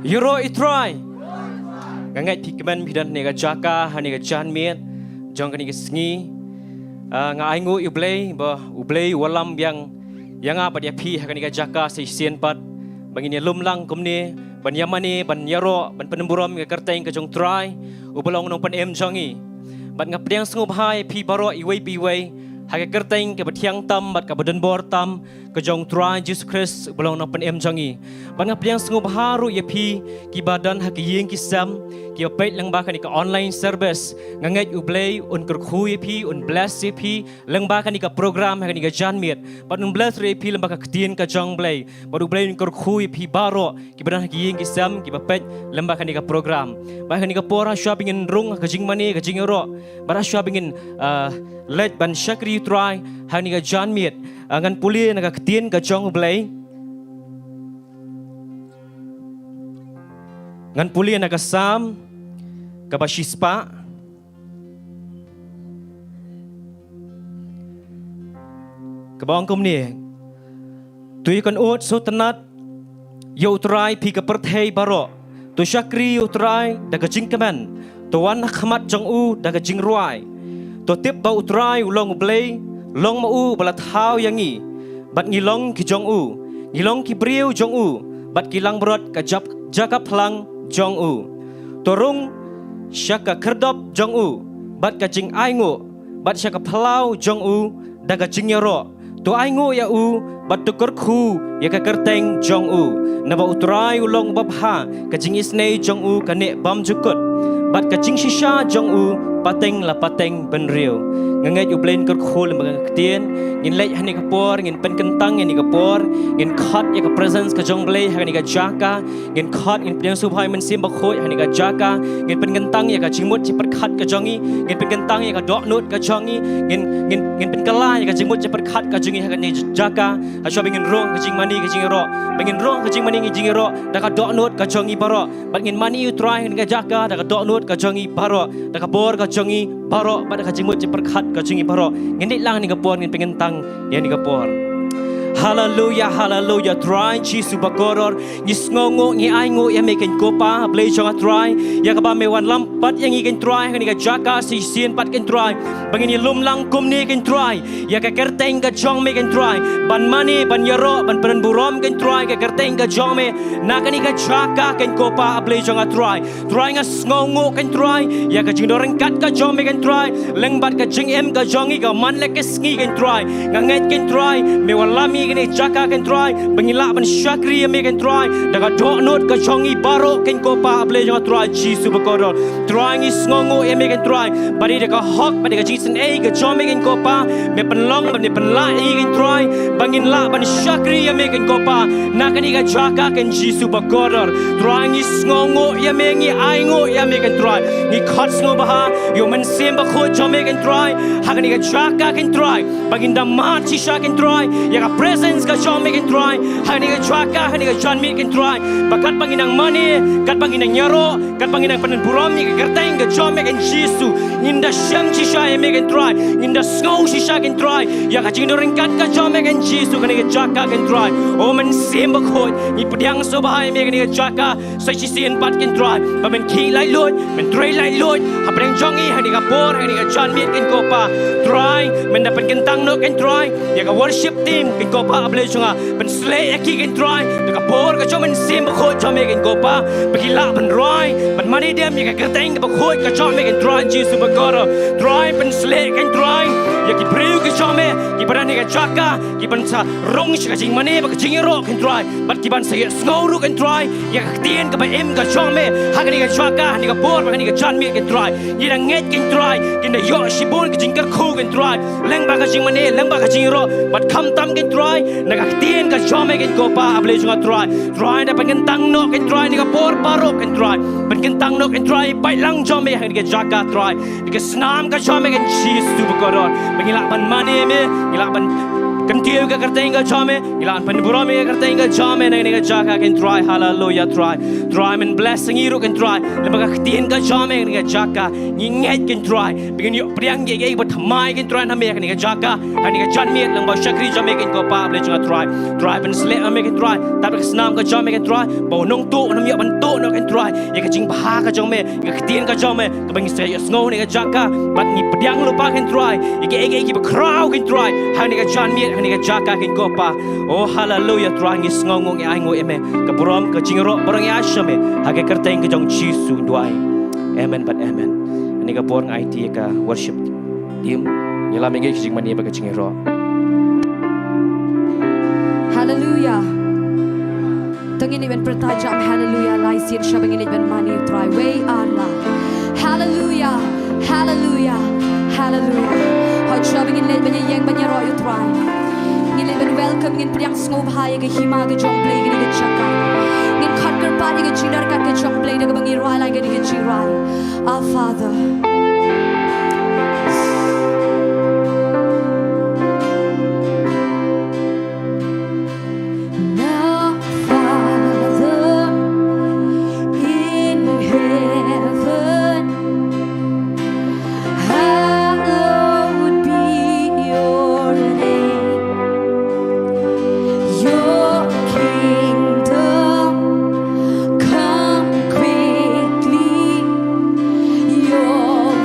Yoro itrai. Ngangai pigmen pidan nega jaka nega janmiet jong kani kesengi ngai ngu Blei bah Blei walam yang apa dia pi kani jaka sesian pat bangini lumlang kumni ban yamani ban yaro ban penemburom ke kerteng ke jong trai ubelong nong pan jongi ban ngapriang sengup hai pi baro iwei piwei hake kerteng ke batiang tam bat ka badan bor tam ke jong trai Jesus Christ ubelong nong pan jongi ban ngapriang sengup haru ye pi ki badan hake yeng kisam ki pait lang ba kani ka online service ngangai Blei un kerkhu ye pi un bless ye pi lang ba kani ka program kani ka janmiet ban un bless re pi lang ba ka ktien ka jong Blei baru Blei un kerkhu ye pi baro ki badan hake yeng kisam ki pait lang ba kani ka program ba kani ka pora shopping in rung ka jingmani ka jingero bara shopping in let ban shakri try hani ka janmiet ngan puli na ka ktien ka jong Blei ngan puli na ka sam ka basispa ka bang kom ni tui kan ot so tanat yo try pi ka perthei baro tu shakri yo try da ka jingkaman to wan khmat jong u da ka jingruai to tip ba utrai ulong Blei long ma u bala thau yangi bat ngilong ki jong u ngilong ki briu jong u bat kilang brot ka jakap hlang jong u torung syaka kerdop jong u bat ka jing aingo bat syaka plau jong u da ka jing yaro to aingo ya u bat tukur khu ya ka kerteng jong u na ba utrai ulong babha ka jing isnei jong u ka ne bam jukut bat ka jing shisha jong u pateng la pateng ben riu ngangai Blei ker khul mang ktien ngin lej hani ka por ngin pen kentang ngin ka por ngin khat ya ka presence ka jong Blei hani ka jaka ngin khat ngin pen subhai men sim ba khoi hani ka jaka ngin pen kentang ya ka jimut ci per khat ka jongi ngin pen kentang ya ka dok nut ka jongi ngin pen kala ya ka jimut ci per khat ka jongi hani jaka ha shopping ngin rong ka jing mani ka jing ro ngin rong ka jing mani ngin jing ro da ka dok nut ka jongi baro bat ngin mani you try ngin ka jaka da ka dok nut ka jongi baro da ka bor ka jongi baro bat ka jimut ci per khat ka jongi baro ngin lang ni ka por ngin pengen tang ya ni ka por hallelujah hallelujah try Jesus bagoror ngis ngongo ngi aingo ya meken kopa Blei chong try ya ka ba me wan lampat yang iken try ngani ka jaka si sien pat ken try bangini lumlang kum ni ken try ya ka kerteng ka jong me ken try ban mani ban yaro ban peran burom ken try ka kerteng ka jong me na kani ka jaka ken kopa Blei chong try ngas ngongo ken try ya ka jing doreng kat ka jong me ken try leng bat ka jing em ka jongi ka man le kes ngi ken try nganget ken try me wan lami kini jaka ken try bangila ban shakri me ken try daga dok not ka jongi baro ken kopa Blei chong try Jesus bagoror try ngis ngongo me ken try bari daga hok bari ka jisen e ka jong me ken kopa me penlong ban penla e ken try bangin la ban shakri me ken kopa na kani ka jaka ken Jesus bagoror try ngis ngongo me ngi aingo me ken try ngi khats ngo baha yo men sem ba kho jong me ken try hakani ka jaka ken try bangin da ma chi sha ken try ya ka presence ka jong me ken try hani ka jaka hani ka jan me ken try bakat panginang money kat panginang nyaro kat panginang panen burom ni ka kerteng ka jong me ken Jesus inda shang chi sha me ken try inda snow chi sha ken try ya ka jing doreng kat ka jong me ken Jesus kani ka jaka ken try o men sem ba kho ni pdiang so bahai me kani ka jaka sai chi sien pat ken try ba men ki lai lot men tray lai lot ha preng jong i hani ka por hani ka jan me ken kopa try men da pen kentang no ken try ya ka worship team ken kopa Blei chunga pen slay aki ken try da ka por ka chom men sim ba kho chom me ken kopa bagila ban roi ban mani dem ya ka kerteng ba kho ka chom me ken try Jesus ba goro try pen slay ken try ya ki priu ka chom me ki barani ka jaka ki ban sa rong shi ka jing mani ba ka jing ro ken try bat ki ban sa snow ru ken try ya ka tien ka ba em ka chom me ha ka ni ka jaka ni ka por ba ni ka chan me ken try ni da nget ken try kin da yo shi bon ka jing ka khu ken try leng ba ka jing mani leng ba ka jing ro bat kham tam ken try na ka tien ka chom me ken kopa Blei chunga try da pen ken tang no ken try ni ka por paro ken try pen ken tang no ken try pai lang chom me ha ni ka jaka try ni ka snam ka chom me ken cheese tu ba ko ro ngila ban mani me ngila ban Kentiu ka kerta inga jame, ilan penburame ka kerta inga jame, nega jaga can try, hallelujah try, men blessing iru can try, lembaga ketin ka jame nega jaga, nyinget can try, begin yuk priang gege but mai can try na me nega jaga, nega jan miet lembau syakri jame can ko pa ble junga try ben slek ame can try, tapi senam ka jame can try, bau nong tu nam yuk ban tu no can try, ya ka jing baha ka jame, ya ketin ka jame, ka bangi saya sngow nega jaga, bat ni priang lupa can try, ege crowd can try, nega jan miet nega jaga can ko pa, oh hallelujah try ngis ngong ai ngo eme, ka buram ka jingro barang ya shame, hage kerta ing ka jong chisu duai, amen but amen, ani ka borang IT ka worship team, nyala menge jing mani ba ka jingro. Hallelujah. Tengin iben pertajam hallelujah lai sir shabang ini iben mani try way Allah. Hallelujah. Hallelujah. Hallelujah. Hot shabang ini iben yang banyak roy try. Ngin iben welcome ngin priang snob hai ke hima ke Jong Blei ke ni chaka. Ngin khat ker pa ke jinar kat ke Jong Blei ke bangi roy lai ke ni jirai. Our Father. Your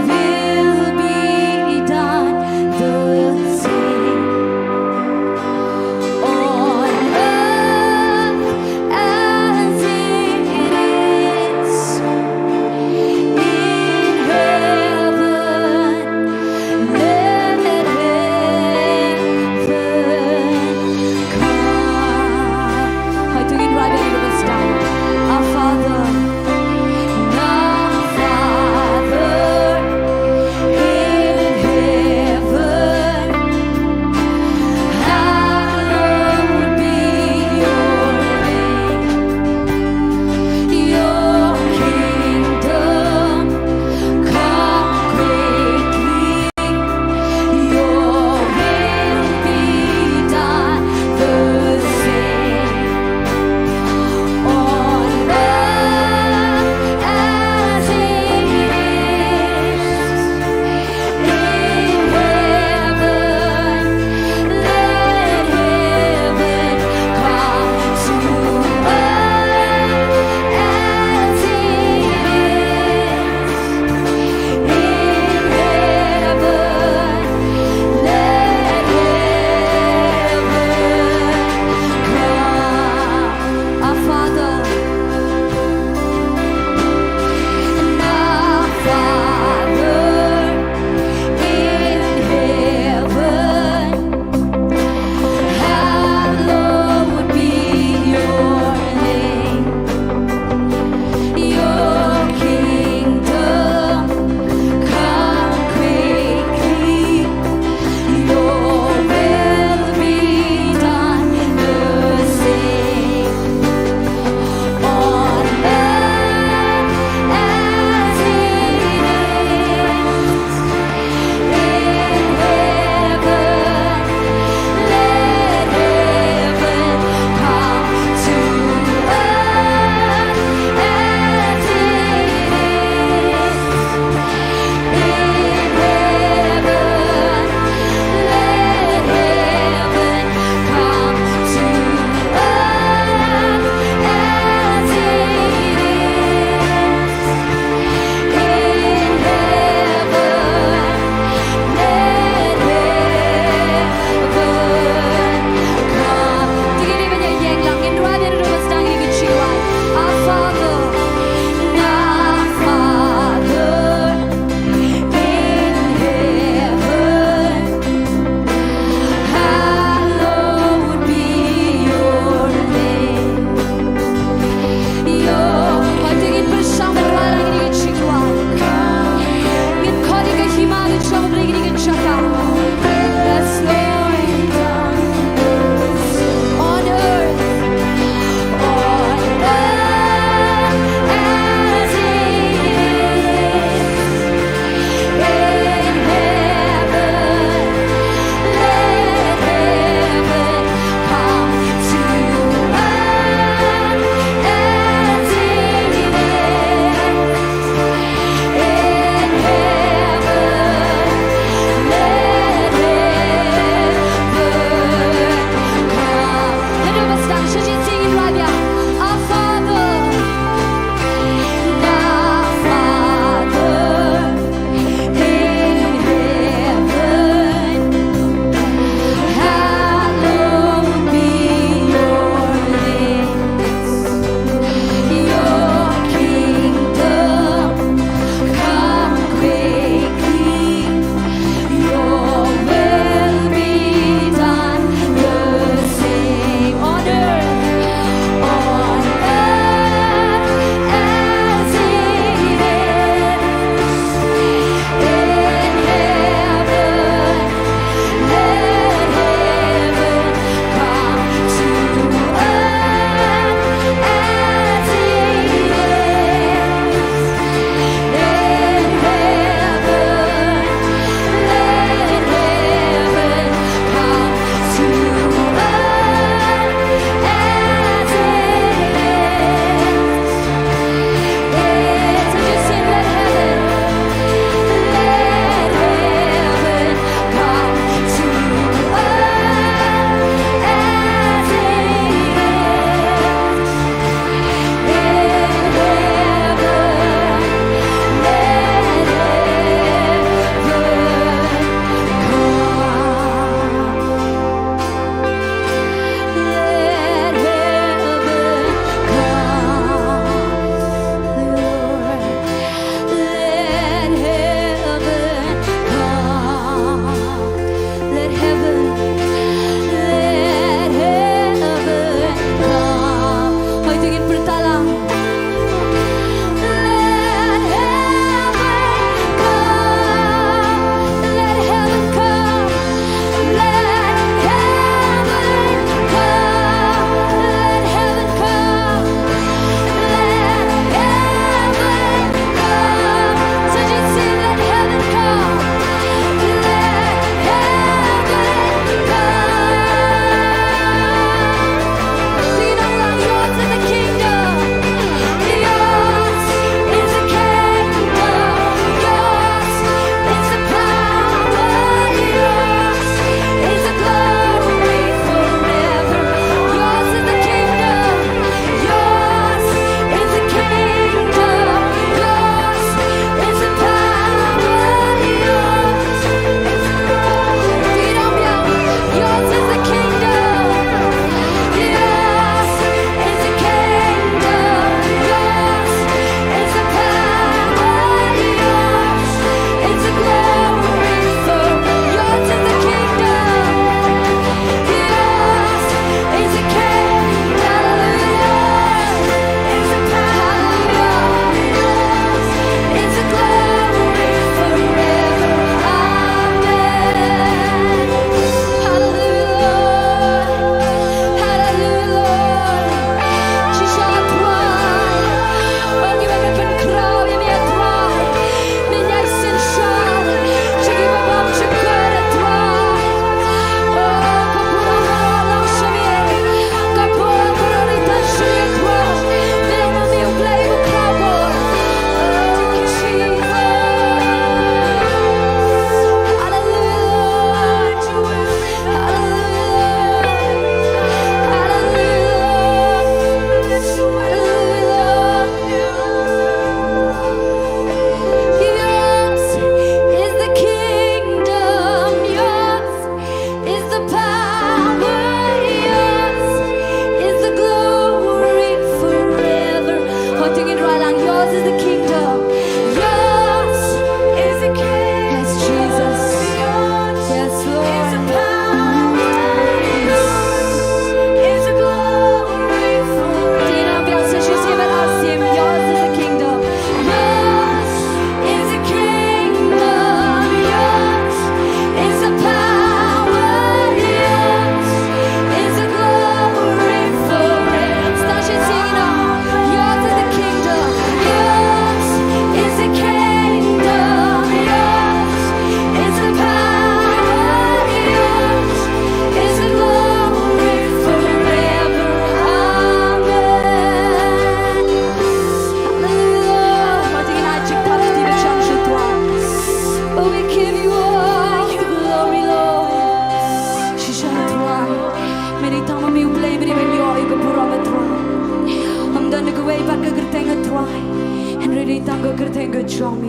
tango kertengo Jong.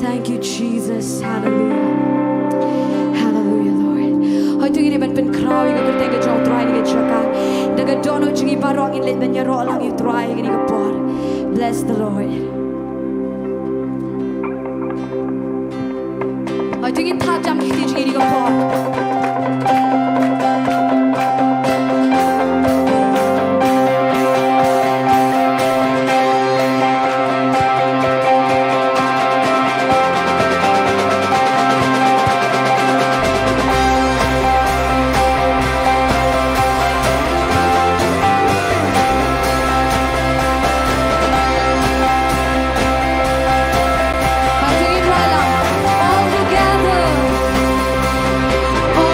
Thank you, Jesus. Hallelujah. Hallelujah, Lord. Hoy tungi ni ban pen kraw yung kertengo Jong try ni chaka. Daga dono jingi barong in let banya ro lang you try ni kapor. Bless the Lord. Hoy tungi ta jam hiti jingi ni kapor. All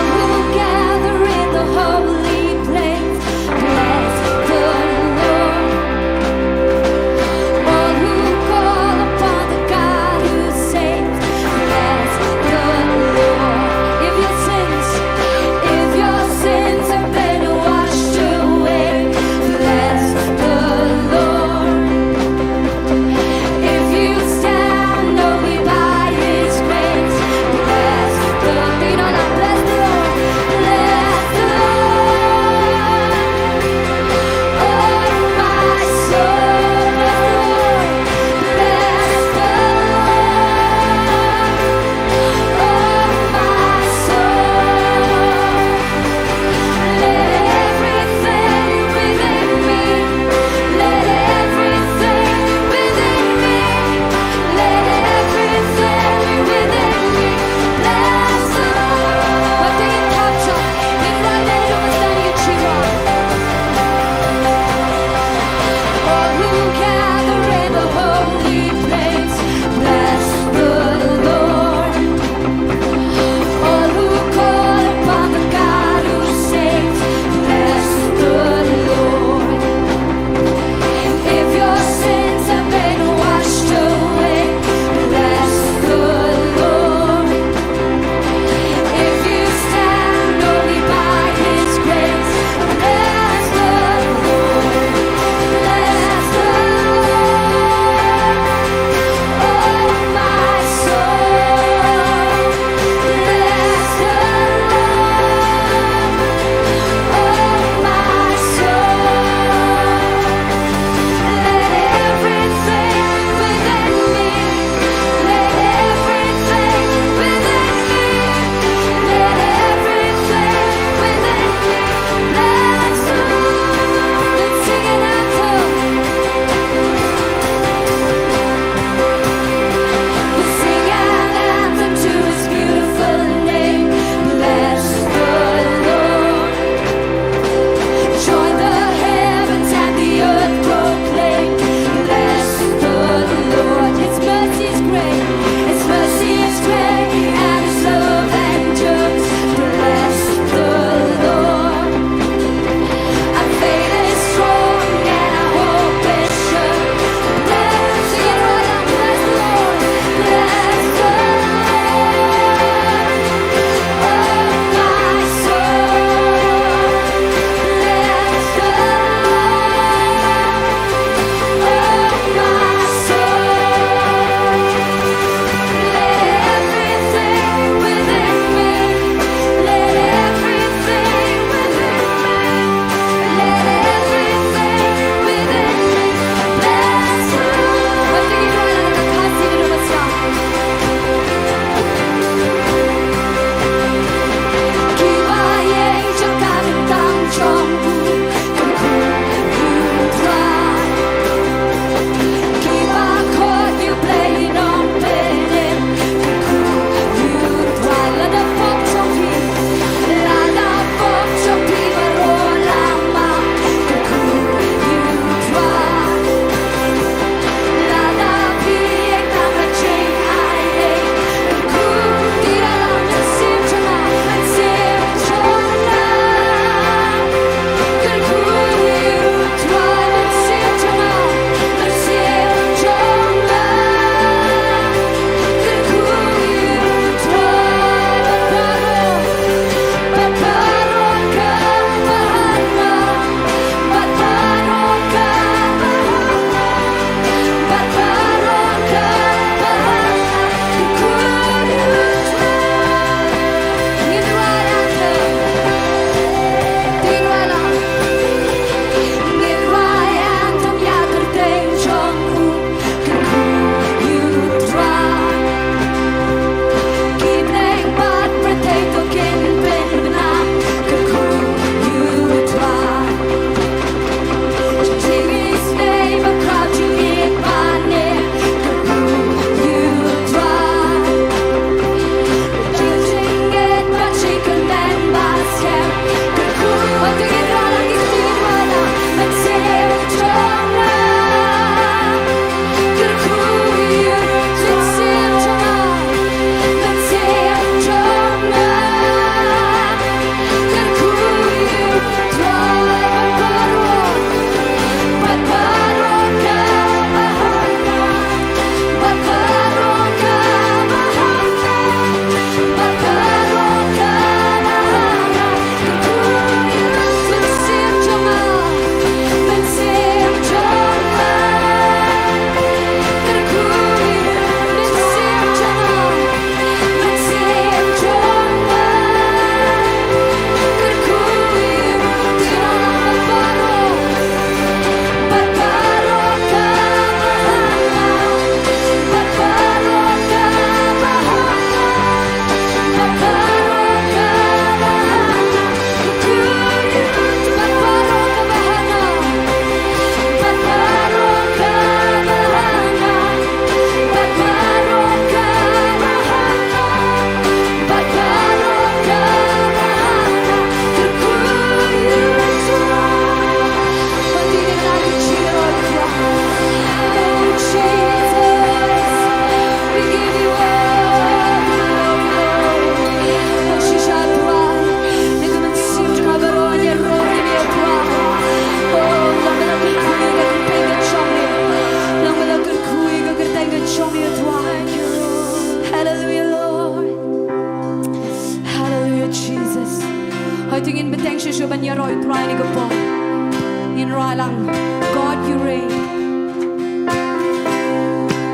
lang. God, you reign.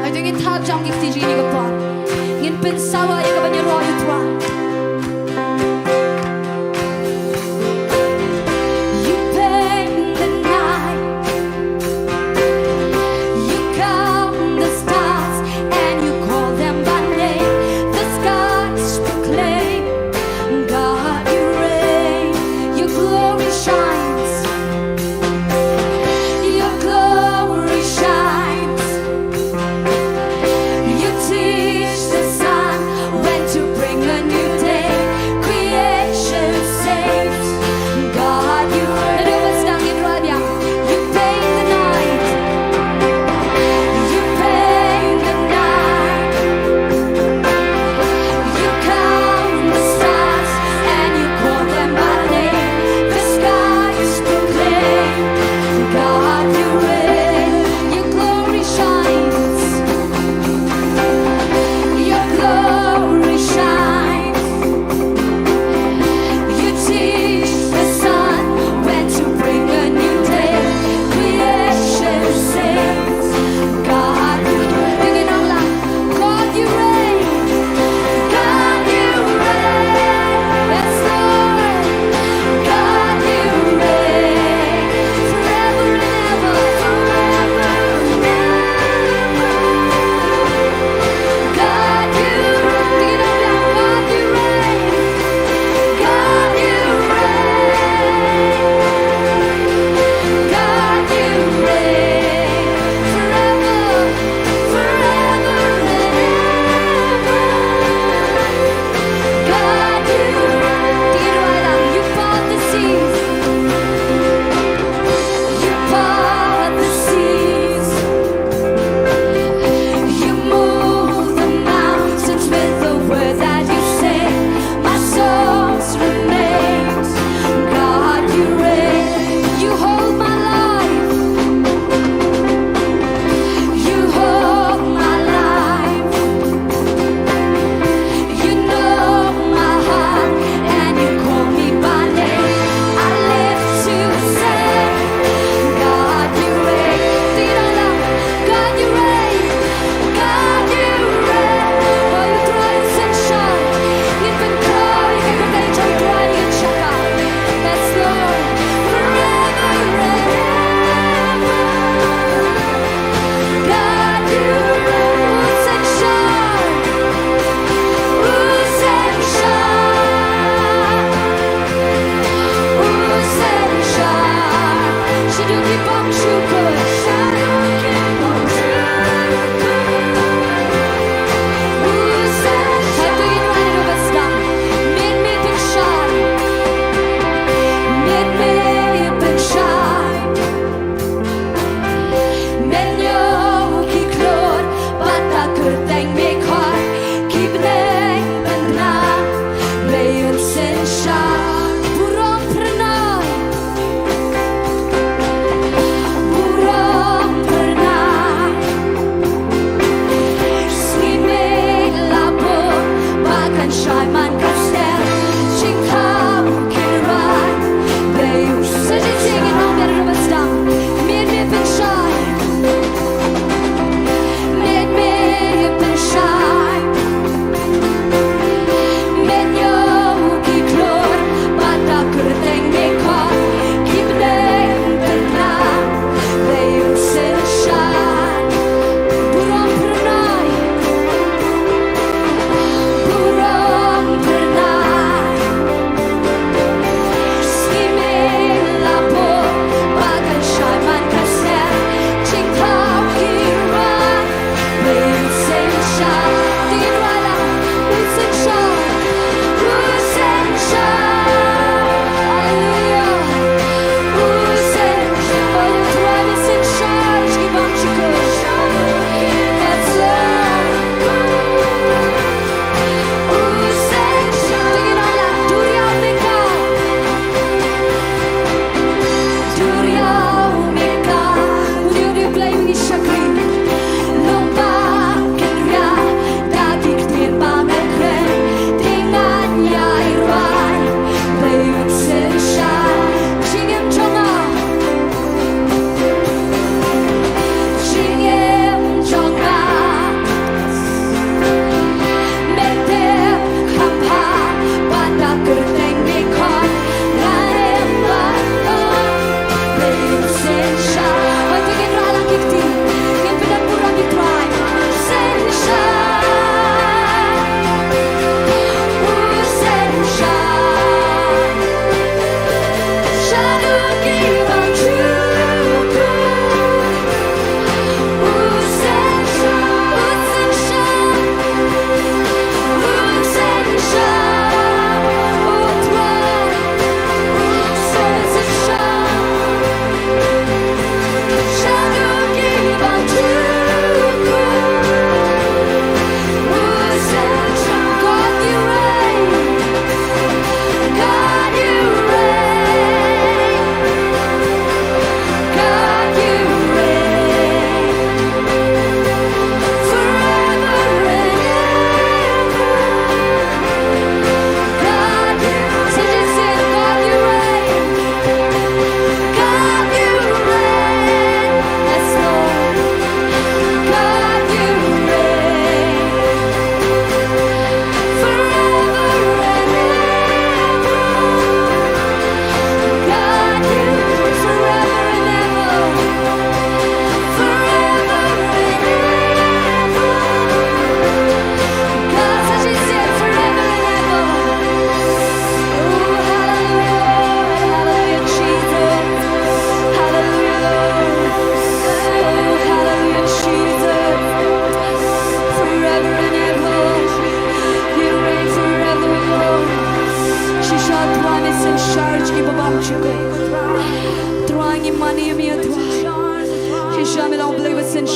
Ay ingin tab jang gifti jini ka Tuhan. Ingin pensawa ya ka banyak roh ya Tuhan. You paint the night. You count the stars and you call them by name. The skies proclaim, God, you reign. Your glory shines. Your glory shines. You teach the sun when to bring a new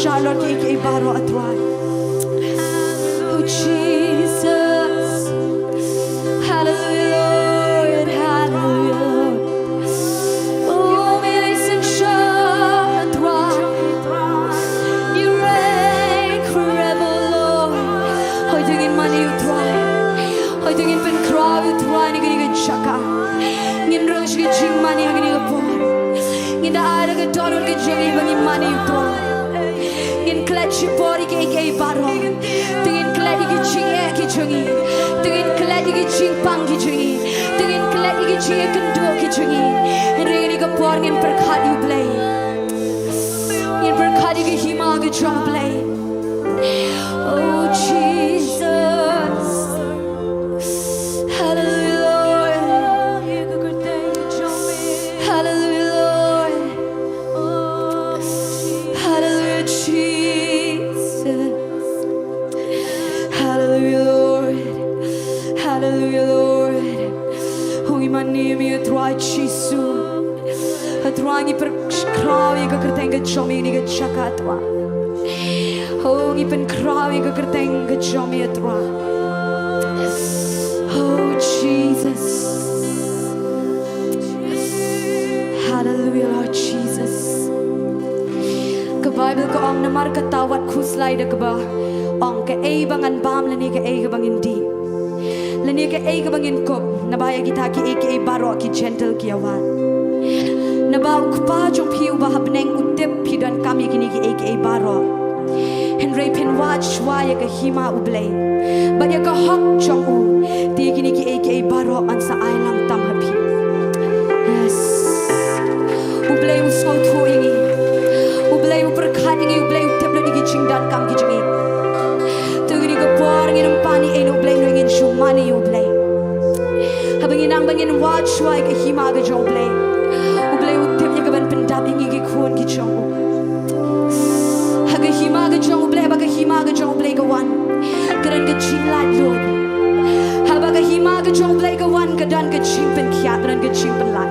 Charlotte ke baro atwai. Oh Jesus. Hallelujah, Lord. Hallelujah. Oh, may I sing Charlotte atwai. You reign forever, Lord. Hoy tingin mani atwai. Hoy tingin pen kraw atwai ni gini chaka. Ngin rong shi jing mani gini por. Ngin da ada ke donor ke jing bagi mani atwai. Ngin klet shi pori ke baro. Tingin klet iki jing ki jungi. Tingin klet iki jing pang ki jungi. Tingin klet iki jing kendo ki jungi. Ngin ke por ngin berkat you Blei. Ngin berkat iki hima ke Jong Blei. Oh Jesus. Hallelujah, Lord. Hallelujah, Lord. Hallelujah, Jesus. Hallelujah, Lord. Hallelujah, Lord. Oh, imani mi atrai Jesu. Atrai ni perkrawi ke kerteng ke jomi ni ke chakatwa. Oh, ni pen krawi ke kerteng ke jomi atrai. Oh, Jesus. Hallelujah, Lord Jesus. Ke Bible ko ong namar katawat kuslay de ke ba. Ong ke bangan bam lani ke bangin di. Lani ke bangin kop. Nabaya kita ki baro ki gentle ki awan. Nabaw kupa jong piu ba habneng utip pidan kami kini ki baro. Henry pen watch waya ke hima u Blei. But ya ka hok jong u. Di kini ki baro an sa ailang tam hapi. Yes. U Blei u so tu ingi. U Blei u berkat ingi u Blei u tip lo di jing dan kam ki jungi. Tu gini ke por ngin pani en u Blei no ngin shumani u Blei. Habangin ang bangin watch waya ke hima ke jong Blei. U Blei u tip ya ke ban pendam ingi ki kuon ki jong u. Haga hima ke jong u Blei baga hima ke jong u Blei ke wan. Kedan ke jing lat Lord. Habaga hima ke jong Blei ke wan kedan ke jing pen kiat dan ke jing pen lat.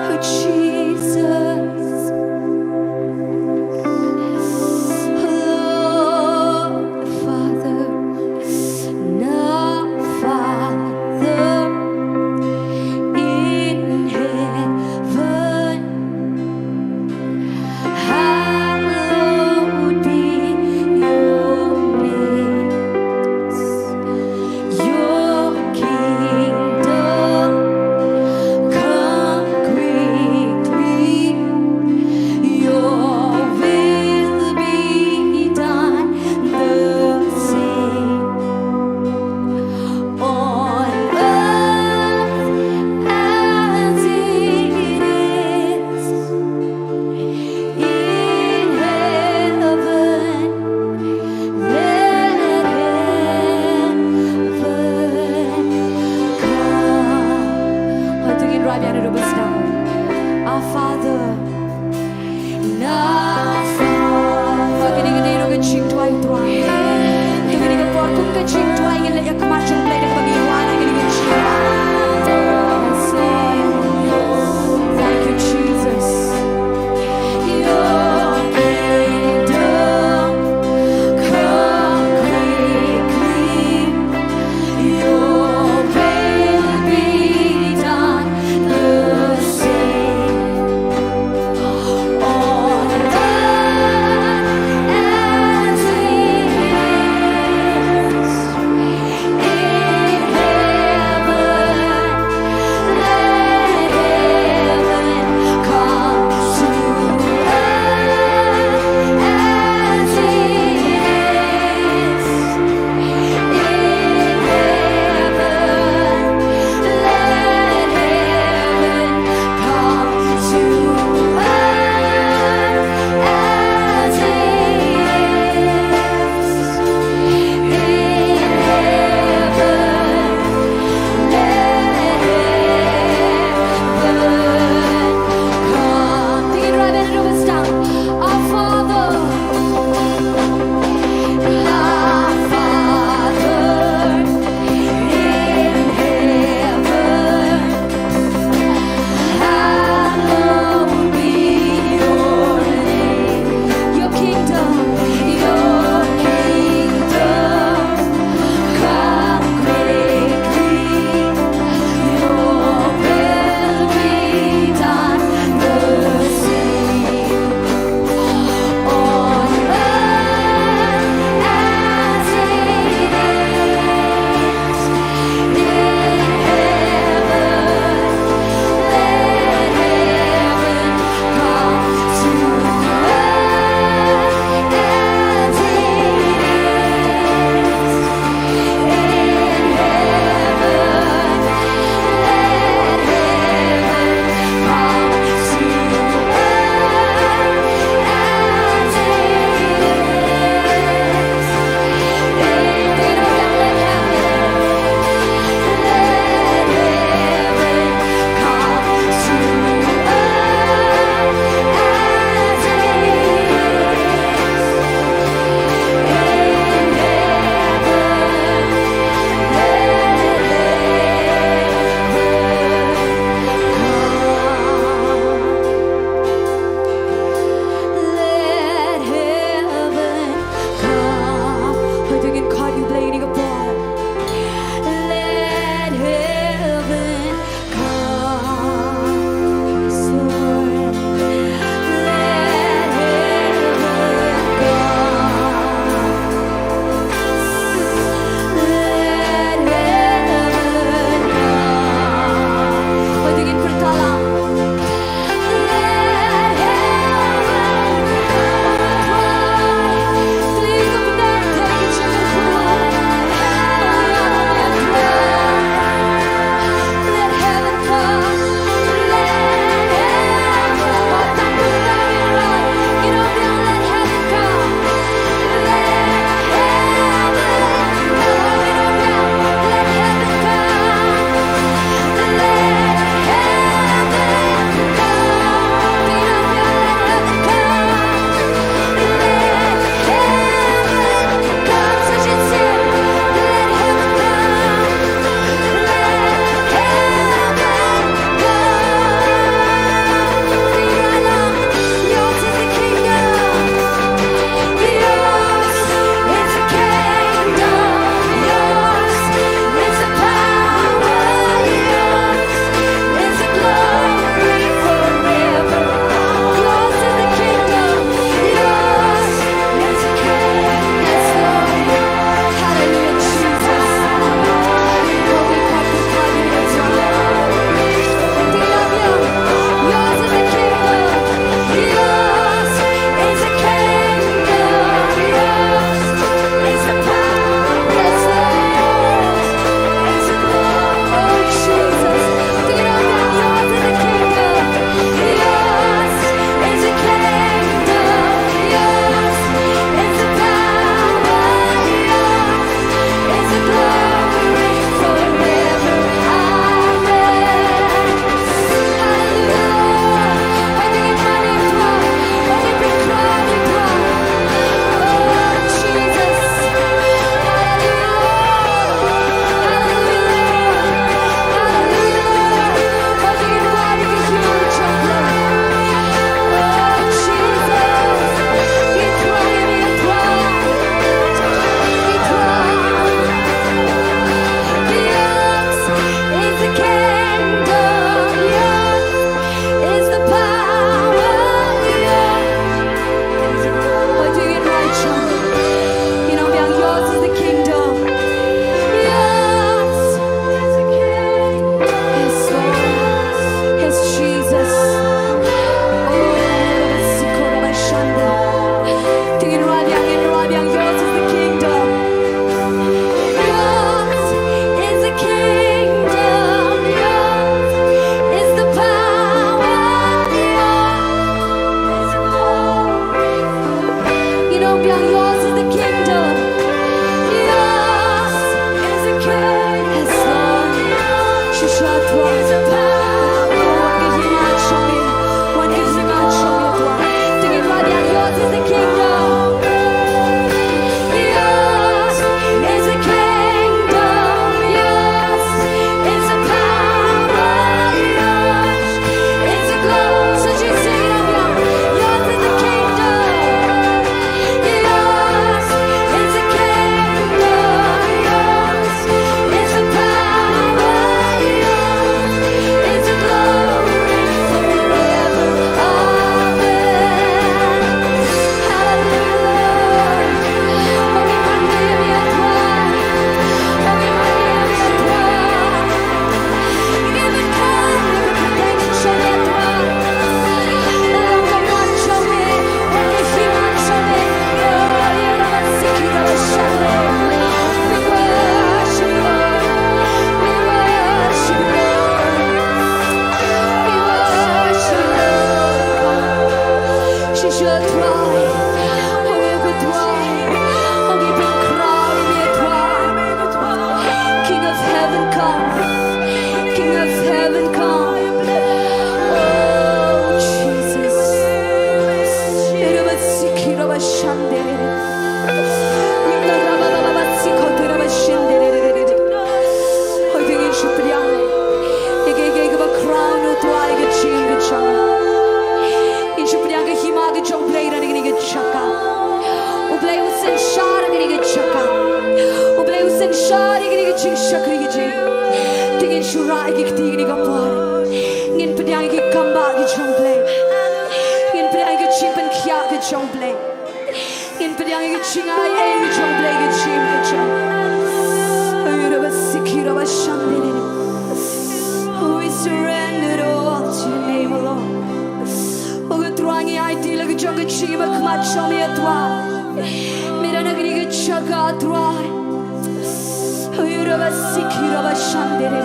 Oh Jesus. Oh Father. No Father in heaven. Hallowed be your name. Your kingdom come. Jong Blei. In pedang ke ching ai Jong Blei ke ching ke chong. Ayura basikira bashandere. We surrender all to your name, O Lord. O getrangi ai tila ke jong ke ching ba kmat chomi atwa. Mera nagri ke chaga atwa. Ayura basikira bashandere.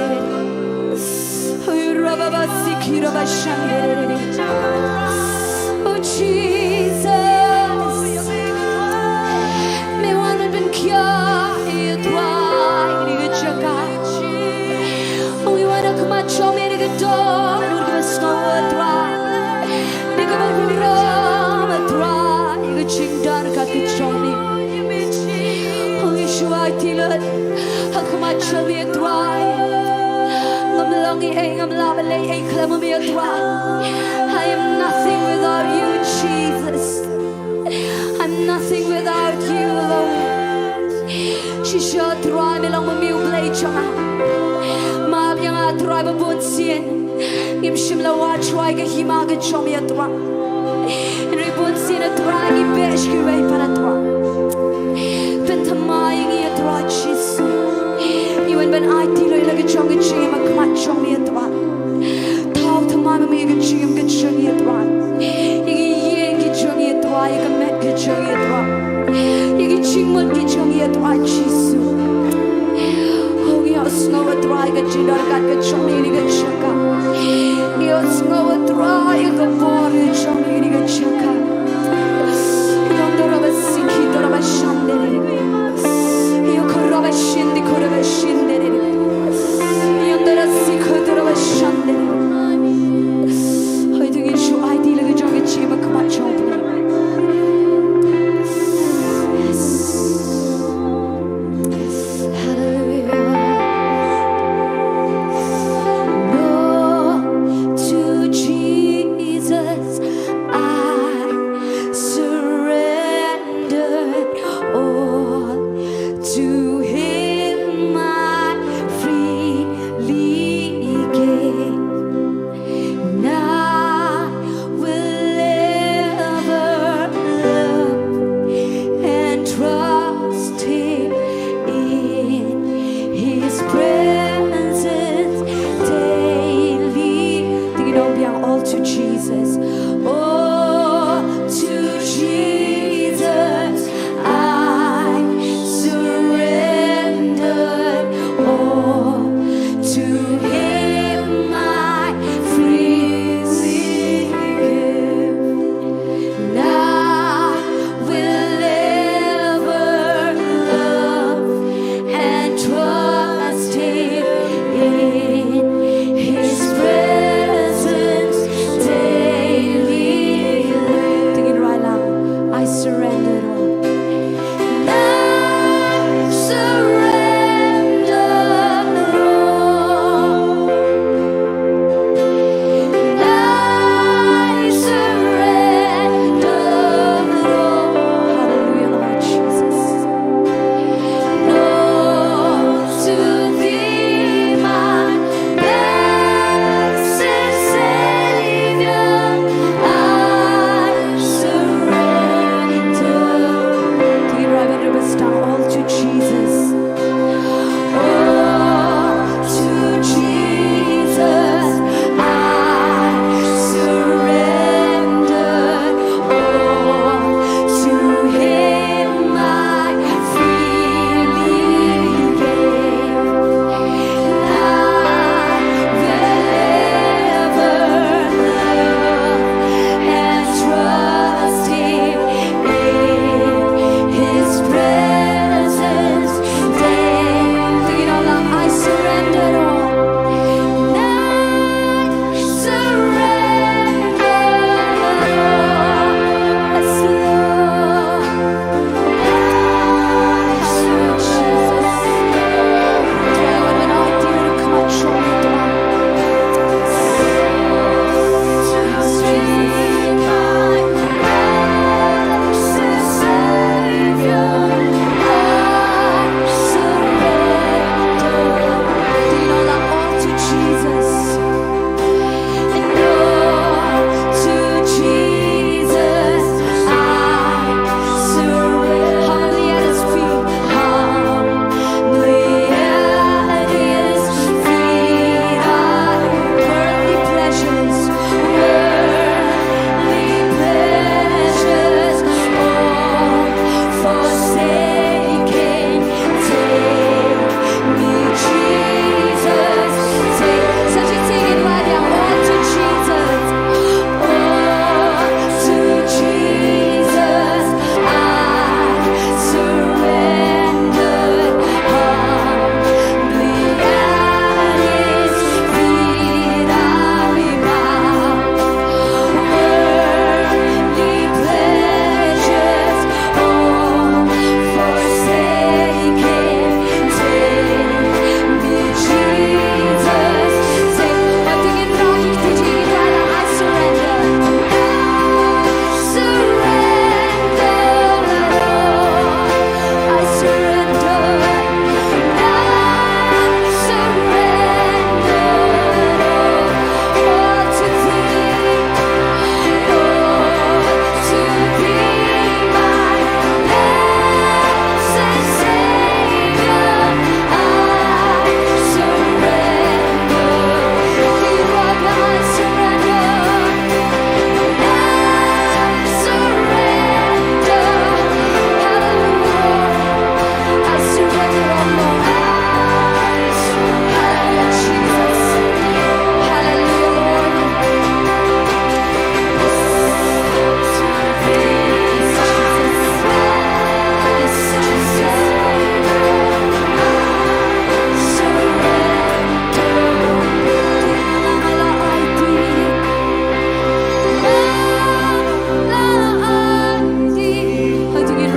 Ayura basikira bashandere. Oh Jesus, me wanna ben kya etwa ni chaka. We wanna come at show me the door, no go snow atwa. Ni go ram atwa, ni go ching dar ka ki show me. Oh Yeshua tilat, come at show me atwa. I'm longing, I'm loving, I'm claiming me atwa. I am nothing without you, Jesus. I'm nothing without you, Lord. She shall try me long with me, Blei Jong. Ma yang a try ba bon sien. Im Syiemlieh wa try ga hima ga chom ya twa. En ri bon sien a try ni besh ki wei para twa. Bynta ma yang ya try Jesus. You and ben I tilo ila ga chom ga chim a kmat chom ya twa. Mama me get chim get chung yet one. You get chung yet why you can make get chung yet one. You get ching one get chung yet why Jesus. Oh, you snow a dry get you don't get chung you get chuka. You snow a dry you go for it chung you get chuka. You don't have a sick you don't have a shanded. You could have a shindy could have a shinded. You don't have a sick could have a shanded.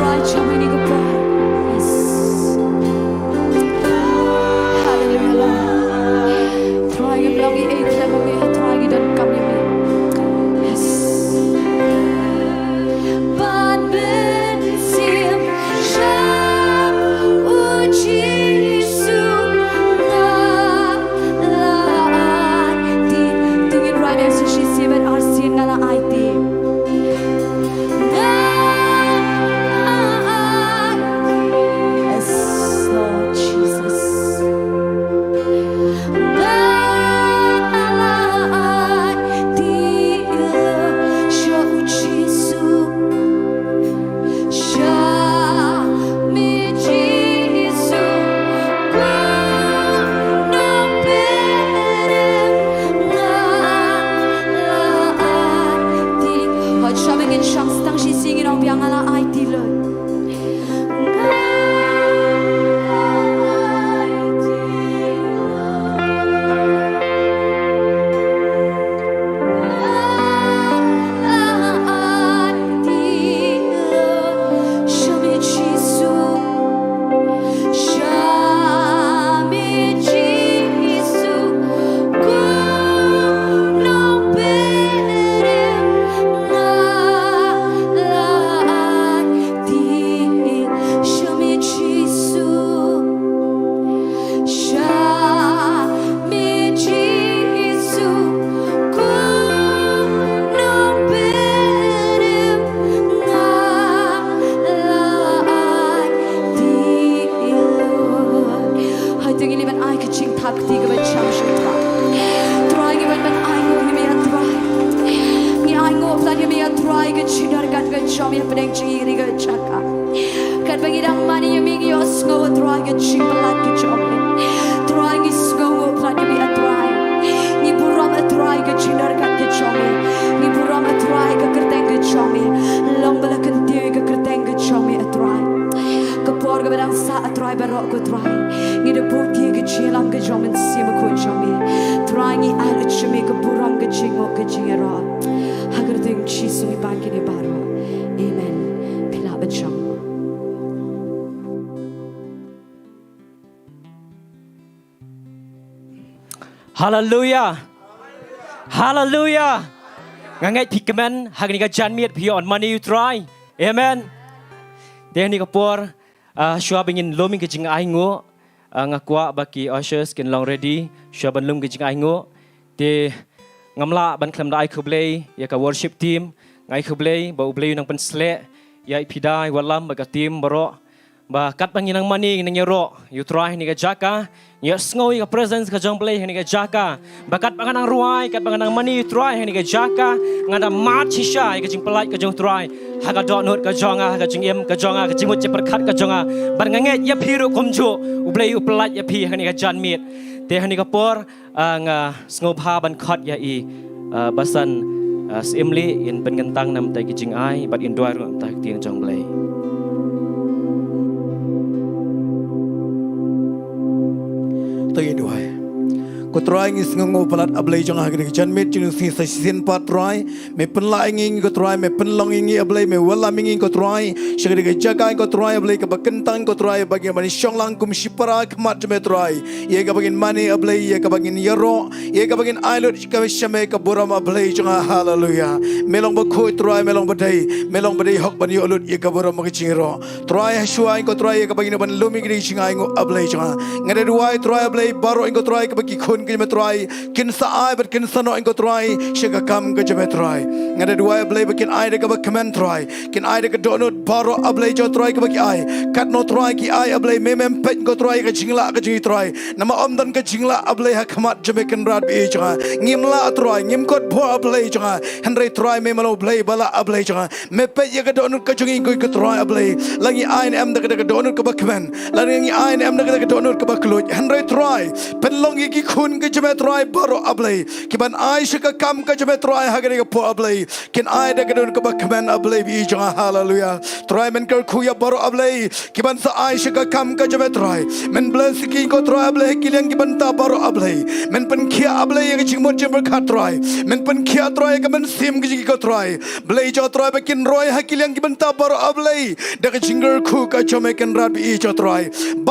try jam ini ke boy. Yes. Hallelujah Lord. Try ke belongi iklan me, try ke dan kami me. Yes. Ban ben sim sham uji su la di tingin right as she sibat arsin ngala IT. Hallelujah. Hallelujah. Ngangai pikaman hagni ka janmiat phi on money you try. Amen. Dia ni kapor shua bingin loming ke jing aingo ngakwa baki ushers kin long ready shua ban lum ke jing aingo de ngamla ban khlam dai khu Blei ya ka worship team ngai khu Blei ba Blei nang pen sle ya pidai walam ba ka team baro ba kat bangin nang mani nang yero you try ni ka jaka ya sngoy ka presence ka jong Blei ni ka jaka ba kat bangan nang ruai kat bangan nang mani you try ni ka jaka ngada mat shisha ka jing pelai ka jong try haga dot note ka jonga ka jing em ka jonga ka jing mut je perkhat ka jonga ban ngange ya phiru komju Blei u pelai ya phi ni ka jan mit te ni ka por nga sngo pha ban khat ya i basan Syiemlieh in pengentang nam tai ki jing ai bat in doi ru tai tiang jong Blei. Tagi duai. Ko try ngis ngongo palat ablei jong hagri janmet jing si sa sin pat try me penla nging ko try me penlong ngi ablei me wala mingi ko try shagri ga jaga ko try ablei ka bakentang ko try bagi mani shonglang kum shipara kmat me try ye ga bagin mani ablei ye ga bagin yaro ye ga bagin ailot ka shame ka buram ablei jong hallelujah melong ba khoi try melong badai hok ban yo lut ye ga buram ma chingro try shuai ko try ye ga bagin ban lumi gri chingai ngo ablei jong ngade duai try ablei baro ko try ka bagi ke metrai kin sa ai but kin sa no ingo try shiga kam ke metrai ngada dua ablei bikin ai de ka comment try kin ai de ka donut baro ablei jo try ka bagi ai kat no try ki ai ablei memem pet go try ka jingla ka jingi try nama omdan ka jingla ablei ha khamat jeme kin rat bi ja ngimla try ngim kot bo ablei ja henry try me malo ablei bala ablei ja me pet ye ka donut ka jingi go ka try ablei langi ai em da ka donut ka comment langi ai em da ka donut ka ba kluj henry try pen long ye ki kun ke jeme troy baro ablay kiban ai shika kam ke jeme troy hagere ke po ablay kin ai da gedun ke bakman ablay bi jong hallelujah troy men ker khuya baro ablay kiban sa ai shika kam ke jeme troy men bless ki ko troy ablay kilen ki Bynta baro ablay men pen khia ablay ke jingmot jember khat troy men pen khia troy ke men sim ke ko troy blay jo troy bakin roy hakilen ki Bynta baro ablay da ke jinger khu ka chome ken rat bi jo troy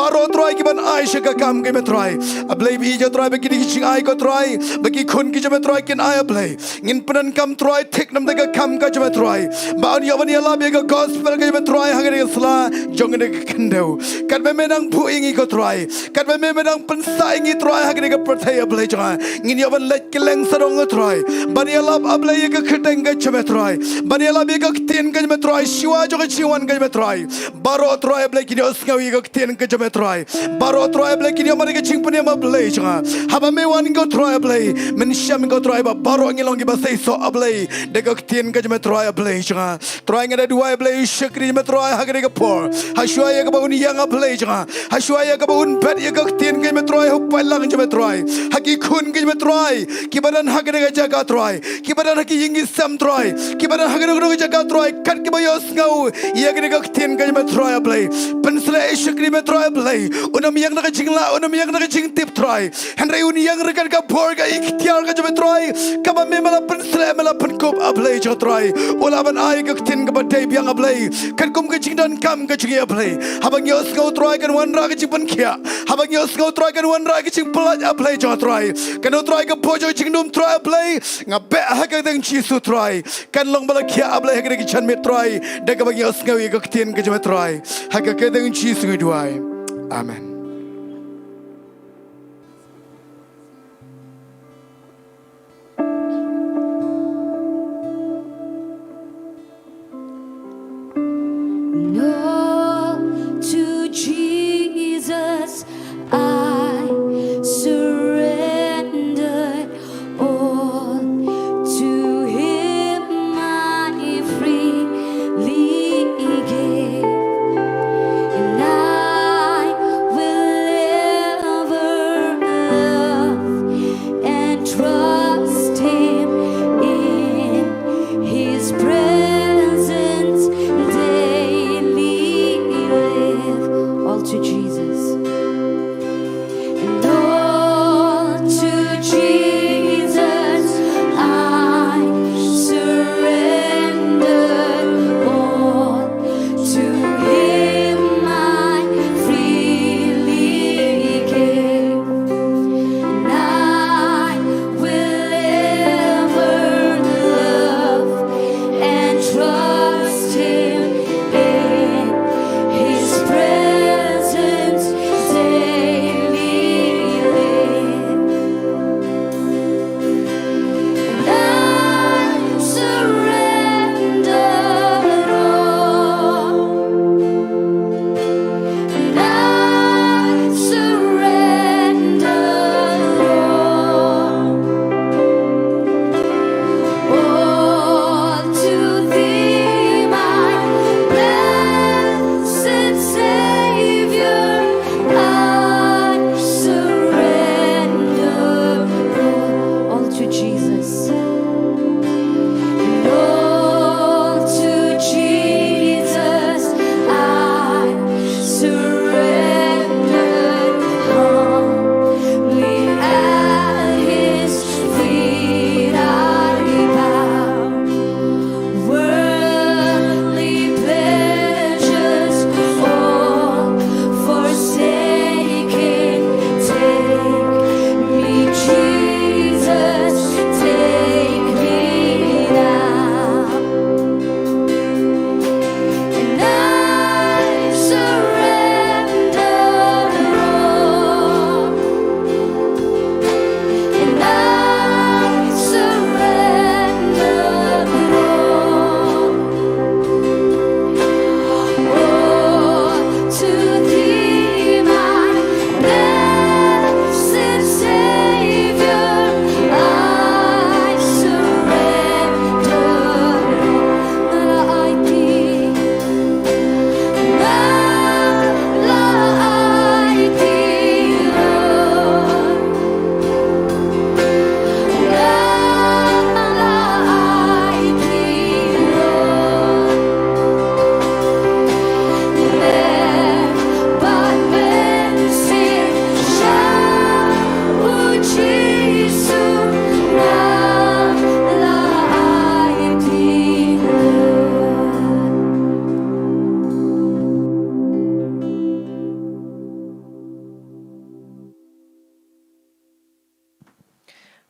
baro troy kiban ai shika kam ke me troy ablay bi jo troy bakin ki jing ai ko troy bagi khun ki jeme troy ken ai ablay ngin penan kam troy thik nam da kam ka jeme troy ba an yawan ya labi ka gospel ka jeme troy hagere sla jong ne kendo kat me menang phu ingi ko troy kat me menang pensa ingi troy hagere ka prathai ablay janga ngin yawan let ke leng sarong troy ban ya lab ablay ka khiteng ka jeme troy ban ya labi ka tin ka jeme troy shiwa jo ka chiwan ka jeme troy baro troy ablay ki os ngawi ka tin ka jeme troy baro troy ablay ki mari ka ching punya ablay janga haba me wan ko troy ablay men sham ko troy ba baro ngi longi ba sei so ablay de ka tin ka jeme troy ablay janga troy ngada dua ablay shakri jeme troy hagere ka por ha shwa ya ka ba un yang ablay janga ha shwa ya ka ba un pet ya ka tin ka jeme troy ho palang jeme troy haki khun ka jeme troy ki badan hagere ka jaga troy ki badan haki yingi sam troy ki badan hagere ka jaga troy kat ki ba yos ngau ya ka tin ka jeme troy ablay pensla shakri me troy ablay unam yang na ka jingla unam yang na ka jingtip troy henry un yang rekan ka por ka ikhtiar ka jeme troy ka ba me mala pensla mala penkop ablay jo troy ula ban ai ka tin ka ba dei biang ablay kan kum ka jingdan kam ka jingi ablay habang yos ngau troy kan wan ra ka jing pan khia habang yos ngau troy kan wan ra ka jing plat ablay jo troy kan o troy ka po jo jing dum troy ablay nga be ha ka deng chi su troy kan long bala khia ablay ha ka chan me troy de ka ba yos ngau ka tin ka jeme troy ha ka deng chi su duai amen. No, to Jesus I surrender all. To Him I freely give, and I will ever love and trust Him in His presence daily.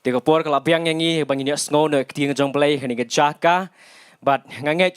Tiga por kalau biang yang ini bang ini snow nak tiang jong Blei kini ke jaka, but nganget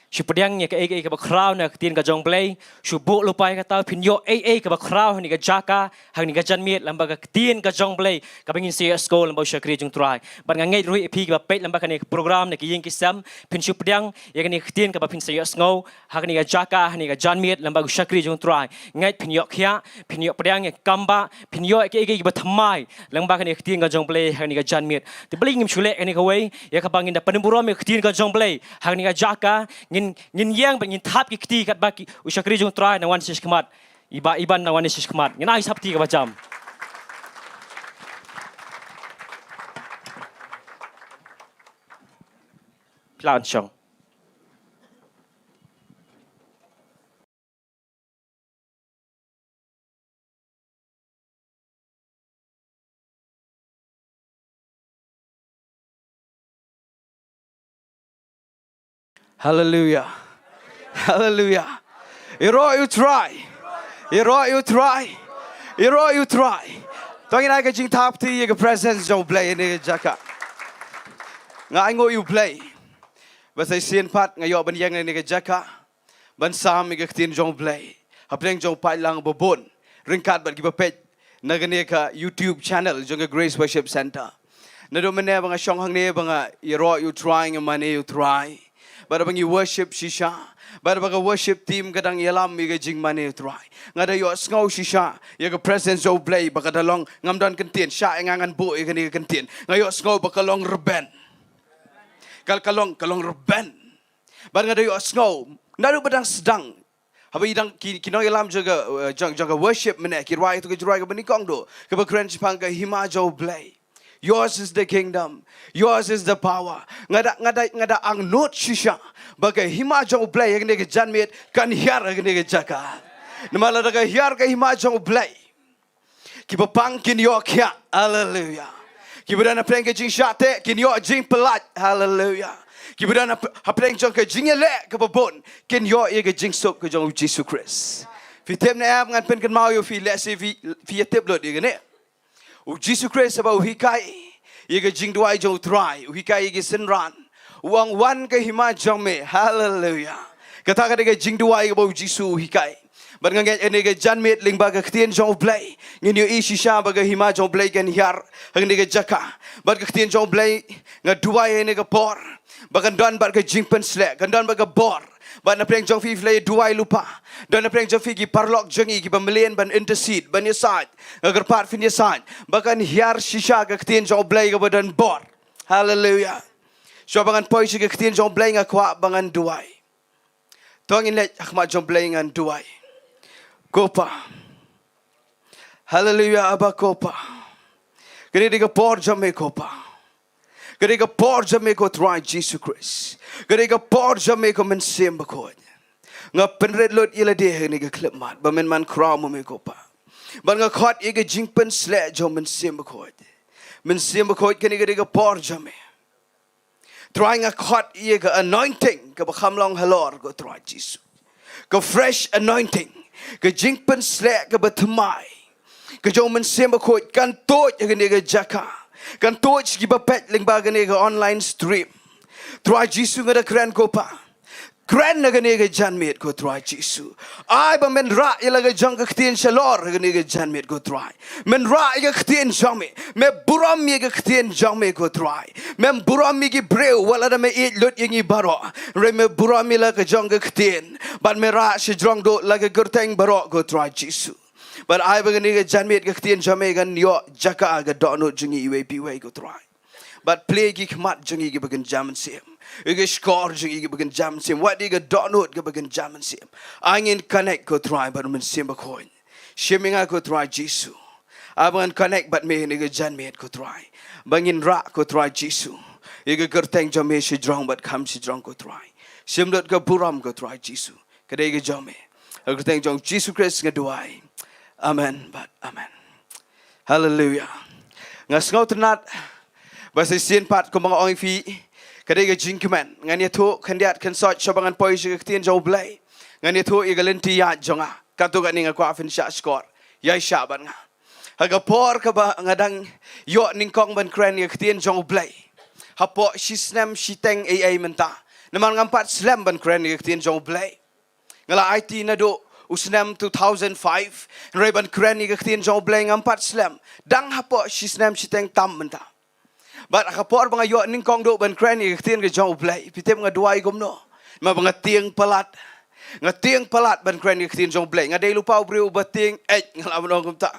Syupadang ke ke bakhrau nak tiang ke jong Blei, syubuk lupai kata pinyo ke bakhrau ni ke jaka, hang ni ke janmit lambaga tiang ke jong Blei, ke bangin sia school lambau syakri jong try, but nganget rui pi ke bapet lambaga ni program nak yang kisam, pin Syupadang yang ni tiang ke bapin sia snow, hang ni ke jaka, hang ni ke janmit lambaga syakri jong try, ngat pinyo kia, pinyo padang yang kamba, pinyo ke bathamai, lambaga ni tiang ke jong Blei, hang ni ke janmit, ti beli ngim chulek ni ke way, ya ke bangin da penemburam ke tiang ke jong Blei, hang ni ke jaka, ngin yang ngin tap ki kti kat baki usyakri jong try na wan sis kemat iban na wan sis kemat ngin ai sabti ka macam plan chong Hallelujah. Hallelujah. You try. Tongin ai ka Jingtip ti ye ka presence jong Blei ni jaka. Nga ai ngo you Blei. Basai sien pat nga yo ban yang ni ka jaka. Ban sam ka tin jong Blei. Hapleng jong pai lang bobon. Ringkat bat giba page na gani ka YouTube channel jong ka Grace Worship Center. Na do mene banga syong hang ne banga you trying mane you try. Bara bangi worship shisha, bara baga worship team kadang yalam mi gajing mane try. Ngada yo ngau shisha, ya ka presence of Blei baka dalong ngamdan kentien sya ngangan bu e kani kentien. Ngayo ngau baka long reben. Kalong reben. Bara ngada yo ngau, naru badang sedang. Haba idang kino yalam jaga worship mene kirwai tu kirwai ka benikong do. Ka ba kren pang ka hima jo Blei. Yours is the kingdom. Yours is the power. Ngada ang not shisha. Bagai hima jong Blei yang nege janmit kan hiar yang nege jaka. Namala daga hiar ka hima jong Blei. Kiba pang kin yo kia. Hallelujah. Kiba dana pleng ke jing shate kin yo jing pelat. Hallelujah. Kiba dana pleng jong ke jing ele ke babon kin yo ye ke jing sok ke jong Jesus Christ. Fi tem na am ngan pen kan mau yo fi lesi fi tep lot ye ne. Jesus Christ about uhikai, iga jingduai jong try, uhikai iga senran, uang wan ke hima jong me, hallelujah. Kata kata iga jingduai about Jesus uhikai. Barnganget ene iga janmet ling baga ktien jong Blei, ngin yo isi sha baga hima jong Blei kan hiar, hang iga jaka. Baga ktien jong Blei ngaduai ene iga por, baga don baga jingpen slek, kan don baga bor. Ban napreng jong fi flay duai lupa. Dan napreng jong fi gi parlok jongi gi pembelian ban intercede ban yesaj. Agar part fin yesaj. Bahkan hiar shisha ke ktien jong Blei ke badan bor. Hallelujah. So bangan poi si ke ktien jong Blei ngakwa bangan duai. Tuangin let akmat jong Blei ngan duai. Kopa. Hallelujah aba kopa. Kini diga por jom me kopa. Ketika por jame ko try Jesus Christ. Ketika por jame ko mensim bakod. Nga penred lot ila deh ni ke klip mat. Ba men man kraw mo me ko pa. Ba nga khot ige jingpen sle jo mensim bakod. Mensim bakod kini ketika por jame. Try nga khot ige anointing ke bakam long halor ko try Jesus. Ke fresh anointing. Ke jingpen sle ke batmai. Ke jo mensim bakod kan tot ige ke jaka. Kan touch giba pet ling baga nega online stream. Try Jesus ngada kren ko pa. Kren naga nega janmit ko try Jesus. Ay ba men ra ilaga jang ka ktien shalor naga nega janmit ko try. Men ra iga ktien jangme. Me buram iga ktien jangme ko try. Men buram igi breu wala da me eat lut ingi baro. Re me buram ilaga jang ka ktien. But me ra si jang do laga gurteng baro ko try Jesus. But I began to janmit ke ktien jamegan yo jaka aga donut jungi iwe piwe go try. But play gi kmat jungi gi began jaman sim. Ige score jungi gi began jaman sim. What diga donut gi began jaman sim. Angin connect go try but men sim bakoin. Shiminga go try Jesus. Abangan connect but me nige janmit go try. Bangin ra go try Jesus. Ige gerteng jame si drong but kam si drong go try. Simdot go buram go try Jesus. Kadege jame. Gerteng jong Jesus Christ ngaduai. Amen, but amen. Hallelujah. Ngas ngau tenat bahasa sien pat ko mga ong fi kadai jingkemen ngan ya tu kandiat kan sot sobangan poi si ktien jo Blei ngan ya tu igalenti ya jonga katu kan ninga kwa fin sha skor ya sha ban nga Hagapor ka ba ngadang yo ningkong ban kren nga ktien jong Blei. Hapo shisnem shiteng ai menta. Naman ngampat slam ban kren nga ktien jong Blei. Ngala IT na do usnem 2005 ray ban kren nga ktien jong Blei ngampat slam. Dang hapo shisnem shiteng tam menta. But akapor bang yo ningkong do ban kren nga ktien nga jong Blei. Pitem nga duai gomno. Ma bang tieng palat. Nga tieng palat ban kren nga ktien jong Blei. Nga day lupa ubriu bating ngala manong kumta.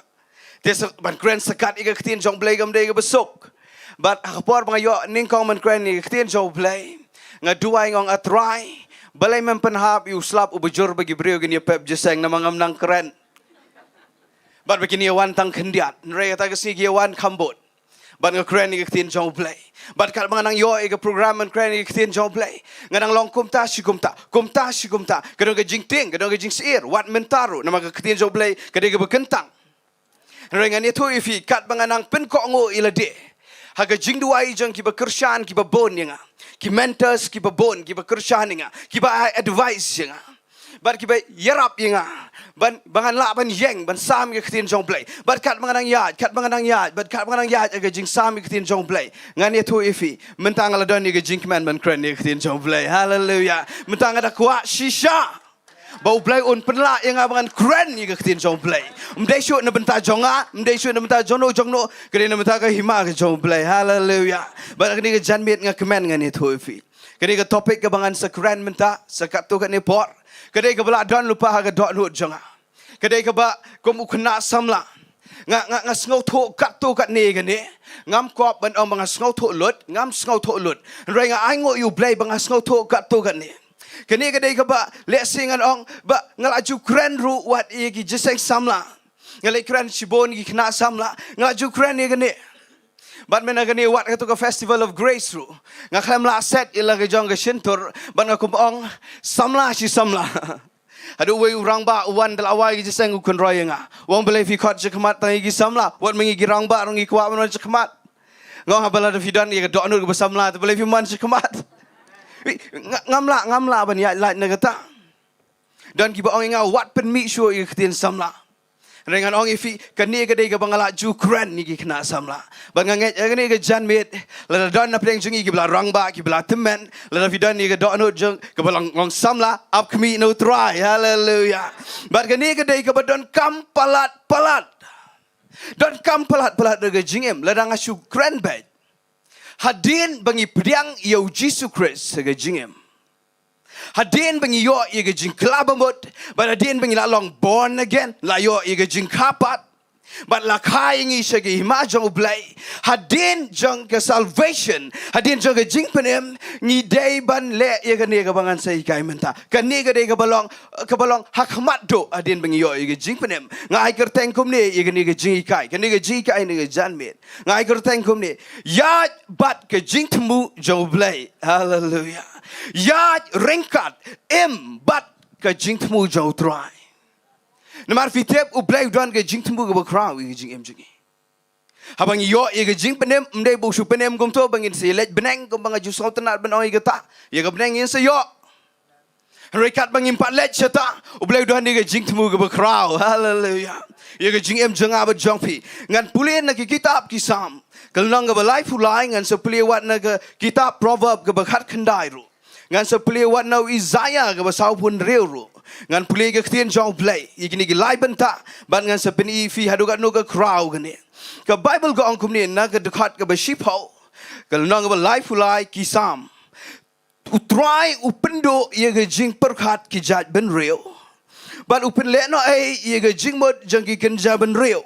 Tiasa ban kren sekat iga ktien jong Blei gam day besok. But akapor mga yo ningkong man kren iga ktien jong Blei. Nga duay ngong atray. Balay man panhap yu slap ubujur bagi brio gini pep jeseng na mangam nang kren. But bagi niyawan tang kendiat. Nraya tagas ni giyawan kambot. But nga kren iga ktien jong Blei. But kat mga nang yo iga program man kren iga ktien jong Blei. Nga nang long kumta si kumta. Kumta si kumta. Kadang ka jingting. Kadang ka jingsiir. Wat mentaro. Na mga ktien jong Blei. Kadang ka bekentang. Rengan itu ifi kat banganang pen ko ngo ilade haga jingduai jang kiba kershan kiba bon nga ki mentors kiba bon kiba kershan nga kiba advice nga bar kiba yarap nga ban bangan la ban yeng ban sam ga ktien jong Blei bar kat banganang yad bar kat banganang yad aga jing sam ga ktien jong Blei ngan itu ifi mentang ala don ga jing man ban kren ga ktien jong Blei hallelujah mentang ada kuat shisha Bau Blei un penla yang abangan keren ni ke ktien jong Blei. Mdai syuk na benta jonga, mdai syuk na benta jongno, kena na benta ke hima ke jong Blei. Hallelujah. Barak ni ke janmit nga kemen nga ni thuifi. Kena ke topik ke bangan sa keren menta, sa katu ke ni por. Kena ke bala don lupa ha ke dot nut jonga. Kena ke ba kum ukna samla. Nga sngo thu katu kat ni ke ni. Ngam kop ban ong banga sngo thu lut, ngam sngo thu lut. Rai nga ai ngo yu Blei banga sngo thu katu kat ni. Kini kadai ka ba lesingan ong ba ngalaju kren ru wat igi jeseng samla ngalai kren shibon gi kena samla ngalaju kren ni gani bat mena gani wat ka tu ka festival of grace ru ngaklam la set ila ga jong ga shintur ban ngakum ong samla shi samla adu we urang ba wan dal awai gi jeseng ukun royenga wong Blei fi khot je khamat tangi gi samla wat mengi gi rang ba rong gi kwa man je khamat ngong habala da fidan gi ga do nur ga samla tu Blei fi man je khamat ngamla ban ya la negata dan kiba ong nga wat pen mi sure i ktien samla rengan ong ifi kani ga dei ga bangala ju kren ni gi kena samla bang nget ga ga janmit la don na pleng jungi gi bla rangba gi bla temen la vidan ni ga do no jung ga balang ngong samla up kmi no try hallelujah but kani ga dei ga don kam palat don kam palat ga jingem la dang asu kren bed Hadin bangi priang yo Jesus Christ saga jingem. Hadin bangi yo iga jing klabamot, but hadin bangi la long born again, la yo iga jing kapat, but la kaingi saga himajong Blei. Hadin jong ke salvation, hadin jong ke jing penem ni day ban le iga nega bangan sa ikai menta. Kan nega dega balong hakmat do hadin bangi yo iga jing penem. Ngai kerteng kum ni iga nega jing ikai, kan nega jing ikai nega janmit. Ngai kerteng kum ni Iaid bat ke Jingthmu jong Blei. Hallelujah. Iaid ringkat bat ke Jingthmu jong try. Namar fitep u Blei don ke Jingthmu ke bakrau i jing em jingi. Habang yo i ke jing penem mdai bu su penem gum to bangin se let beneng gum banga ju so tenat ben oi ke ta. Ya ke beneng in se yo. Rekat bangin pat let chata u Blei don ke Jingthmu ke bakrau. Hallelujah. Ya ke jing em janga ba jong pi. Ngan pulien na ke kitab kisam. Kalnang ke balai fulai ngan se puli wat na ke kitab proverb ke bakhat khandai ru. Ngan se puli wat na Isaiah ke basau pun reu ru. Ngan puli ke ktien jong Blei igini gi lai Bynta ban ngan se pen fi hadu gat no ke crowd gani ke Bible go angkum ni na ke dekat ke bashipau kal nang ke lai fulai kisam utrai upendo ye ke jing perkhat ki jat ben reu ban upen le no ai ye ke jing mod jang ki ken ja ben reu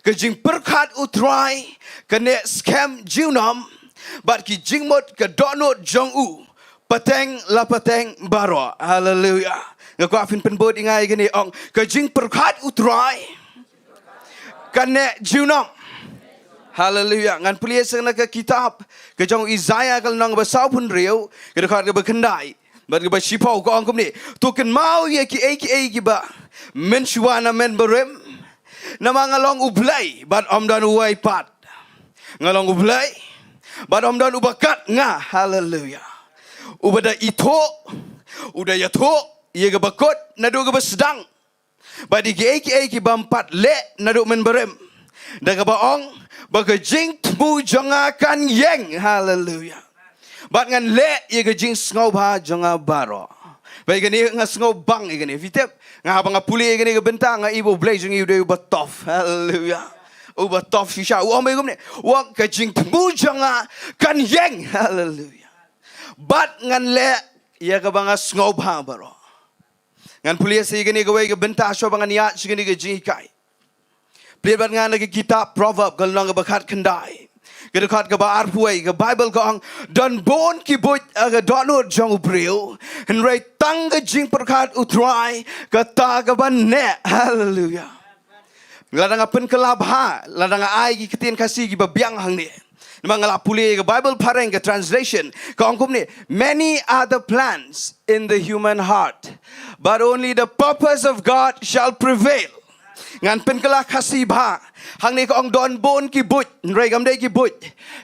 ke jing perkhat utrai ke ne scam jiunam bat ki jing mod ke donot jong u pateng la pateng baro hallelujah ngako afin penbot ingai gini ong ke jing perkhat utrai kane jiunam hallelujah ngan pulies na ke kitab ke jong Isaiah kal nang basau pun reu ke dekat ke bekendai bar ke basipau ko ong kumni tu ken mau ye ki ba men shuana men berem nama ngalong u Blei bat om dan uai pat ngalong u Blei bat om dan ubakat nga hallelujah ubada ito udah ya to ye ga bakot na do ga basdang Badi ki bampat le naduk menberem. Daga baong baga Jingtmu jonga kan yeng. Hallelujah. Bat ngan le ye ga jing ngau ba jonga baro. Baik ni ngas ngau bang ni fitep nga bang puli ni ga Bynta nga ibu Blei jong iu de batof. Hallelujah. Batof shisha uang baik ni uang ka Jingtmu jonga kan yeng. Hallelujah. Bat ngan le ye ga bang ngau ba baro. Ngan puli si gani ga wei ga Bynta so bang Iaid si gani ga jikai. Puli bat ngan lagi kitab proverb gal nang ga bakat kendai. Kedekat ke baar puai ke Bible kong dan bon ki boy aga donut jong bril and rai tang ke jing perkat utrai kata ke ban ne. Hallelujah. Ladang apen kelab ha ladang ai ki ketien kasih ki babiang hang ni. Mangala puli ke Bible pareng ke translation kong kum ni many are the plans in the human heart but only the purpose of God shall prevail. Ngan pen kala kasih ba hang ni kong don bon ki but rai gam dei ki but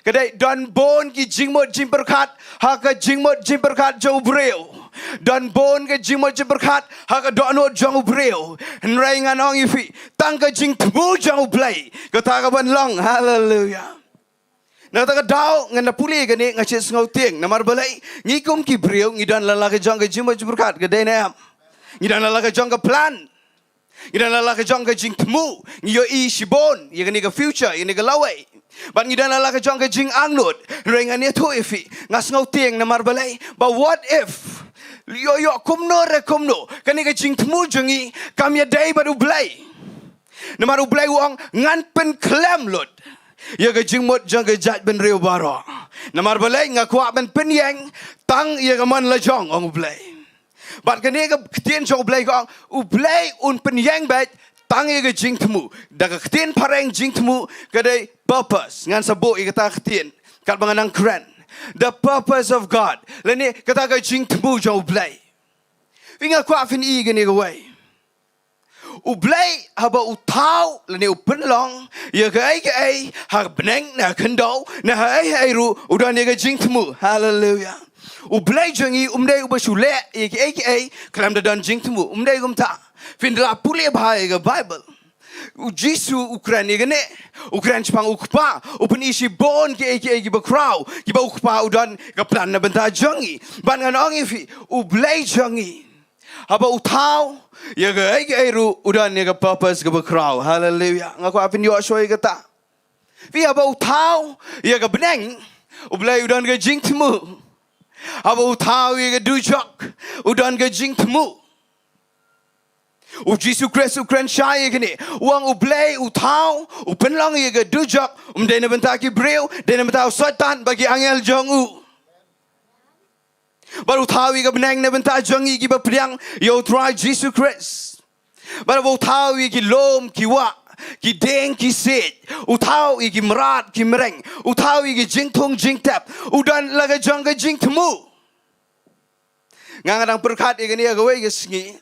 kadai don bon ki jingmot jing perkat ha ka jingmot jing perkat jo breu don bon ke jingmot jing perkat ha ka donot jong breu rai ngan ong ifi tang ka Jingtmu jong Blei ka ta ka ban long. Hallelujah. Na ta ka dau ngan na puli ka ni ngachet ngau tieng na mar balai ngikum ki breu ngidan lalaka jong ka jingmot jing perkat ka dei na am ngidan lalaka jong ka plan. Ngidan lalaka jong ka Jingtmu ngiyo I shibon ye ni ka future ye ni ka lawai ban ngidan lalaka jong ka jing angnut rengan ye tu ifi ngas ngau tieng na marbalai but what if yo kumno re kumno kani ka Jingtmu jongi kam ya dai baru Blei na maru Blei wong ngan pen klem lut ye ka jingmot jong ka jat ben reu baro na marbalai ngakwa ben pen yang tang ye ka man la jong ong Blei. Bat kani ka ketien jong Blei kong Blei un penyang bet tangi ka Jingtmu daga ketien pareng Jingtmu kadai purpose ngan sabo I kata ketien kat banganang keren the purpose of God lani kata ka Jingtmu jong Blei inga kwa fin I gani ka wei Blei haba utau lani penlong ya ka ai ha beneng na kendo na ai ru udan ya ka Jingtmu. Hallelujah. Blei jongi umdai ubasule aka kelam dan Jingtmu umdai gumta findla puli bahai ga Bible Jisu Ukraine gane Ukraine chpang ukpa open isi bon ke aka ba crowd ki ba ukpa udan ga plan na Bynta jongi ban ngan ong ifi Blei jongi haba utau ya ga aka ru udan ya ga purpose ga ba crowd. Hallelujah. Ngaku apin yo shoy ga ta fi haba utau ya ga beneng Blei udan ga Jingtmu haba utau ye ga dujok udan ga Jingtmu Jisu Christ Ukraine shy gini uang Blei utau penlong ye ga dujok umdai na Bynta ki breu dena Bynta setan bagi angel jong baru utau ye ga benang na Bynta jongi ki ba priang yo try Jisu Christ baru utau ye ki lom ki wa ki deng ki sit utau ye ki merat ki mereng utau ye ki jingtung jingtap udan laga jong ga Jingtmu ngangadang perkat ye gani ga wei ga singi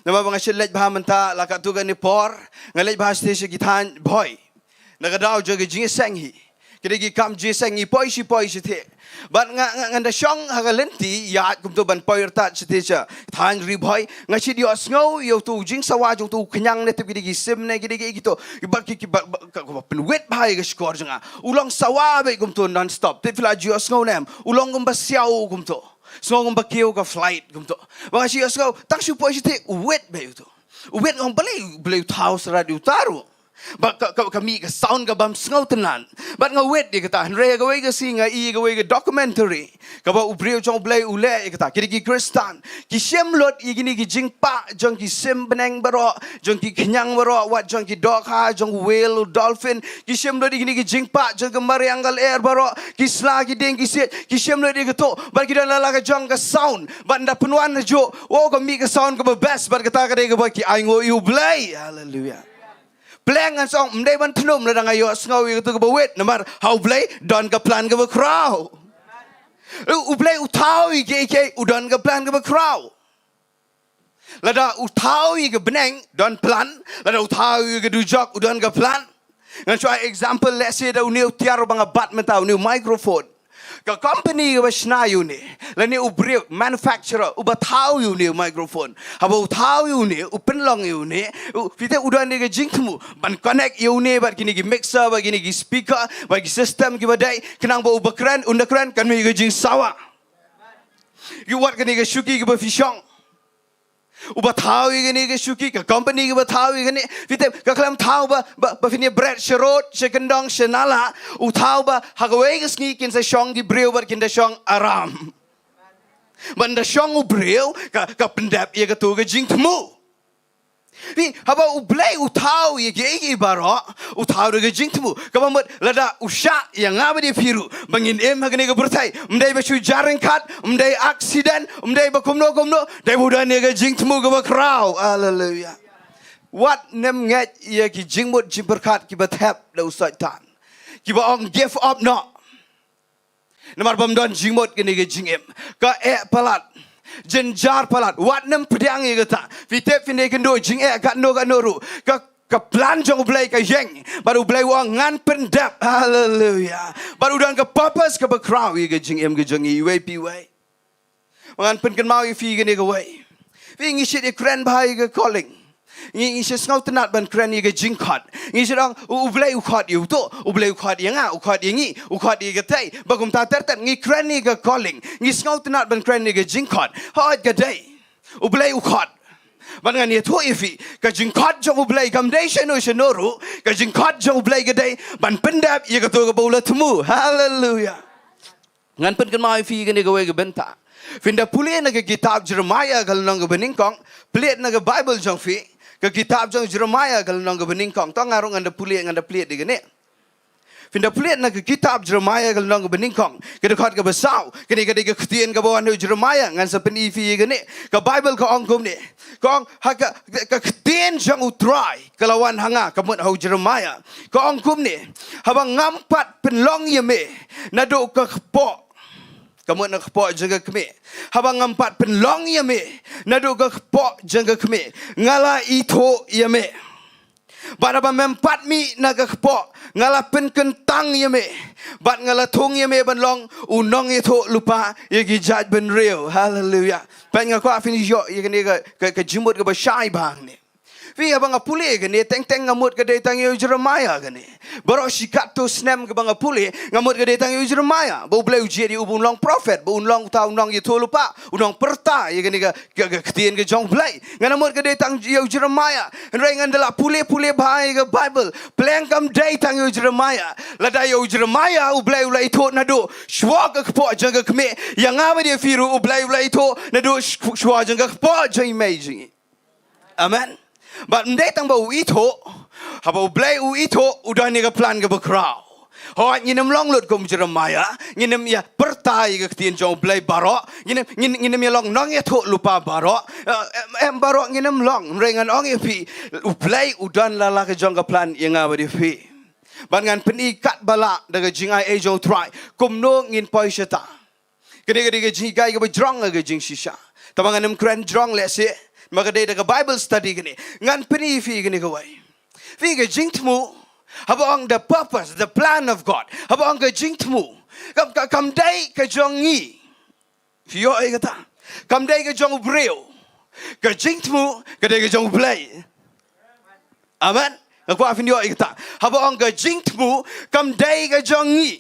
nama bang Shillong Bynta lakat tu gani por ngalai bahas tesi kitan boy nagadau joga jing senghi kidagi kam jing senghi poi si the ban nganda shong hagalenti Iaid kum tu ban poir tat sitecha than ri boy ngachi dio sngo yo tu jing sawa jo tu kenyang ne tu kidagi sim ne kidagi gitu baki ki penwet bhai ga skor janga ulong sawa be kum tu non stop te fila jio sngo nem ulong kum basiao kum tu sngo kum bakio ka flight kum tu bang si sngo tak su poi site wet be tu wet ngom Blei house radio taru But kami ka sound ka bam sngaw tenan. But nga wet di kata Henry ka way ka si nga I ka way ka documentary. Ka ba ubriyo jong Blei ule kata kiri ki Kristan. Ki Syiemlieh I gini ki jingpa jong ki sim beneng baro jong ki kenyang baro wat jong ki dokha jong whale dolphin. Ki Syiemlieh I gini ki jingpa jong ka marianggal air baro ki sla ki ding ki sit ki Syiemlieh I kato but kita lala ka jong ka sound. But nda penuan na jo wo kami ka sound ka ba best but kata ka de ka ba ki I ngo you Blei. Hallelujah. Plan ngan song mdai ban thnum la dang ayo sngaw yu tu ka wet namar how Blei don ka plan ka ba crow Blei utau I ke udon ka plan ka ba crow la da utau I ka beneng don plan la da utau I ka du jok udon ka plan ngan so example let's say da new tiar bang bat mentau new microphone Ka company ka basna yu ni. Lani ubriu manufacturer ubatau yu ni microphone. Haba utau yu ni upenlong yu ni. Fite udan ni ka Jingthmu ban connect yu ni bat kini ki mixer bat kini ki speaker bat ki system ki badai kenang ba ubakran undakran kan mi ka Jing sawa. You wat kini ka shuki ka bafishong. Ubatau yu kini ka shuki ka company ka batau yu kini. Fite ka kelam tau ba fini bread sherot shekendong shenala utau ba hagawai ka sneakin sa shong di breu bat kinda shong aram. Banda shong ubreu ka pendap ia ka tu ka Jingthmu. Ni haba Blei utau ye ge baro utau de Jingthmu kabamot lada usha yang ngaba di piru bangin hagane ga bertai mdai ba shu jaring kat mdai accident mdai ba komno dai budan ye ga Jingthmu ga crowd hallelujah what nem ngat ye ki jingmut jimberkat ki bathap da usaitan ki ba ong give up no namar bam don jingmut kini ga jingem ka palat jenjar palat wat nem pedang ye kata fitep finde kendo jing kat no ru ka plan jong Blei ka yeng baru Blei wang ngan pendap hallelujah baru dan ka purpose ka background ye ka jing em ka jong i we pi we ngan pen kan mau ye fi ke ne ka we fi ngi shit e kren bhai ka calling ngi shit ngau tenat ban kren ye ka jing khat ngi shit ang Blei u khat yu to Blei u khat ye nga u khat ye ngi u khat ye ka tai bagum ta ter ngi kren ye ka calling ngi ngau tenat ban kren ye ka jing khat ha ka dai Blei u khat ban ngan ye to ifi ka jing khat jong Blei kam dai sheno shenoru ka jing khat jong Blei ka dai ban pendap ye ka to ka bola temu hallelujah ngan pen kan mau fi ke ne ka we ka Bynta finda pulih na ka kitab Jeremiah kal nang ka beningkong plate na ka Bible jong fi ka kitab jong Jeremiah kal nang ka beningkong to ngarung anda pulih nganda plate de ne finda plate na ka kitab Jeremiah kal nang ka beningkong ka dekat ka besau kini ka de ka ktien ka bawan Jeremiah ngan sa pen ifi ke ne ka Bible ka ongkom ne kong ha ka ktien jong utrai kalawan hanga ka mut hau Jeremiah ka ongkom ne habang ngampat penlong ye me nado ka kpo kamu nak kepok jaga kemi. Habang empat penlong ya me. Nado ke kepok jaga kemi. Ngala itu ya me. Baraba mempat mi nak kepok. Ngala pen kentang ya me. Bat ngala tung ya me penlong. Unong itu lupa. Ya gijat ben real. Hallelujah. Pen ngako afin yo. Ya kini ke jimut ke besyai bang ni. Fi abang apule ke ni teng ngamut ke datang yo Jeremiah ke ni. Baru sikat tu snam ke bang apule ngamut ke datang yo Jeremiah. Bau Blei uji di ubun long prophet, bau long tahu long itu lupa, unong perta ye ke ni ke ketien ke Jong Blei. Ngamut ke datang yo Jeremiah. Henry ngandela pule bahai ke Bible. Pleng kam datang yo Jeremiah. Lada yo Jeremiah u Blei ulai itu nado shwa ke kepok jaga keme. Yang apa dia firu u Blei ulai itu nado shwa jaga kepok jaga imagine. Amen. But datang bau itu, habau Blei itu udah ni ke plan ke berkrau. Hoi nginem long lut kum Jeremiah, nginem ya pertai ke ketien Jong Blei barok, nginem ya long nong ya tu lupa barok, barok nginem long rengan ong ya pi, Blei udah lala ke Jong ke plan yang apa dia pi. Bangan penikat balak dengan jingai Jong try, kum no ngin poi syata. Kede jingai ke berjong ke jing shisha. Tamangan nem keren jong lese. Maka dia dekat Bible study gini, ngan peni fi gini kawai. Fi ke Jingthmu, habang the purpose, the plan of God. Habang ke Jingthmu, kam dai ke Jongi. Fi yo ay kata, kam dai ke Jong Breu, ke Jingthmu, ke dai ke Jong Blei. Amen. Aku afin yo ay kata, habang ke Jingthmu, kam dai ke Jongi,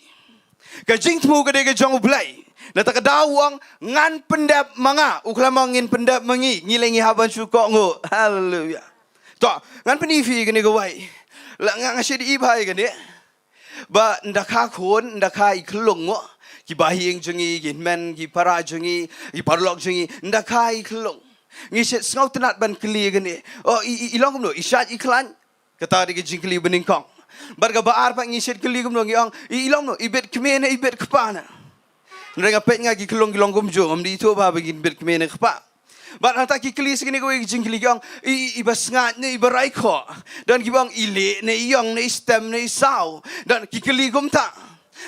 ke Jingthmu, ke dai ke Jong Blei. Nata kedawang ngan pendap manga uklamangin pendap mangi ngilengi haban syukok ngo hallelujah to ngan penifi gini gawai la ngan ngasi di ibai gini ba ndaka khon ndaka iklong ngo ki bahing jengi ki men ki para jengi ki parlok jengi ndaka iklong ngiset ngau tenat ban kli gini oh ilong kumno isyat iklan kata di jingkli beningkong barga baar pa ngiset kli kumno ngiong ilong no ibet kemene ibet kepana Mereka pet ngagi kelong kumjo, amdi itu bah begin berkemene kepa. Bat hata kikli segini kau jing kli kong, ibas ngat ne ibarai ko, dan kibang ile ne iong ne istem ne isau, dan kikli kum tak.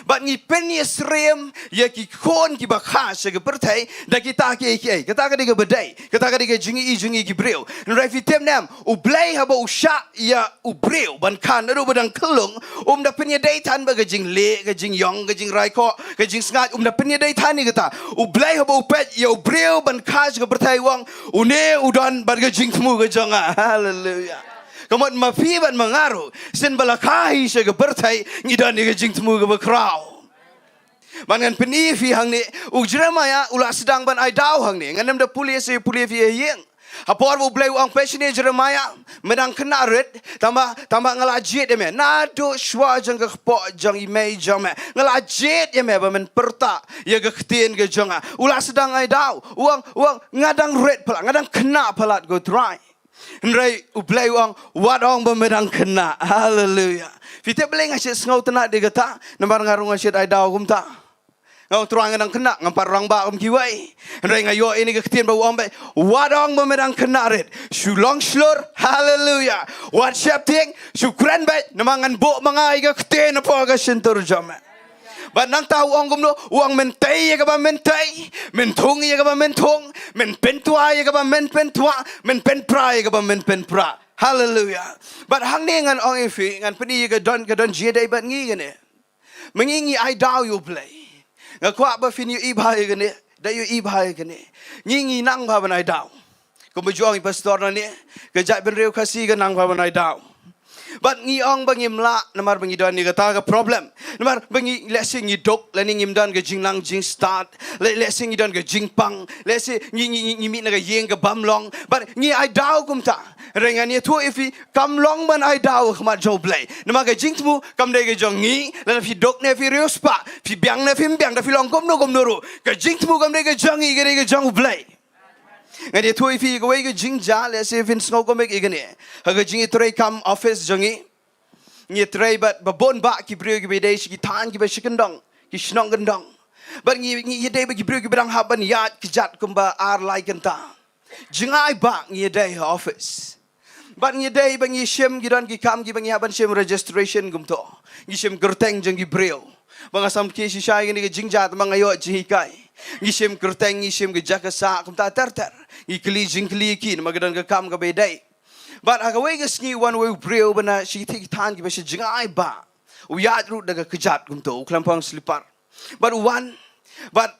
But ngi penny srem ya ki kon ki bakha se ke pertai da kita ki kita ka de bedai kita ka de jingi ki breu rai fi tem nam u blei ha bo sha ya u breu ban kan ro badang kelung da penny dai tan ba ke jing le ke jing yong ke jing rai ko ke jing sngat da penny dai tan ni kata u blei ha bo pet ya u breu ban kha se ke pertai wang u ne u don ba ke jingthmu ke jonga hallelujah Kamat mafi ban mengaruh sen balakahi se ke pertai ngidan ni ke jingthmu ke bekrau. Bangan peni fi hang ni u Jeremiah ula sedang ban ai dau hang ni nganam da pulia fi yeng. Apor bu Blei ang passionate Jeremiah medang kena red tambah ngelajit me nado shwa jang ke po jang imei jang me ngelajit me ba men perta ya ke ketien ke jonga ula sedang ai dau uang ngadang red pala ngadang kena palat go try. Nrai Blei wang wadong bemedang kena hallelujah fite Blei ngasyet ngau tenak de gata nambar ngarung ngasyet ai dau kum ta ngau truang ngadang kena ngampar rang ba kum kiwai nrai ngayo ini ke ketien ba wang ba wadong bemedang kena red Shillong slur hallelujah wat syap ting syukran ba namangan bo mangai ke ketien apa ke sentur jam But nang tahu orang gumno uang mentai ya kaba mentai, mentung ya kaba mentung, menpentua ya kaba menpentua, menpenpra ya kaba menpenpra. Hallelujah. But hang ni ngan orang ifi ngan peni ya kadon jidai bat ngi gane. Mengingi ai dau you Blei. Ngakwa ba fin you ibhai gane, da you ibhai gane. Ngingi nang ba ban ai dau. Ko bejuang pastor na ni, kejat ben reu kasih ke nang ba ban ai dau. But ngi ong bangi mla namar bangi don ni kata ka problem namar bangi lesing ngi dok lening ngim don ke jinglang jing start lesing ngi don ke jingpang lesi ngi mi na ke yeng ke bamlong but ngi ai dau kum ta rengan ye tu ifi kamlong ban ai dau khmat jo Blei namar ke jingthmu kam de ke jong ngi la fi dok ne fi riuspa fi biang ne fi biang da fi long kom no ru ke jingthmu kam de ke jong ngi ke jong Blei Ngadi tu ifi go ke jingja le se fin snow go mek igane ha ke jingi tray kam office jongi ni tray bat babon ba ki brio ki bedai ki tan ki ba shikendong ki shnong gendong but ngi dai ba ki brio ki bedang haban yat ki jat kumba ar lai kenta jingai ba ngi dai office but ngi dai ba ngi shem ki don ki kam ki ba ngi haban shem registration gumto ngi shem gerteng jongi brio banga sam ki shi shai ngi jingja ta mangayo jihikai Ngisem kerteng ngisem ke jakasa kum ta ter ikli jingkli ki magadan ke kam ke bedai but agawe ke sngi one way breu bana shi thi than ki bese jingai ba uyat ru daga kejat kum to klampang slipar but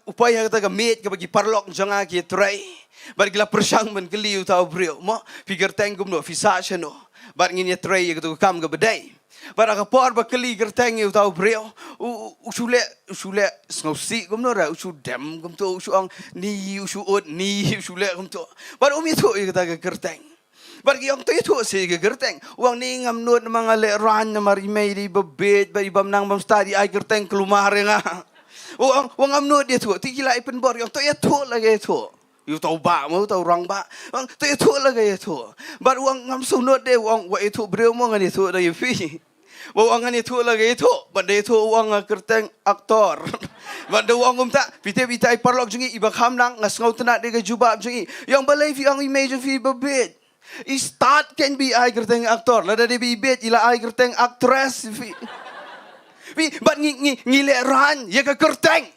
upaya ta ke met ke bagi parlok janga ki trai but gila persang men kli utau breu mo figure teng kum no fisa cheno but ngin trai ke to kam ke bedai But aku por bakali gerteng you tahu brio usule snopsi gumno ra usu dem gumto usu ang ni usu ot ni usule gumto but umi tu kita gerteng but yang tu itu si gerteng uang ni ngam nut mga le ran na mari mai di bebet bari bam nang bam study ai gerteng kelumar nga uang ngam nut dia tu tikila ipen bor yang tu itu lagi tu you tahu ba mau tahu orang ba tu itu lagi tu but uang ngam sunut de uang wa itu brio mo ngani tu da yifi Uang ni tu lagi itu, benda itu uang kerteng aktor. Benda uang tak, pite ai parlok jengi iba Khambniah ngasngau tenak dia jubab jengi. Yang balai fi ang image fi babet. Start can be ai kerteng aktor, lada dia bibet ila ai kerteng actress fi. But ngile ran ya ke kerteng.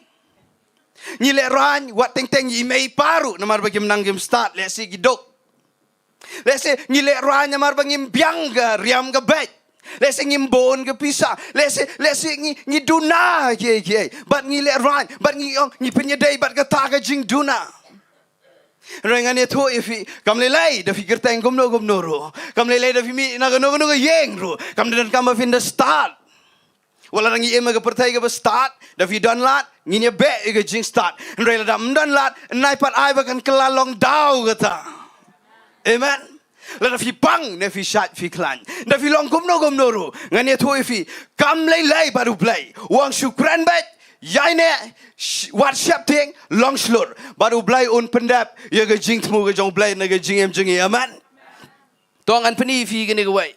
Ngile ran wat teng imei paru namar bagi menang game start lesi gidok. Lesi ngile ran namar bagi biang ga riam ga bet. Lesi ngimbon ke pisa lesi ngi duna ye but ngi le ran but ngi penyedai but kata ke jing duna rengan ye tu ifi kam lelai da fikir teng gum no ro kam lelai da fi mi na no yeng ro kam dan kam fin the start wala ngi ema ke pertai ke start da fi don lat ngi ne be ke jing start rela da don lat nai pat ai ba kan kelalong dau kata amen Lada fi pang ne fi shat fi klan. Da fi long gum no ro. Ngani tu fi kam lei baru Blei. Wang syukran bet. Yai ne WhatsApp ting long slur. Baru Blei un pendap ya ke Jingthmu ke jong Blei na ke jingem jengi aman. Tuangan peni fi gini ke wai.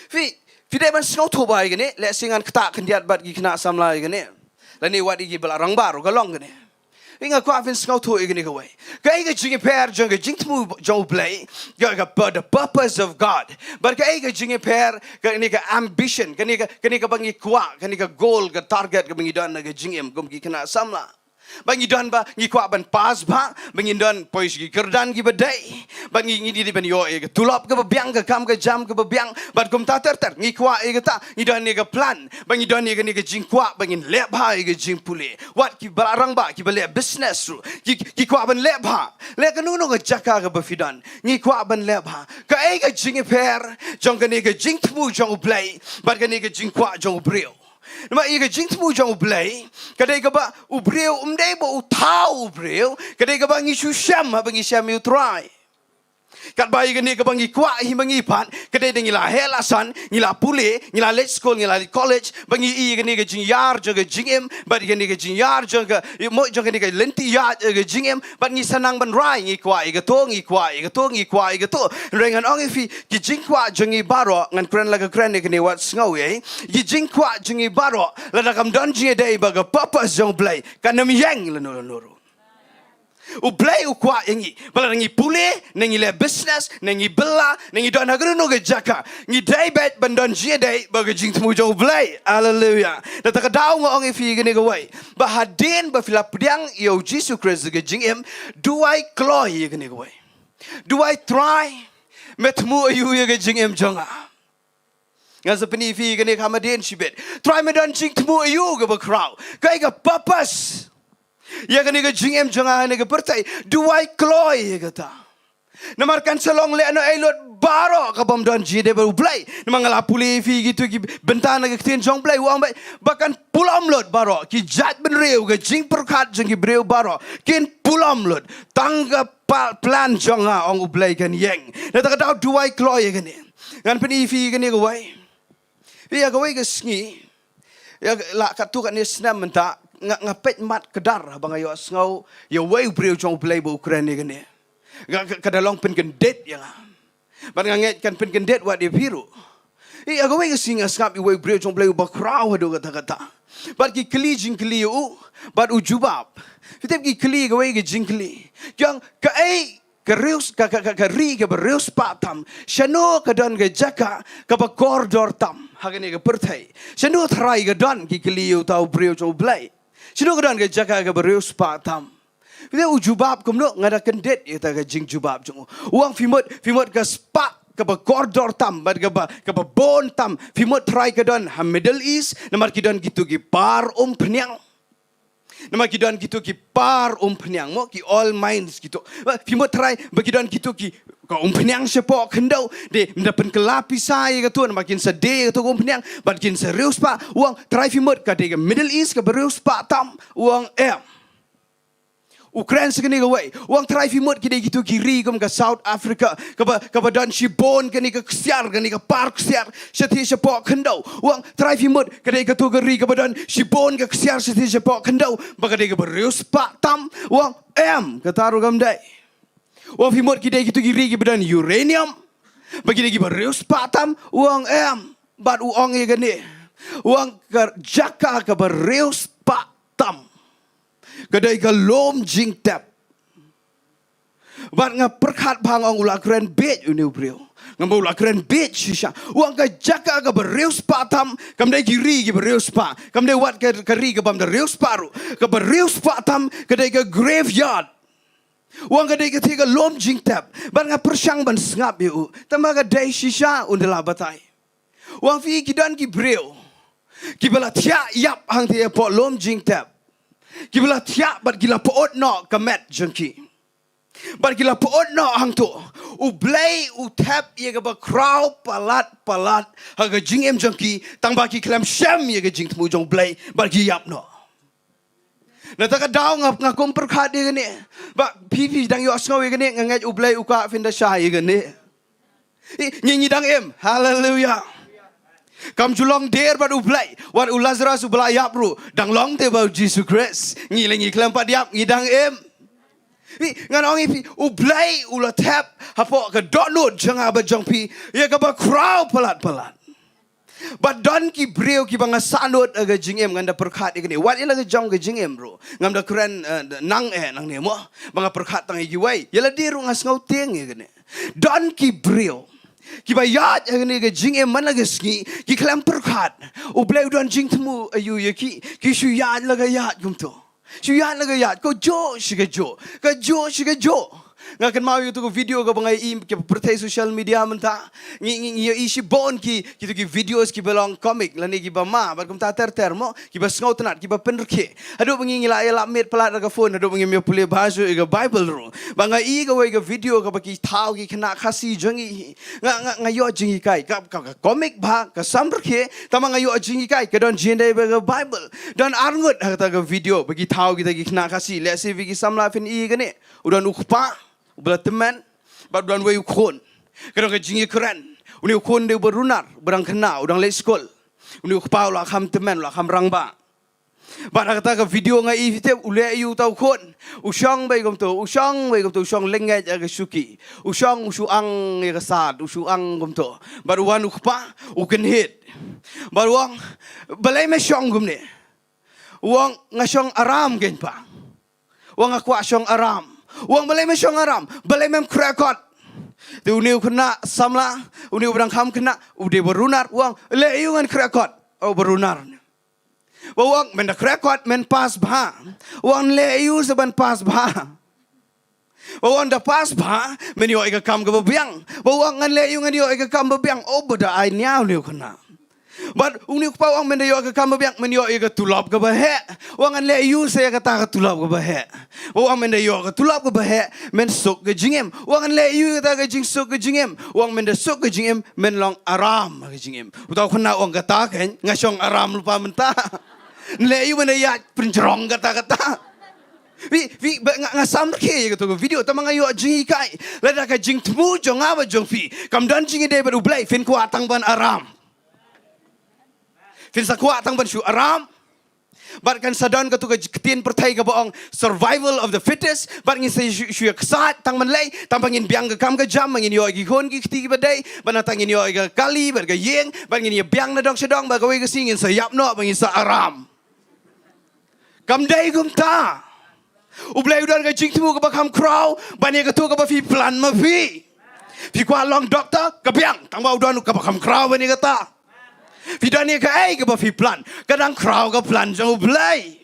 Fi dai ban snau tu bai gini. Le singan ketak kendiat bat gi kena samlai gini. Lani wat gi belarang baru ke long gini. Inga ko afin skau tu igni ka way. Ka iga jingi per jong ka jingtmu jong Blei. Ka the purpose of God. But ka iga jingi per ka ni ka ambition. Ka ni ka bangi kwa. Ka ni ka goal ka target ka bangi dan na ka jingim. Kum ki kena samla. Bangi don ba ngi kwa ban pas ba bangi don pois gi kerdan gi badai bangi ngi di ban yo e tulap ke biang ke kam ke jam ke biang bat kum ta ter ngi kwa e ta ngi don ni ke plan bangi don ni ke jing kwa bangi lep ha e jing pule wat ki barang ba ki bale business ru ki kwa ban lep ha le ke nu ke jaka ke bafidan ngi kwa ban lep ha ka e ke jing per jong ke ni ke jingtmu jong Blei bat ke ni ke jing kwa jong breu Nama iga Jingthmu jong Blei, kadai kaba ubreu umdei bo utau ubreu, kadai kaba ngisu syam abangi syam utrai. Kat bayi gani ke bangi kuat hi bangi pan kedai ngila helasan ngila pule ngila late school ngila college bangi I gani ke jingyar jaga jingem bat gani ke jingyar jaga mo jaga ni ke lenti ya jaga jingem bat ngi sanang ban rai ngi kuat I to ngi kuat I to ngi kuat I to rengan ong fi ki jingkwa jangi baro ngan kren laga kren ni ke wat sngaw ye ki jingkwa jangi baro la dakam don ji dai baga purpose jong Blei kanam yang la no Blei ukwa yangi bala ngi pule ngi le business ngi bela ngi don hagru no ge jaka ngi dai bet bandon ji dai ba ge jingtmu jong Blei hallelujah da ta daw ngong fi ge ne ge wai ba hadin ba fila pdiang yo Jesus Christ ge jingem do I glory ge ne ge wai do I try metmu yu ge jingem jonga ngasa peni fi ge ne khamadin shibet try me don jingtmu yu ge ba crowd ge ge purpose Ya kan ika jingem jangan ika pertai duai kloi kata. Namarkan Shillong le ano elot baro kabam don jide baru Blei. Namangala puli fi gitu ki Bynta na kektin Jong Blei uang bai bahkan pulam lot baro ki jat benreu ke jing perkat jeng ki breu baro kin pulam lot tangga plan jonga ong Blei kan yeng. Nata kata duai kloi kan ni. Ngan peni fi kan ni kawai. Ia kawai ke sengi. Ya la katu kan ni senam menta ngapet mat kedar bang ayo ngau ya wei breu jong Blei bo Ukraine ni kadalong pen gendet yang ban nganget kan pen gendet wat dia biru I aga wei singa skap I wei breu jong Blei ba krau do kata bat ki kli jing kli u bat u jubab fitem ki kli ga wei ge jing kli yang ka ai Kereus ka ri ke bereus patam shano ka don ke jaka ka ba koridor tam hagani ke pertai shano trai ke don ki kli u tau breu jong Blei Sino kadang ke jaka ke bereus patam. Kita ujubab kumno ngada kendet ita ke jing jubab jungu. Uang fimot ke spa ke koridor tam bad ke bon tam fimot try ke don ha Middle East namar kidon gitu ki par peniang. Namar kidon gitu ki par peniang mo ki all minds gitu. Fimot try bagidon gitu ki kau peniang sepok kendau de mendapat kelapi saya ke tuan makin sedih ke tu peniang makin serius pak uang try fimot ke de Middle East ke serius pak tam uang Ukraine segini ke way uang try fimot ke de gitu kiri ke South Africa ke badan Shibon ke ni ke kesiar ke ni ke park kesiar setiap sepok kendau uang try fimot ke de gitu kiri ke badan Shibon ke kesiar setiap sepok kendau baka de ke serius pak tam uang ke taruh gamdai Uang fimot kita gitu kiri kebadan uranium, bagi lagi bereus patam uang bat uang ye gani, uang jaka ke bereus patam, kedai ke lom Jingtip, bat ngaperkat bang uang ulah keren bet uni ubreu, ngambau ulah keren bet sisa, uang ke jaka ke bereus patam, kamdai kiri ke bereus pa, kamdai wat ke kiri ke bam bereus paru, ke bereus patam kedai ke graveyard. Uang kadai ketika lom Jingtip, barang persang ban sengap eu, tamaga dai sisa undela batai. Uang fi kidan ki breu, kibala tia yap hang tia po lom Jingtip, kibala tia bat gila poot no kamet jengki, bat gila poot no hang tu, Blei tap ye gaba crowd palat haga jingem jengki, tang baki kelam syam ye ga Jingthmu jong Blei, bat gi yap no. Nataka daw ngakom perkat dia gani. Bak pipi dang yo asngau ye gani ngangat Blei uka finda syah ye gani. Nyanyi dang hallelujah. Kam julong der bad Blei. Wat Lazarus Blei yap ru. Dang long te bau Jesus Christ. Ngilengi kelampat yap ngidang ngan ongi pi Blei ula tap hapo ke download janga ba jong pi ye ka ba crowd palat. But don ki breu ki banga sanut aga jingem nganda perkhat igani. Wat ila ga jong ga jingem bro. Ngamda keren nang nang ne mo. Banga perkhat tang igi wai. Yala diru ngas ngau tieng igani. Don ki breu. Ki bayat igani ga jingem man laga sngi ki klam perkhat. U blei don jingthmu ayu ya ki shu yat laga yat gumto. Shu yat laga yat ko jo shiga jo. Ka jo shiga jo. Nga kan mau itu video ka bangai im ke pertai social media menta ngi isi bon ki videos ki belong comic lani ki bama bar kum ta ter mo ki bas ngau tenat ki ba penrke adu bangi ngila ya lamit pelat ka phone adu bangi me pule bahasa ga bible ro bangai i ga wai ga video ka baki thau ki khana khasi jongi nga yo jingi kai ka comic ba ka samrke tama nga yo jingi kai ka don jinde ba ga bible don arngut ta ga video bagi thau ki ta ki khana khasi le se vi ki samla fin i ga ne udan ukpa Ubala teman, badan wei ukon. Kadang kejingi keren. Uni ukon dia berunar, berang kena, udang late school. Uni ukpau lah kham teman, lah kham rangba. Bada kata ke video ngai ifite ule yu tau kon. Usang bai gom tu, usang lengai aga suki. Usang usuang ya kesat, usuang gom tu. Baru wan ukpa, uken hit. Baru wang balai mesong gom ni. Wang ngasong aram gen pa. Wang aku asong aram. Wang balai mesyong aram, balai mem krakot. Tu uniu kena samla, uniu berang kham kena, ude berunar, wang leiyungan krakot, oh berunar. Wang menda krakot men pas bah, wang leiyu seban pas bah. Wang dah pas bah, men yo ika kam ke bebiang, wang ngan leiyungan yo ika kam bebiang, oh beda ai niau uniu kena. But uni ku pawang men yo ka kam biak men yo ka tulap ka bahe wangan le yu saya kata ka tulap ka bahe wang men yo ka tulap ka bahe men sok ka jingem wangan le yu kata ka jing sok ka jingem wang men sok ka jingem men long aram ka jingem utaw khna wang kata ken ngasong aram lupa menta le yu men ya penjerong kata vi ngasam ke gitu video tamang ayo jingi kai lada ka jingtmu jong aba jong fi kam dan jingi de ber Blei fin ku atang ban aram Fin sakwa tang ban shu aram. But kan sadon ka tu ka ketin pertai ka boong survival of the fittest. But ngin sa shu kesat tang man lay tang pangin biang ka kam ka jam ngin yo gi kon gi kti ba day ban tang ngin yo ga kali ber ga yeng ban ngin yo biang na dong sedong ba ka we ka singin sa yap no bangin sa aram. Kam day gum ta. U Blei udan ka Jingthmu ka ba kam crow ban ye ka tu ka ba fi plan ma fi. Fi kwa long doctor ka biang tang ba udan ka ba kam crow ban ye ka ta. Vidania ka ai ka ba fi plan kadang crowd ka plan jong Blei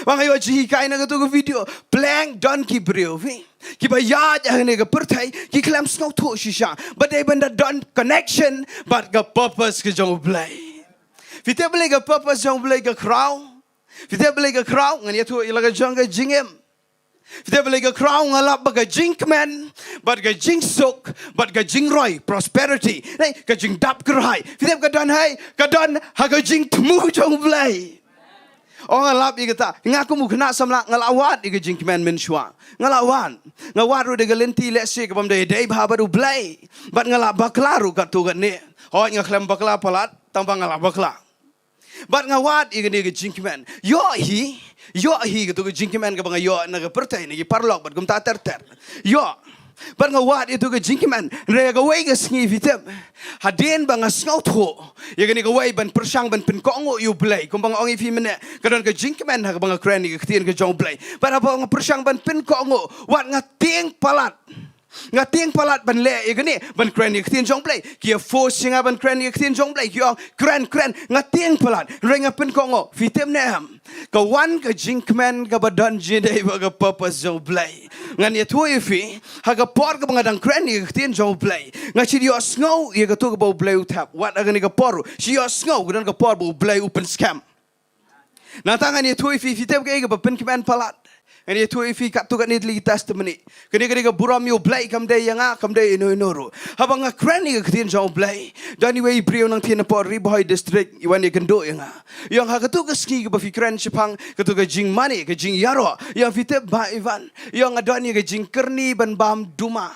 wang ayo ji kai na ka tu video plank don ki breu vi ki ba ya ja ne ka pertai ki klam snow to shisha but they benda don connection but ka purpose ka jong Blei vite Blei ka purpose jong Blei ka crowd vite Blei ka crowd ngan ya tu ila ka jong ka jingem Vite Blei ka crown ngalap ba ka jinkman, but ka jingsuk, but ka jingroy prosperity. Nei ka jingdap kerai. Vite ka don hai, ka don ha ka jingthmu jong Blei. Oh ngalap i kata, ngaku mu kena samla ngalawat i ka jinkman men shwa. Ngalawan, ngawat ru de ka lenti let's say ka bam de ba baru Blei. But ngalap baklaru ka tu ka ne. Hoi ngaklam bakla palat, tambang ngalap bakla. But ngawat i ka ni ka jinkman. Yo hi gitu ke jingkiman ke bang yo na ke pertai ni parlok bat gum ta ter yo bat ngawat itu ke jingkiman re ga wei ga sngi vitem hadin bang snau tho ye ga ni ga wei ban persang ban pen kongo yu Blei kum bang ongi fi mene kadon ke jingkiman ha bang kren ni ke tien ke jong Blei bat abang persang ban pen kongo wat ngating palat ngating palat ban le ye ga ni ban kren ni ke tien jong Blei ki fo singa ban kren ni ke tien jong Blei ki kren ngating palat re ngapen kongo vitem ne ham ka wan ka jinkman ka badan jinde ba ka purpose jong Blei ngan ye tu ifi ha ka por ka bangadang kren ni ka tien jong Blei ngachi yo snow ye ka tu ka bo Blei utap wat agani ka poru si yo snow ka ka por bo Blei open scam na tangan ye tu ifi fitem ka ka pen kiman palat ngan ye tu ifi ka tu ka ni li testimony kani ka buram yo Blei kam day yang kam day ino ro habang ka kren ni ka tien jong Blei dani we brio nang tien por riboy district iwan ye kendo yang ha ka tu ka ski ka fi kren chipang ka tu ka jing mani ka jing yaro yang fite ba ivan yang adani ka jing kerni ban bam duma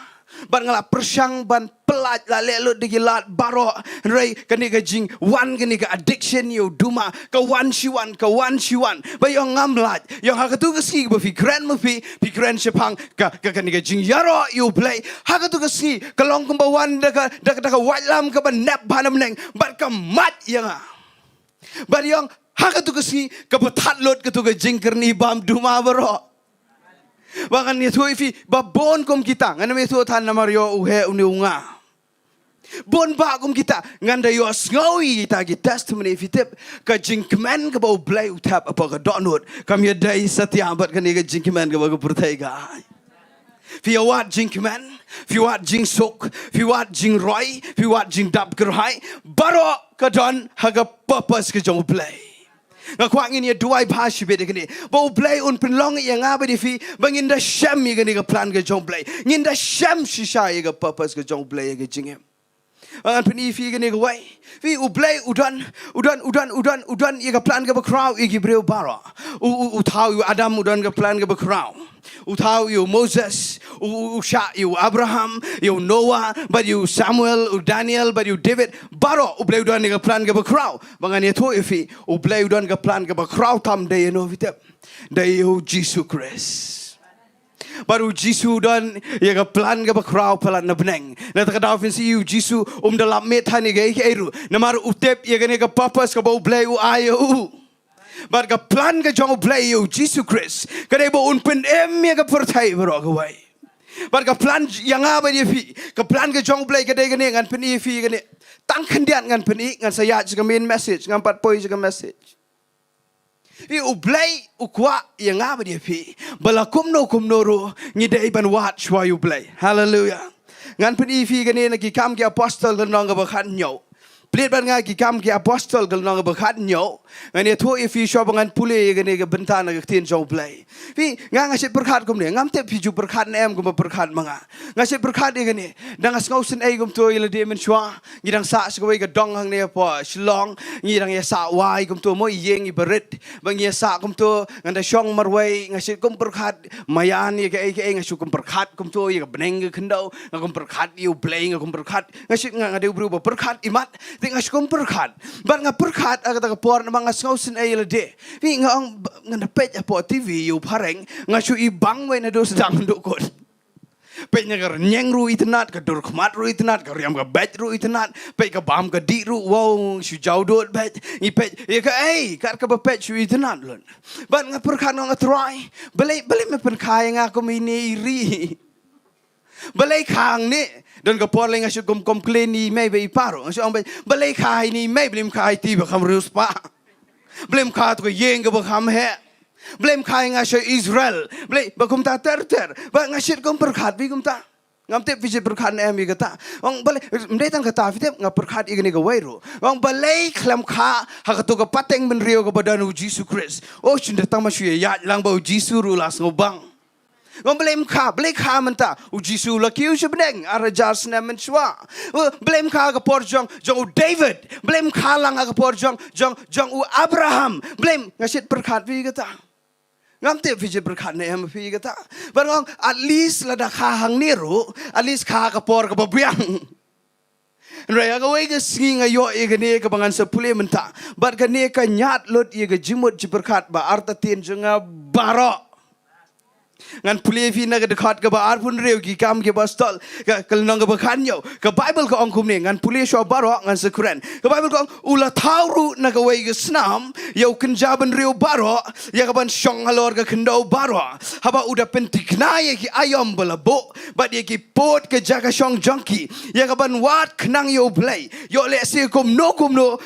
ban ngala persang ban pelat la le lut digilat baro rei kani ka jing wan kani ka addiction you duma ka wan shiwan ba yo ngamlat yo ha ka tu ka ski ba fikran mo fikran sepang ka kani ka jing yaro you Blei ha ka tu ka ski ka long ka wan da ka wailam ka ban nap banam neng ban ka mat yang ban yo ha ka tu ka ski ka batat lut ka tu ka jing kerni bam duma baro Bahkan ni tu ifi babon kum kita ngana me tu tan na Mario uhe uniunga bon ba kum kita nganda yo snawi kita gi testimony fitip ka jingkmen ka bau Blei utap apa ka donut kam ya dai satya bat ka ni ka jingkmen ka ba ka purtai ga fi wat jingkmen fi wat jing sok fi wat jing roi fi wat jing dap gerhai baro ka don ha ka purpose ka jong Blei Ngakwang ini dua bahasa beda kini. Bau Blei un penlong yang apa di fi bangin dah syam ni kini ke plan ke Jong Blei. Ngin dah syam sisa ye ke purpose ke Jong Blei ke jingem. Angan peni fi kini ke wai. Fi u Blei udan ye ke plan ke berkrau ye ke breu bara. U tahu Adam udan ke plan ke berkrau. U tahu you Moses, u Syak you Abraham, you Noah, but you Samuel, u Daniel, but you David. Baro u Blei udan ke plan ke berkrau. Bangan ye tu ifi u Blei udan ke plan ke berkrau tam day NOV tep. Day u Jesus Christ. Baru Jisu dan ye ke plan ke berkrau pelan na beneng. Na tak ada ofensi you Jisu dalam metan ye ke eru. Namar utep ye ke purpose ke bau Blei u ayu. But ka plan ka Jong Blei you Jesus Christ. Kadai bo unpen ya ka percaya bro ka wai. But ka plan yang apa dia fi? Ka plan ka Jong Blei kadai ka ngan peni fi ka ni. Tang kendian ngan peni ngan saya juga main message ngan 4 poin juga message. Fi u Blei u kwa yang apa dia fi? Bala kumno ro ngidai ban wat shwa u Blei. Hallelujah. Ngan peni fi ka ni nak kam ki apostle ka nong ka bakhan nyau. Pelit ban ngai ki kam ki apostol kalau nang berkat nyo ngani tu ifi shobangan pule ngani ke Bynta nak tin Jong Blei fi ngang asyik berkat kum ni ngam te piju berkat em kum berkat manga ngasyik berkat ni ngani dang asngau sen ai kum tu ila dia men shwa ngidang sa skoi ke dong hang ni apa Shillong ngidang ya sa wai kum tu mo yeng i berit bang ya sa kum tu nganda shong marwai ngasyik kum berkat mayan ye ke ngasyik kum berkat kum tu ye ke beneng ke kendau ngam berkat you Blei ngam berkat ngasyik ngade berubah berkat imat Tengah sekom perkat, ban ngah perkat agak tak por namang ngau sen ay lade. Wi ngah ngandapet apa TV you pareng ngasu ibang we na do sedang dukun. Penya kar nyeng ru itnat ka dur khmat ru itnat ka riam ka bet ru itnat pe ka bam ka di ru wow su jau dot bet i pe ye ka ai kar ka bet su itnat lon. Ban ngah perkat ngah try. Belai me pen khai ngah ko mini ri. Belai khang ni dan kapor lenga su kom kleni mai be paro su ang belai khai ni mai blim khai ti ba kham rus pa blim kha to yeng ba kham he blim khai nga su Israel belai ba kum ta ter ba nga shit kom perkhat bi kum ta ngam te visi perkhat em bi kata ong belai mdai tan kata fitep nga perkhat igni ga wairu ong belai khlam kha ha ka to ka pateng ben rio ka badan Jesus Christ o chin de tang ma su ya lang ba Jesus ru las ngobang Ngom belai kha menta ujisu lakiu sebeneng arajar senamen swa belai kha ka por jong David belai kha lang ka por jong u Abraham belai ngasit perkat vi kata ngam te vi perkat ne em vi kata barang at least la da kha hang niru at least kha ka por ka babiang Raya ka wei ka singi ngayo ye ka ne ka bangan sa pule menta bat ka ne ka nyat lot ye ka jimut perkat ba arta tin jonga baro ngan pule fi na dekat ke ba arpun reu ki kam ke bastol ka kalnong ke bakhan yo ka Bible ka ongkum ni ngan pule sho baro ngan sekuren ka Bible ka ula tauru na ka wei ke snam yo kenjaban reu baro ya ka ban shong halor ka kendo baro haba uda pentikna ye ki ayom balabo ba ye ki pot ke jaga shong junkie ya ka ban wat knang yo Blei yo le se kum no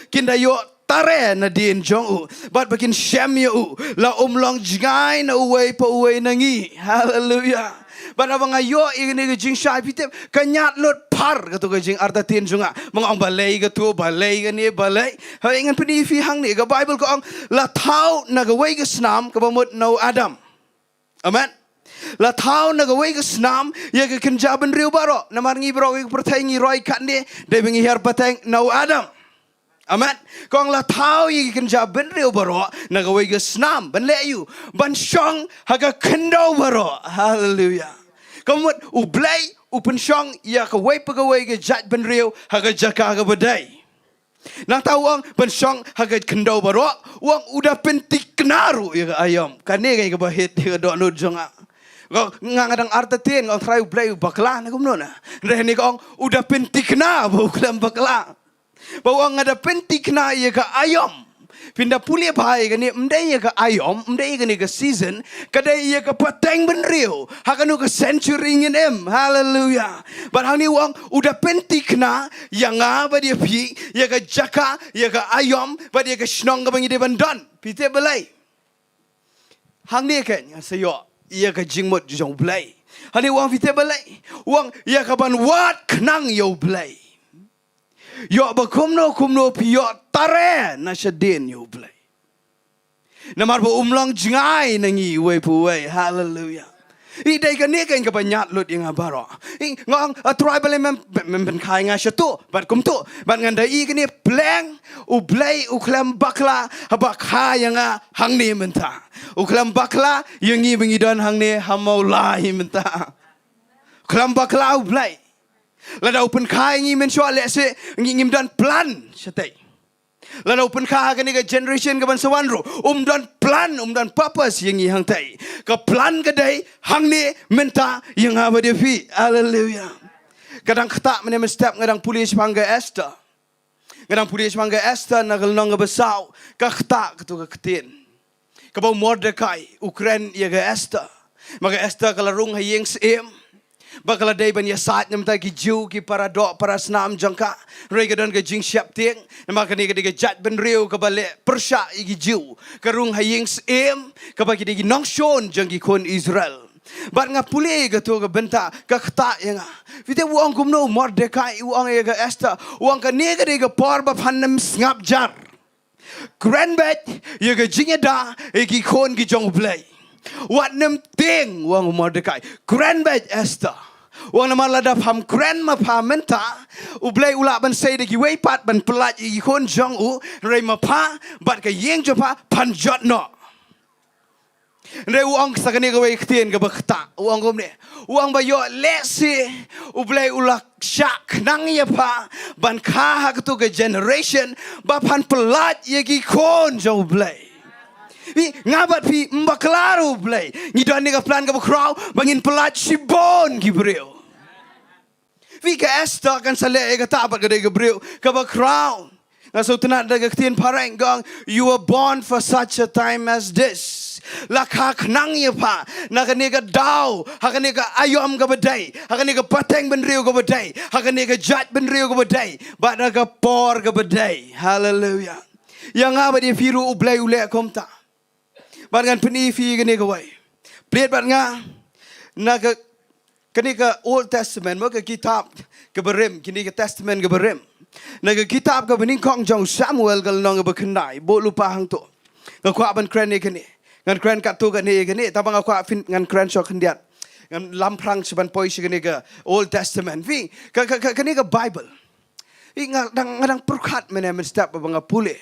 kinda yo tare na din Jong but bakin shem yo la long jgai na uway pa uway nangi hallelujah but abang ayo igni jing shai pitep kanyat lot par kato ka jing arta tin junga mga ang balay kato balay gani balay ha ingan pini fi hang ni ka Bible ko ang la tau na gaway ka snam ka bamut no Adam amen la tau na gaway ka snam ya ka kenjaban riu baro na marangi bro ka pertay ngi roy kat ni de bingi her pateng no Adam Amen. Kong la tau yi kan ja ben reu baro na gawai ga snam ban le yu ban shong ha ga kendo baro. Hallelujah. Kong mut u Blei upen syong ia ka wei pegawai ke jat ben riu haga jaka ga badai. Nang tahu wang ben syong haga kendau baro wang udah pentik kenaru ia ka ayam. Kane ga bahit ia dok nu jonga. Ngadang arta tien ngong try Blei bakla na kumno na. Rehni kong udah pentik na bau kelam bakla. Bau ngada pentik na ia ka ayam. Pindah pulih bahaya kan ni, mendai ke ayam, mendai kan ni ke season, kadai ia ke pateng benriu, hakanu ke century ingin hallelujah. Barang ni wang udah pentik na, yang apa dia pi, ia ke jaka, ia ke ayam, pada ia ke senang ke bangi dia bandan, pite Blei. Hang ni kan, saya ia ke jingmut jong Blei. Hang ni wang pite Blei, wang ia ke ban wat kenang yo Blei. Yo bakumno pi yo tare na syadin yo Blei. Namar bo umlang jingai nangi we puwe hallelujah. Idai kan ni kan ka banyat lut yang abaro. Ngong tribal men kai nga syatu bat kum tu bat ngandai kan ni pleng u Blei u klam bakla habak ha yang hang ni menta. U klam bakla yang ngi bengidon hang ni Mawlai menta. Klam bakla u Blei. Lada open kai ngi men shwa le se ngi ngim dan plan shatai. Lada open kai ka ni ka generation ka ban sawan ro dan plan dan purpose yang ngi hang tai. Ka plan ka dai hang ni menta yang aba de fi. Hallelujah. Kadang kata men step ngadang pulis pangga Esther. Ngadang pulis pangga Esther nagal nong besau ka kata ketu ka ketin. Ka bau Mordecai Ukraine ya ga Esther. Maka Esther kalarung hayeng sem. Bakal day ban ya saat nyam ta ki jiu ki para dok para senam jangka rega dan ke jing siap ting nama kani ke jat ben riu ke bale persya ki jiu karung haying em ke bagi di nong shon jang ki kon Israel bat ngapule ke tu ke Bynta ke kata yang vite wong kumno Mordecai wong ya ke Esther wong ke ni ke por ba phanem ngap jar grandbet ya ke jingeda ki kon ki jong Blei. Wat nem ting wang Mordecai grandbet Esther wang nama lada pam grandma pam menta u Blei ula ban say de ki wei pat ban pelat i kon Jong u rei ma pa bat ka yeng jo pa pan jot no rei wang sakani ka wei ktien ka bakta wang gom ne wang ba yo lesi u Blei ula syak nang ya pa ban ka ha tu ka generation ba pan pelat ye ki kon Jong Blei. Ngabat pi mbaklaru Blei. Ngidon ni ka plan ka bakraw bangin pelat sibon gibril. Vi ka Esther kan sale ka tabat ka gibril ka bakraw. Ngaso tenat daga ktien pareng gong you were born for such a time as this. Lakak nang ya pa nakani ka daw hakani ka ayom ka badai hakani ka pateng benriu ka badai hakani ka jat benriu ka badai bat ka por ka badai. Hallelujah. Yang apa dia firu u Blei ule komta. Bangan peni fi gani ka wai. Plate bat nga na ka kani ka Old Testament mo ka kitab ka berim kini ka Testament ka berim. Na ka kitab ka bening kong jong Samuel ka nong ka Khambniah bo lupa hang to. Ka kwa ban kren ni kani. Ngan kren ka tu kani kani tabang ka fin ngan kren so kandiat. Ngan lamprang seban poi si kani ka Old Testament. Vi kani ka Bible. Ngadang perkat men step abang pule.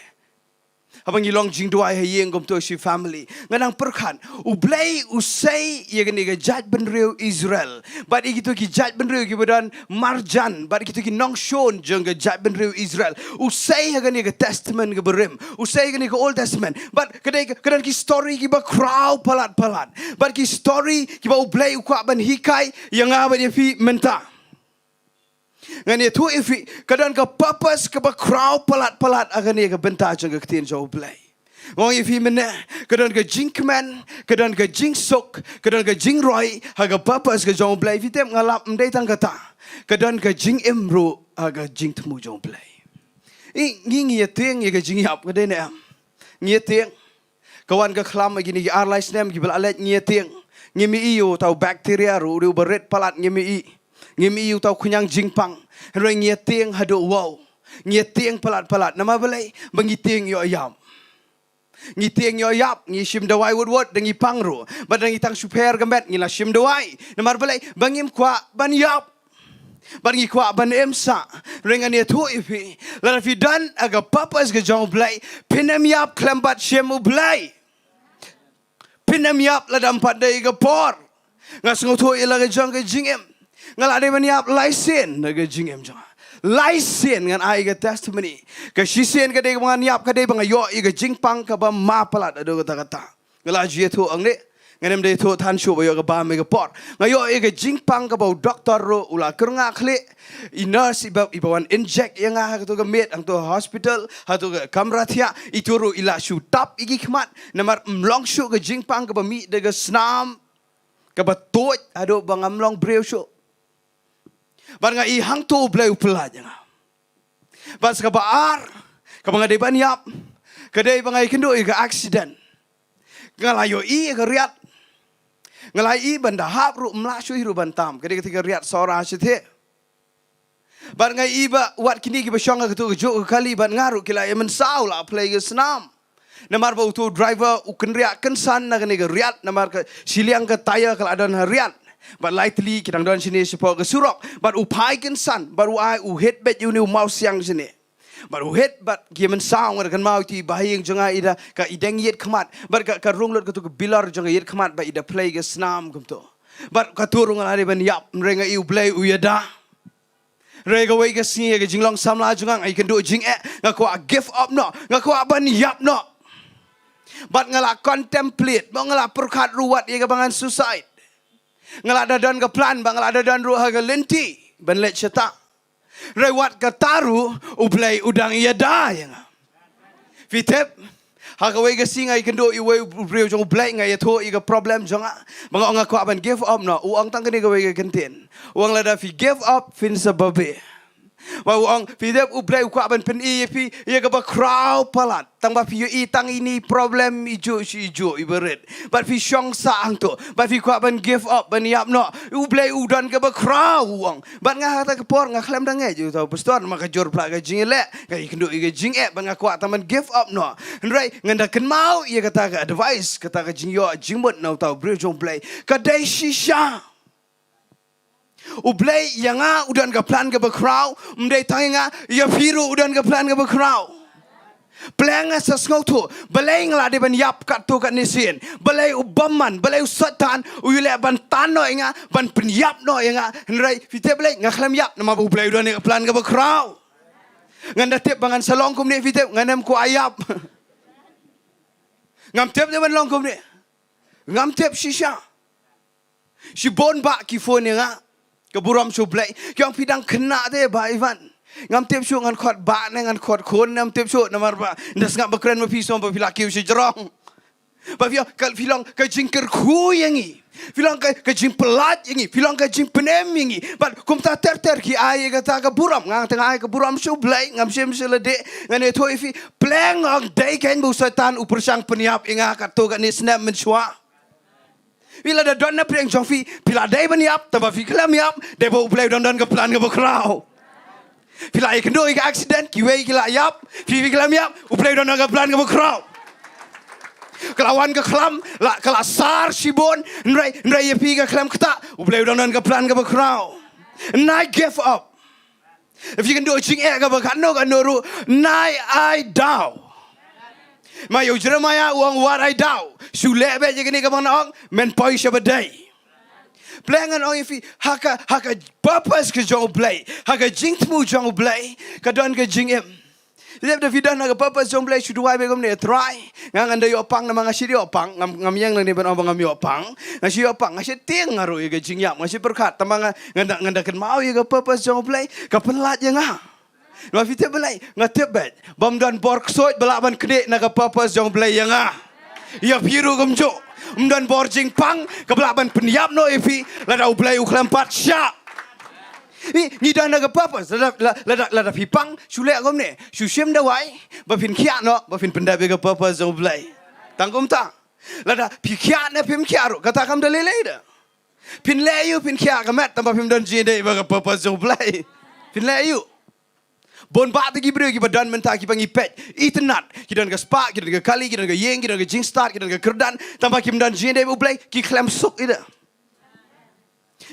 Abang ilong jing dua hayeng gom to si family. Nganang perkan. U Blei usai ia gani ke jat benriu Israel. But ikitu ki jat benriu ki badan marjan. But ikitu ki nong shon jeng ke jat benriu Israel. Usai gani ke Testament ke berim. Usai gani ke Old Testament. But kadang ki story ki ba crowd palat. But ki story ki ba u Blei ukwa ban hikai yang apa dia fi menta. Ngani tu ifi kadang ka purpose ka ba crowd palat akan ia ka Bynta jang ka ktien jo Blei. Ngong ifi mena kadang ka jingkman kadang ka jingsok kadang ka jingroi ha ka purpose ka jo Blei fitem ngalap mdai tang kata kadang ka jingimru aga Jingthmu jo Blei. Ngi tieng ye ka jingyap ka de ne am. Ngi tieng kawan ka khlam gini ki arlais nem ki bal alet ngi tieng ngimi iyo tau bakteria ru beret palat ngimi ngimi yu tau kunyang jingpang roi ngietieng hadu wow ngietieng palat nama Blei bangitieng yo ayam ngitieng yo yap ngi shim dawai wud dengi pangru badangi tang super gambet ngila shim dawai nama Blei bangim kwa ban yap bangi kwa ban emsa rengan ye tu ifi la fi dan aga papas ga jong Blei pinem yap klembat shemu Blei pinem yap la dam padai ga por ngasngo tu ila ga jong ga jingem Ngala de baniap laisen naga jingem jong. Laisen ngan ai ga testimony. Ka sisen ka de ngan yap ka de bang yo i ga jingpang ka ba ma palat ado kata. Ngala jie tu ang ne nganem de tu tan shu ba yo ga ba me ga pot. Ngayo i ga jingpang ka ba doktor ro ula kernga khle i nurse i ba wan inject yang ha ka tu ga met ang tu hospital ha tu ga kamra thia i tu ro ila shu tap igi khmat namar mlong shu ga jingpang ka ba mi de ga snam ka ba toit ado bang amlong breu shu. Ban nga i hang tu Blei upelaj nga. Ban ska baar ka banga de ban yap ka de banga i kendo i ka accident. Ngalayo i ka riat. Ngalai i ban da hap ru mla shu hiru ban tam ka de ka riat sora sithe. Ban nga i ba wat kini ki ba shong ka tu ka jo ka kali ban ngaru kila e men sau la play ga snam. Namar ba tu driver u ken riat ken san na ka ni ka riat namar ka Shillong ka taya kala adan riat. But lightly kita don sini support ke surok. But upai kan san. But uai head bet you ni mau siang sini. But head but given sound kan mau ti bahing jonga ida ka ideng yet kemat. But ka runglot ka tu bilar jonga yet kemat ba ida play ke snam kum tu. But ka turung ari ban yap renga iu Blei uyada. Rega wei ke sini ke jinglong samla jonga ai kan do jing ngaku give up no. Ngaku ban yap no. But ngala contemplate, ngala perkat ruat ia ke bangan suicide. Ngala dadan ke plan bang ngala dadan ruh ke lenti ban let ceta rewat ke taru u Blei udang ia da yang fitep ha ka we ke singai kendo i we breu jong Blei ngai tho i ke problem jonga bang nga ko ban give up no uang tang ke we ke kenten uang lada fi give up fin sababe wa uang fitep u Blei ko ban pen i fi ia ke ba crowd palat tang ba fi i tang ini problem ijo si ijo i beret but fi shong sa ang to but fi ko ban give up ban yap no u Blei udan ke ba crowd uang but nga ta ke por nga klem dang e ju tau pastor maka jor pla ke jingle ka i kendo i ke jing ban nga ko taman give up no right nganda ken mau ia kata ke advice kata ke jing yo jingmot no tau breu jong Blei ka dai shisha u Blei yang udan ke plan ke ba crowd mdai tanga ya piru udan ke plan ke ba crowd Pelanga sasngau tu, Blei ngala de ban yap kat tu kat nisin, Blei ubaman, Blei usatan, uyule ban tano inga, ban penyap no inga, henrai fite Blei ngaklam yap, nama bu Blei udah ni plan ke berkrau, nganda tip bangan salong kum ni fite, ngandam ku ayap, ngam tip de ban long kum ni, ngam tip shisha, si bon bak kifon inga, keburam su Blei, yang pidang kena de ba Ivan. Ngam tip syu ngan khot ba ngan khot khon ngam tip syu namar ba ndas ngam bakren ma pisom ba pila kiu si jerong ba fio kal filong ka jingker khu yangi filong ka jing pelat yangi filong ka jing penem yangi ba kum ta ter ki ai ka ta ka buram ngang teng ai ka buram syu Blei ngam sim selede ngan e thoi fi pleng ang dai ken bu setan upur sang peniap inga ka to ka ni snap men chwa bila da don na preng jong fi pila dai baniap ta ba fi klam yap de bo Blei don ka plan ka krau Pila kendo ika accident kiwe kila yap fi kila yap u Blei don ga plan ga crowd kelawan ga klam la kala sar sibon nrai pi ga klam kata u Blei don ga plan ga crowd nai give up if you can do a jing ga ba kan no ru nai I down ma yo Jeremiah uang what I down sule be je ni ga mang men poi shabadai Pelangan orang fi haka purpose ke Jong Blei, haka Jingthmu Jong Blei, kadon ke Jingim. Lihat dah video nak purpose Jong Blei sudah wae begom ni try. Ngang anda yo pang nama ngasi yo pang ngam yang ni ben abang ngam yo pang. Ngasi yo pang ngasi ting ngaru ke Jingyap, ngasi berkat tambang nganda ken mau ye ke purpose Jong Blei, ke pelat je ngah. Wa fi te Blei ngatep bet. Bom dan bork soit belaban kede nak purpose Jong Blei yang ngah. Ya biru gemjo. Dan borjing pang kebelaban penyap no epi lada Blei uklampat syak ni dah nak apa lada pipang sulek kom ni susiem dah wai bafin kiat no bafin pendap ke apa Jong Blei tangkum tak lada pikiat na pim kiat kata kam dah lele dah pin leyu pin kiat kamet tambah pim don jinde ke apa Jong Blei pin leyu bon ba tegi breu ki badan menta ki pangi pet itenat ki dan ga spa ki dan ga kali ki dan ga yeng ki dan ga jing start ki dan ga kerdan tambah ki dan jinde bu Blei ki klem suk ida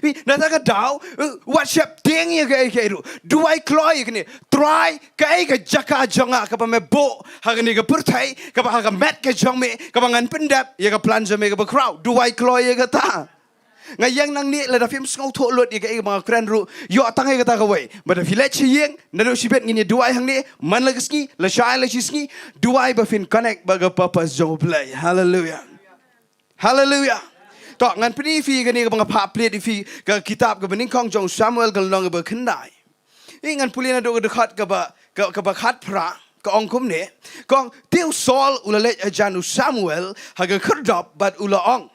wi nata ka dau whatsapp ting ye ga ke ru do I kloy ki ni try ka ai ka jaka jonga ka pa me bo ha ni ga purthai ka pa ga met ka jong me ka ngan pendap ye ga plan je me ga crowd do I kloy ye ga ta ngayang nang ni la da film skau tho lot ika mga kren ru yo tangai kata kawai ba da village yeng na do sibet ngini duai hang ni man la gisngi la shai la gisngi duai ba fin connect ba ga purpose Jong Blei. Hallelujah. Hallelujah. To ngan pini fi ga ni mga pa plate fi ga kitab ga bening kong Jong Samuel ga long ba Khambniah. Ngan pulina do ga dekat ga ba khat pra ka ong kum ne kong tiu Saul ulale ajanu Samuel haga kerdop bat ula ong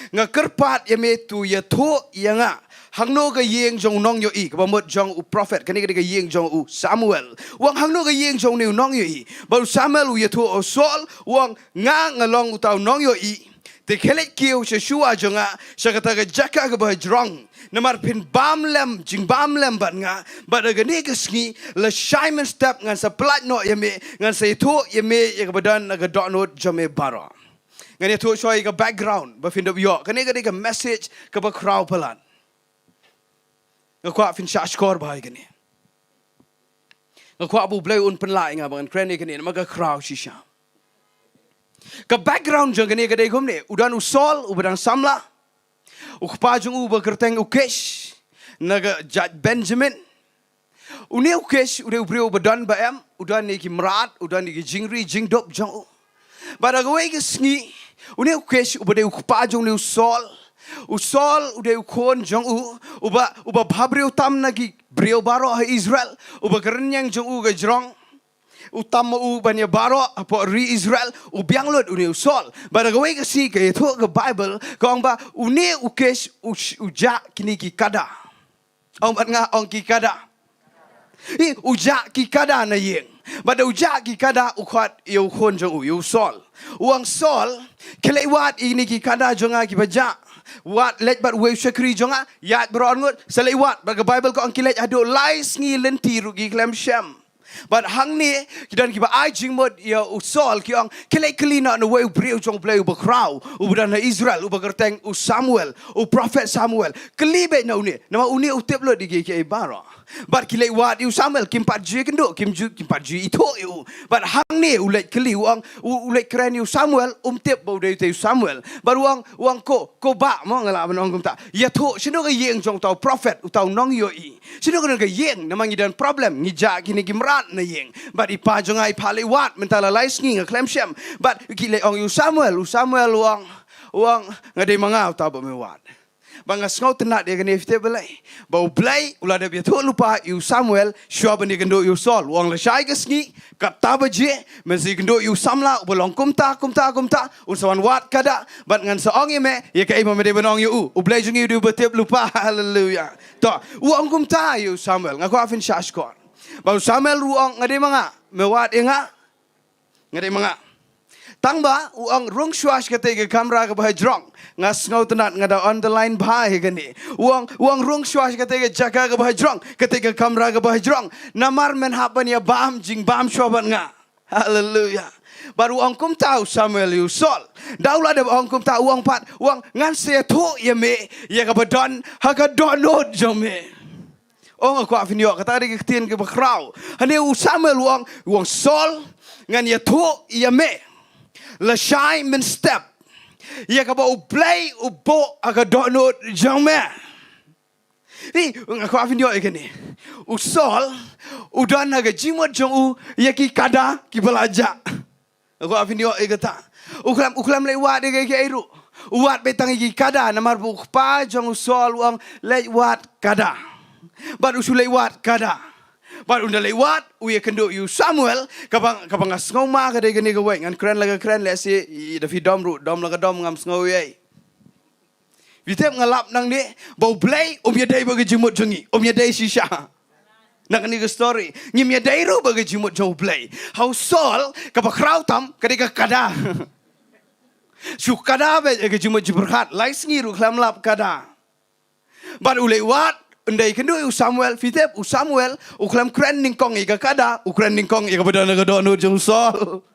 nga kerpat yame tu ya tho yanga hangno ga yeng Jong nong yo I ka bamot Jong u prophet kani ga yeng Jong u Samuel wang hangno ga yeng Jong ne nong yo I ba Samuel u ya tho o Saul wang nga ngalong utaw nong yo I te khelek kiu shua jonga shakata ga jaka ga ba Jong namar pin bam lem jing bam lem ban nga ba da gani ga ski la Simon step ngan sa plat no yame ngan sa tho yame ya ga badan ga dot no jame baro ngani tho shoy ga background ba fin do yo kani ga message ka ba crowd palan ga kwa fin sha score ba gani ga kwa bu Blei un pen lai nga ban krani gani ma ga crowd shisha ka background jang gani ga dai gomne udan usol ubadang samla ukpajung uba kerteng ukesh naga Jad Benjamin une ukesh ude ubreu badan baam udan ni ki mrat udan ni ki jingri jingdop jong bara gawai ke sngi une ukesh ubade ukpajung ni usol ude ukon jong uba bhabreu tam nagi breu baro ha Israel uba kerenyang jong ga jrong utama banya baro apo ri Israel ubiang lot une usol bara gawai ka si ka itu ke Bible kong ba une ukesh uja kini ki kada ong bat nga ong ki kada uja ki kada na yeng bada uja ki kada ukhwat yo khon jong u sol uang sol kelewat ini ki kada jonga ki baja wat let bat we shakri jonga yat bron ngut selewat baga Bible ko ong kilet ado lais ngi lenti rugi klem sham but hang ni dan kiba ai jingmod ya usol ki ong kelai kelina no way breu Jong Blei uba crowd ubudan na Israel uba kerteng u Samuel u prophet Samuel kelibe na uni nama uni utep lo di ke bara but kilai wat u Samuel kim pat ji kendo kim pat ji itu u but hang ni ulet keli uang ulet keren u Samuel tep bau de te Samuel but uang ko ba mo ngala menong kum ta ya tho sino ga yeng Jong tau prophet u tau nong yo I sino ga yeng nama ngidan problem ngija kini gimrat na yeng but ipa jonga ipale wat mentala lais ngi klem shem but kile ong u Samuel uang ngade manga ta ba me wat banga ngau tenat dia gani fite Blei bau Blei ula de biatu lupa u Samuel shua bani gendo u Saul uang la shai gesngi kata baje mensi gendo u samla bolong kumta unsawan wat kada but ngan saong yeme ye kai me de banong u Blei jungi du betep lupa hallelujah to uang kumta u Samuel ngaku afin shashkor bau Samuel ruang ngade manga mewat inga ngade manga tangba uang rung swash kate ke kamera ke bah Jong ngas ngau tenat ngada on the line bhai gani uang rung swash kate ke jaga ke bah Jong kate ke kamera ke bah Jong namar men hapan ya bam jing bam shoban nga hallelujah baru uang kum tahu Samuel you sol daulah ada uang kum tahu uang pat uang ngan se tho ye me ye ka badon ha ka donot jome oh aku afin yo kata ada ketien ke bakrau hane u Samuel uang sol ngan ya tho ye me la shai min step ya ka ba u Blei u bo aga donot jome ni aku afin yo ikani u sol u dan aga jimot jong u ya ki kada ki belaja aku afin yo ikata uklam lewat de ke iru uat betang ki kada namar bu pa jong u sol uang lewat kada but usul lewat kada but unda lewat uya kendo you Samuel kapang ngau ma ka de gani ka weng an kren la si da fi dom la ka dom ngam ngau ye vitep ngalap nang ni bau Blei ya dai bagi jimut jongi ya dai shisha nak ni ka story ngim ya dai ro bagi jimut Jong Blei how Saul ka ba krautam ka de ka kada su kada be ka jimut jiberkat lais ngiru klam lap kada but ulewat undai kendo u Samuel fitep u Samuel u klam kren ning kong ika kada u kren ning kong ika badana ka dono Jong Saul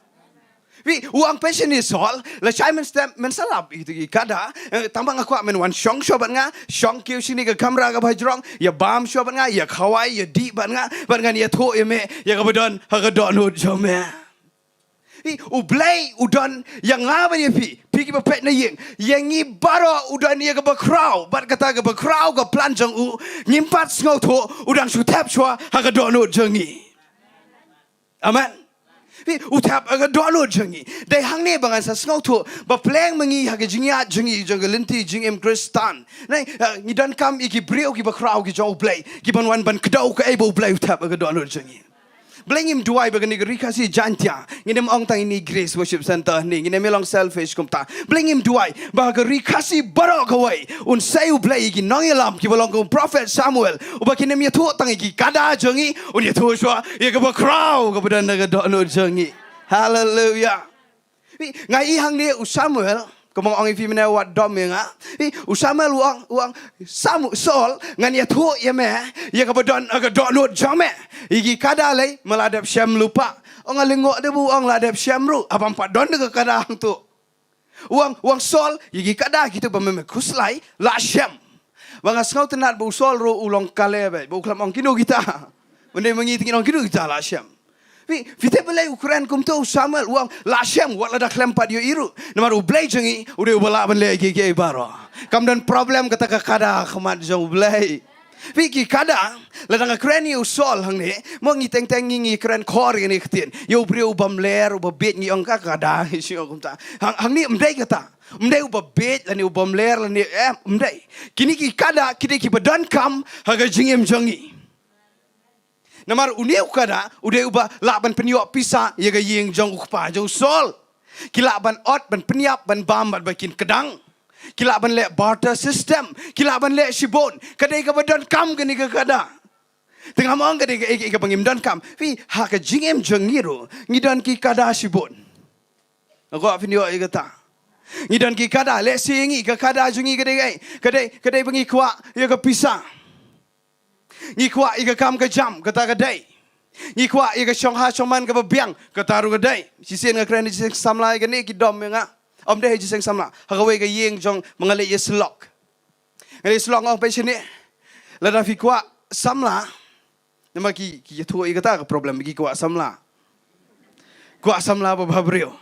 vi uang passion ni Saul la Simon step men salap itu kada tambang aku men wan shong shobat nga shong kiu sini ka kamera ka bajrong ya bam shobat nga ya khawai ya di ban nga ya tho ya me ya ka badon ha ka dono jome Blei udan yang ngaba dia pi ki bapet na yang ngi baro udan ia ke bakrau bat kata ke bakrau ke plan jong ngimpat ngau tho udan su tap chwa ha ka do no jengi amen utap aga do no jengi dai hang ne bangan sa ngau tho ba pleng mangi ha ke jingya jengi jong lenti jing em kristan nai ni dan kam iki breu ki bakrau ki jong Blei ki ban wan ban kedau ke ebo Blei utap aga do no jengi Blei ngim duai bagan negeri kasih jantia nginem ong tang ini Grace Worship Center ni nginem melong selfish kumta Blei ngim duai bagan kasih barok kawai un sayu Blei iki nongelam ki balong kum prophet Samuel uba kinem ya tu tang iki kada jengi un ya tu shwa ya ke crowd ke badan naga dono jengi hallelujah ngai hang ni Samuel Kemong orang ifi mana wat dom yang usama luang Saul ngan ya tu ya me ya kabadon aga donut jame igi kada lai meladap syam lupa orang lengok dia bu orang ladap syam ru apa empat don ke kada hang tu uang Saul igi kada kita pememe kuslai la syam banga skau tenat bu Saul ru ulong kale ba bu klam ong kinu kita benda mengi tingin ong kinu kita la syam Vite Blei Ukraine kum tu Samuel uang lasem wat lada klempat yo iru namar Blei jengi udah ubala ban le ke baro kam dan problem kata kada khamat jong Blei Viki kada lada Ukraine yo sol hang ne mo ngi teng ngi Ukraine khor ni khtien yo breu bam ler uba bet ngi ong kada si kum ta hang ni mdei kata mdei uba bet lani ubam ler lani mdei kini ki kada kide ki badan kam haga jingem jongi Namar uniu kada udah ubah laban peniok pisah ya ga ying jong ukpa jong sol kilaban ot ban peniap ban bam ban bakin kedang kilaban le barter system kilaban le shibon kadai ka badan kam gani ka kada tengah mong kadai ka pangim dan kam fi ha ka jingem jong ngiro ngidan ki kada shibon aku peniok ya kata ngidan ki kada le singi ka kada jungi kadai pangi kwa ya ka pisah Ngi kwa ika kam ke jam kata kedai. Ngi kwa ika Shanghai Shongman ke biang kata ru kedai. Sisen nga kren jiseng samla ke ni ki dom nga. Om deh jiseng samla. Hakawe ke yeng jong mengalai ye slok. Ngalai slok ngong pe sini. Lada fi kwa samla. Nama ki tu ika ta ke problem ki kwa samla. Kwa samla ba bhabrio.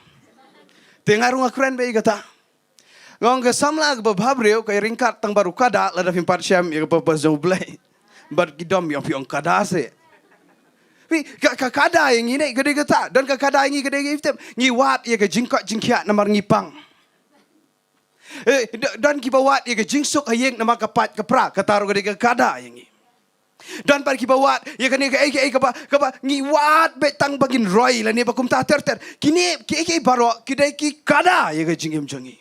Tengah ru nga kren be ika ta. Ngong ke samla ke bhabrio ke ringkat tang baru kada lada fi 4 syam ika pa jong Blei. Bar kidom yang piong kada se. Kada yang ini gede kata dan kada yang ini gede gede ngi wat ya ke jingkot jingkiat namar ngipang. Dan kibawat ya ke jingsuk hayeng nama kapat kepra kataru gede kada yang ini. Dan par kibawat ya kan ke ngi wat betang bagin roy la ni bakum ta ter kini ke baro kidai ki kada ya ke jingim jongi.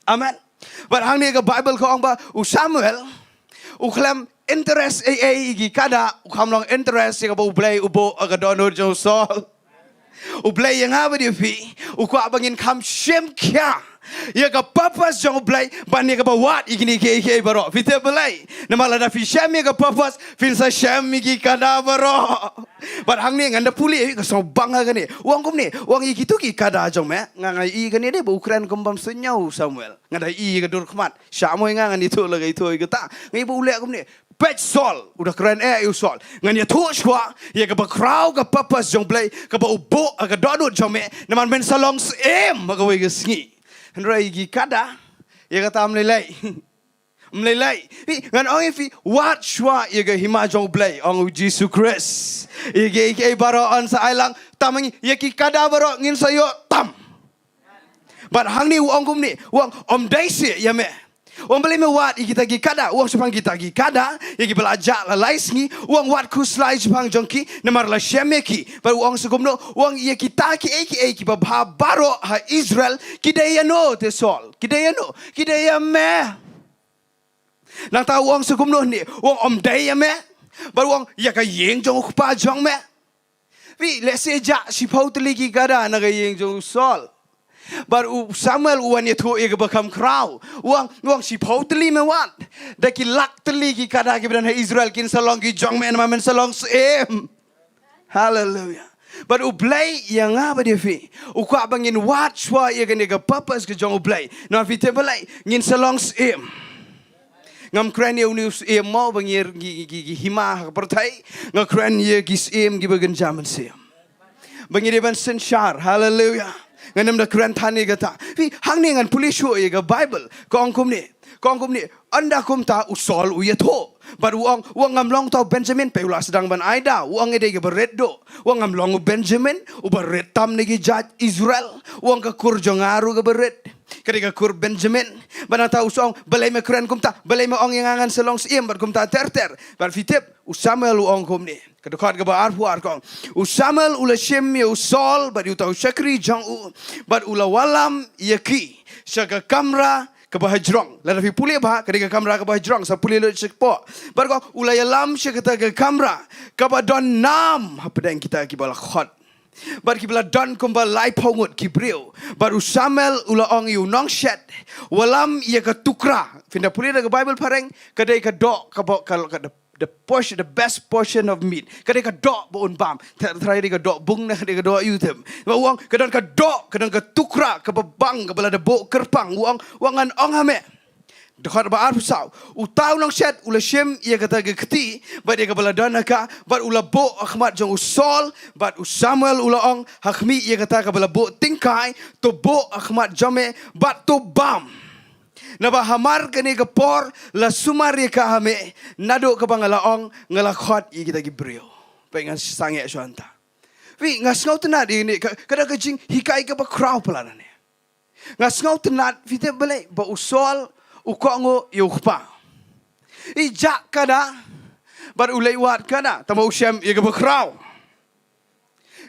Amen. Bar hang ni ke Bible ko ang ba Samuel uklam interest igi kada ukamlong interest yang apa Blei ubo agadono jong sol Blei yang apa dia pi uku abangin kam shem kia ya ka purpose jong Blei ban ya ka bawat igini ke baro fite Blei nama lada fi shem ya ka purpose fin sa shem igi kada baro bar hang ni nganda puli ka so banga kan ni uang kum ni uang igi tu ki kada jong me ngangai i kan ni de bu Ukraine kumbam senyau Samuel ngada i ka dur khmat Samuel ngangan itu lagai tu ka ta ngai bu le kum ni Pet Sol udah keren Sol ngan ya tu shwa ya ke bakrau ke purpose jong Blei ke ba ubo ke donut jong me naman men salong em ka we sngi rai gi kada ya kata mlelai ngan ong fi wat shwa ya ke hima jong Blei ong Jesus Christ ya ke baro on sa ailang tamangi ya ki kada baro ngin sayo tam but hang ni ong kum ni wang om dai si ya me Uang beli mewat kita gi kada uang sepang kita gi kada ya gi belajar la lais ni uang wat kuslai sepang jongki namar la shemeki baru uang segumno uang ia kita ki ba baro ha Israel kidaya no te sol kidaya me nang tahu uang segumno ni uang om daya me baru uang ya ka yeng jong pa jong me vi lese ja si pau teli gi kada na ka yeng jong sol Baru Samuel uan ya tu ia bakam krau. Uang si pau teli mewat. Daki lak teli ki kada ki beran Israel kin salong ki jong men mamen salong sem. Hallelujah. Baru Blei yang apa dia fi? Uku abangin wat shwa ia kan ia purpose ke jong Blei. Na fi te Blei ngin salong sem. Ngam kren ia unius em mau bangir gi hima pertai. Ngam kren ia ki sem gi bagan jaman sem. Bangi dia ban sensyar. Hallelujah. Nganam da keren tani kata. Vi hang ni ngan pulishu ye ga Bible. Kong kum ni. Anda kum ta usol uya tho. But uang ngam long tau Benjamin pe ulah sedang ban Aida. Uang ede ke bered do. Uang ngam long Benjamin ubered tam negi judge Israel. Uang ke kur jongaru ke bered. Ketika kur Benjamin bana tahu song Blei me keren kum ta. Blei me ong yang angan selong siem bar kum ta ter. Bar fitip usamuel uang kum ni. Kedekat ke bar puar kong. Usamuel ula shem ye usol bar utau syakri Jong bar ula walam yaki. Syaka kamra ke bah Jong. Lalu fi pulih bah ketika kamera ke bah Jong sa pulih lu sekpo. Barko ulai alam syakata ke kamera ke bah don nam apa yang kita kibala khot. Bar kibala don kumbal lai pongut kibriu. Baru Samuel ula ong yu nong shed. Walam ia ke tukra. Finda pulih ke Bible pareng kedai ke dok ke bah kalau ke the best portion of meat. Kadang ke dok boun bam. Terakhir ke dok bung na kadang ke dok yutem. Uang kadang ke dok, kadang ke tukra, ke bang, ke bala de bok kerpang. Uangan ong hame. Dekat ba arusau. Utau nong shed ula shem ia kata ke keti. Bad ia ke bala dana ka. Bad ula bok akhmat jong usol. Bad Samuel ula ong hakmi ia kata ke bala bok tingkai. To bok akhmat jome. Bad to bam. Naba hamar kene ke por la sumar ye ka hame nado ke bangalaong ngalakhot ye kita gibrio pengan sange suanta wi ngasngau tenat ini kada ke jing hikai ke ba kraw pelana ne ngasngau tenat vite Blei ba usol ukongo ye ukpa ijak kada bar ulai wat kada tama usyam ye ke ba kraw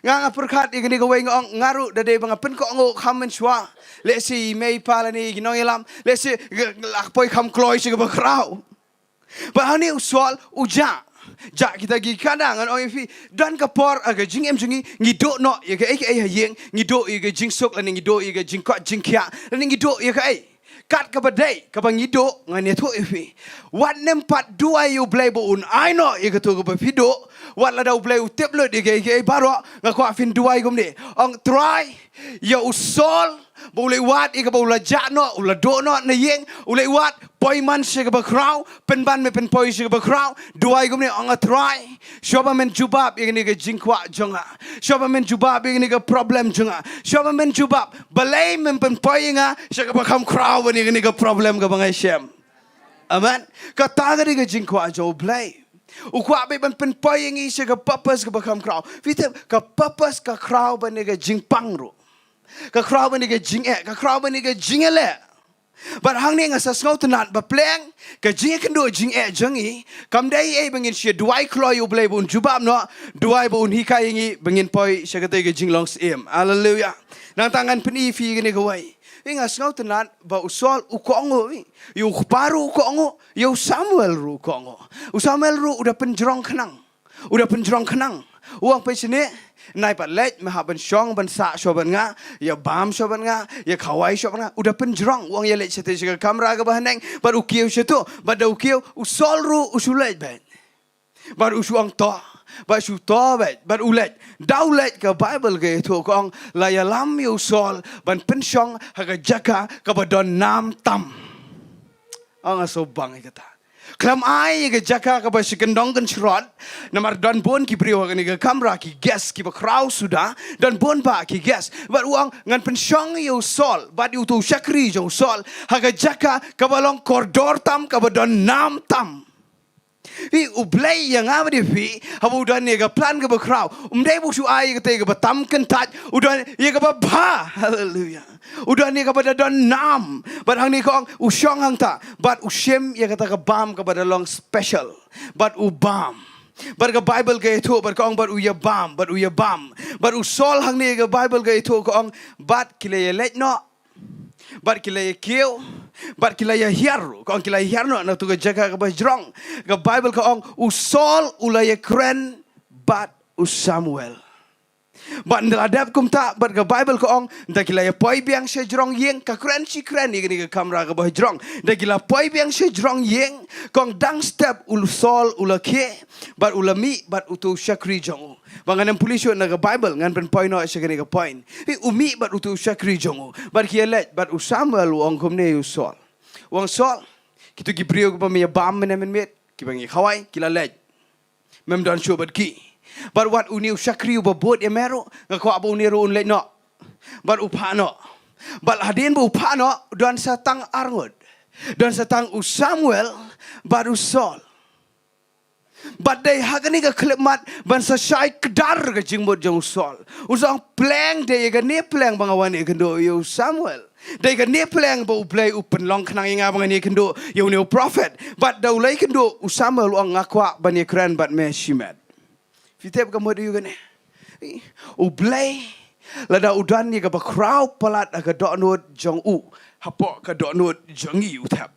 nga perkat ye kene ke weng ong ngaru dade bangapen ko ngo khamen shwa let's see may pala ni ginong ilam let's see lakpoy kham kloy sig ba kraw ba hani usol uja ja kita gi kadang an oi fi dan ka por aga jing em jingi ngido no ye ke ai hayeng ngido ye ke jing sok lan ngido ye ke jing ko jing kya lan ngido ye ke ai kat ka badai ka bang ngido ngane to fi wat nempat dua you Blei bo un I know ye ke to ka fido wat la dau Blei utep lo ye ke baro ngako fin dua gum ni ong try ya usol boleh wat ika boleh jano ula do no na yeng ulai wat poi man se ba kraw pen ban me pen poi se ba kraw duai gum ni anga try shoba men jubab ini ke jingkwa jonga shoba men jubab ini ke problem jonga shoba men jubab Blei men pen poi nga se ba kham kraw ini ke problem ke bangai shem amen kata ga ke jingkwa jo Blei ukwa be ban pen poi ngi se ke purpose ke ba kham kraw fitep ke purpose ka kraw ban ke jingpang ro ka kraw ban ke jinge ka kraw ban ke jingele but hang ni ngasa ngau tenat ba pleng ka jinge kendo jinge jangi kam dai e bangin she duai kloy u Blei bun jubab no duai bun hikai ngi bangin poi she kate ke jinglong sim hallelujah nang tangan peni fi ni ko wai ingas ngau tenat ba usol u kongo yu paru kongo yu Samuel ru kongo u Samuel ru udah penjerong kenang uang pe sini nai pat lej maha ban syong ban sa shoban nga ya bam shoban nga ya khawai shoban nga udah penjerong uang ya lej sete ke kamera ke bahaneng bar ukiu situ bar ukiu usol ru usulej ben bar usuang to bar su to bet bar ulej daulet ke Bible ke tu kong la ya lam yu sol ban pensyong ha ke jaka ke badon nam tam anga so bang kata Kelam ai ke jaka ke basi kendong kan srot namar don bon ki priwa ke ke kamera ki gas ki ba kraw sudah don bon ba ki gas bat uang ngan pensyong yu sol bat yu tu syakri jo sol ha ke jaka ke balong koridor tam ke badon nam tam Hi Blei yang apa dia fi habu dan ye ke plan ke ba kraw dai bu su ai ke te ke batam kan tat udan ye ke ba hallelujah udan ye ke ba don nam bat hang ni kong usyong hang ta bat ushem ye kata ke bam ke ba long special bat ubam bat ke Bible ke itu bat kong bat uya bam bat usol hang ni ke Bible ke itu kong bat kile ye let no bat kila ya kieu bat kila ya hiaru kong kila hiarno na tu jaga ke bajrong ke Bible ke ong usol ulaya kren bat Samuel bat ndeladap kum ta bat ke Bible ke ong nda kila ya poi biang sejrong yeng ka kren si kren ni ke kamera ke bajrong nda kila poi biang sejrong yeng kong dang step usol ulake bat ulami bat utu syakri jong bangan pulisyo na ke Bible ngan pen point no syakri ke point hi umi bat utu syakri jong bat kielet bat Samuel wong komne usol wong sol kitu gibrio ko pamia bam men met ki bangi khawai kila let mem dan show bat ki But what uniu syakri ubabot ya mero ngakwa ba uniru unle no. But upano. But hadin ba upano dan satang arngod. Dan satang Samuel baru Saul. But they hagani ka klemat ban sa syai kedar ka jingmot jong Saul. Usang pleng de ka ne pleng bangawan e kendo yo Samuel. They ka ne pleng ba ublay upen long kanang inga bangan e kendo yo ne prophet. But da ulay kendo Samuel ang ngakwa ban e kran bat me shimet. Fitep ka mo yo gane. Ublay lada udan ni ka ba crowd palat ka donot jong u. Hapok ka donot jong yu tap.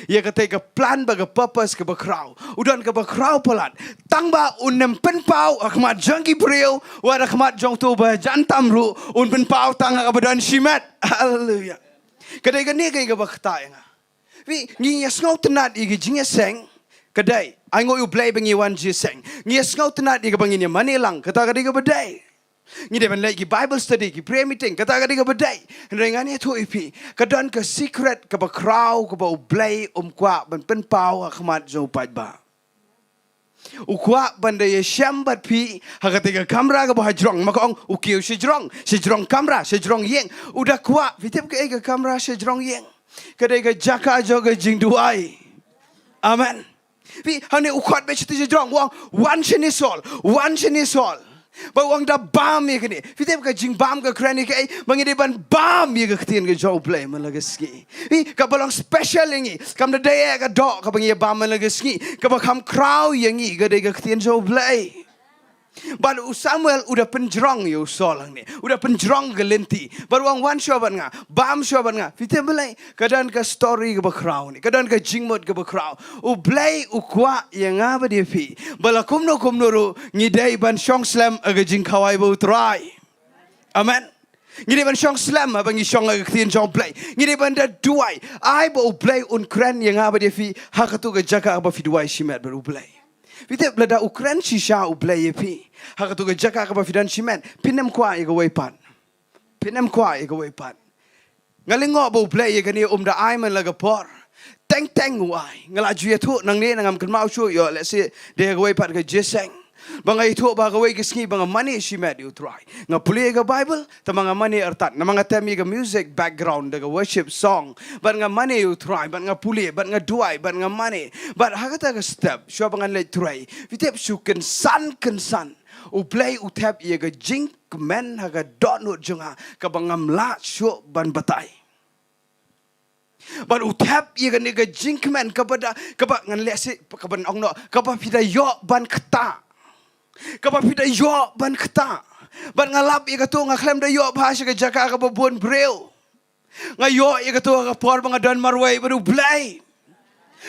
Ia kata ke plan baga purpose ke bakrau. Udan ke bakrau pelat. Tang ba unem penpau akmat jangki brio. Wada akmat jong tu ba jantam ru. Un penpau tang akabadan shimat. Hallelujah. Kadai ke ni ke bakta yang. Vi ngi yasngau tenat igi jingya seng. Kadai. Aingo yu Blei bengi wan jiseng. Ngi yasngau tenat igi bangi ni manilang. Kata kadai ke badai. Ni depan lagi Bible study, ki prayer meeting, kata kata badai. Rengannya tu ipi. Kadan ke secret ke bakrau ke bau Blei kwa ban penpau akmat jo ba. Ukwa ban de syambat pi hakatiga kamera ke bah jrong maka ong ukiu sejrong kamera sejrong yeng udah kwa fitip ke kamera sejrong yeng. Kadai ke jaka jo ke jingduai. Amen. Pi hani ukwat be sejrong wang one is all. Bawang dah bam ya kini. Fitip ka jing bam ka krani ka mangide ban bam ya ka ktin ka job Blei malageski. Ka balong special yangi. Kam da day ka dog ka bangi bam malageski. Ka ba kam crow yangi ka day ka ktin job Blei. But Samuel udah penjerong yo solang ni. Udah penjerong gelenti. Baru wang wan syabat nga. Bam syabat nga. Fitip Blei. Kadan ka story ka ba crow ni. Kadan ka jingmot ka ba crow. Blei ukwa yang apa dia pi. Bala kumno ru. Ngidai ban syong slam aga jing kawai bau try. Amen. Ngidai ban syong slam abang syong aga ktin jong Blei. Ngidai ban da duai. Ai bau Blei kren yang apa dia pi. Hakatu ka jaka apa fi duai shimat baru Blei. Fitip lada Ukraine shisha Blei pi. Hakatu ke jaka ka fidan shimen. Pinem kwa ega weipan. Ngalingo bo Blei ega ni da aiman laga por. Teng wai. Ngalaju ya tu nang ni nangam kenmau shu yo let's say de ega weipan ke jeseng. Banga itu ba ka wei kesngi banga mani shimet you try. Nga puli ega Bible ta mga mani artat. Na mga temi ega music background ega worship song. But nga mani you try. But nga puli. But nga duai. But nga mani. But hakata ka step. Shua bangan le try. Fitip shu kensan. Blei utap ega Jingtmen haga donut junga. Kabangam la shu ban batai. But utap ega nega Jingtmen kabada ngan lesi kaban ongno kabah pida yo ban keta. Kapag pida yo ban keta. Ban ngalap ika tu ngaklem da yo bahasa ke jaka ka babon breu. Ngayo ika tu ka por mga dan marway baru Blei.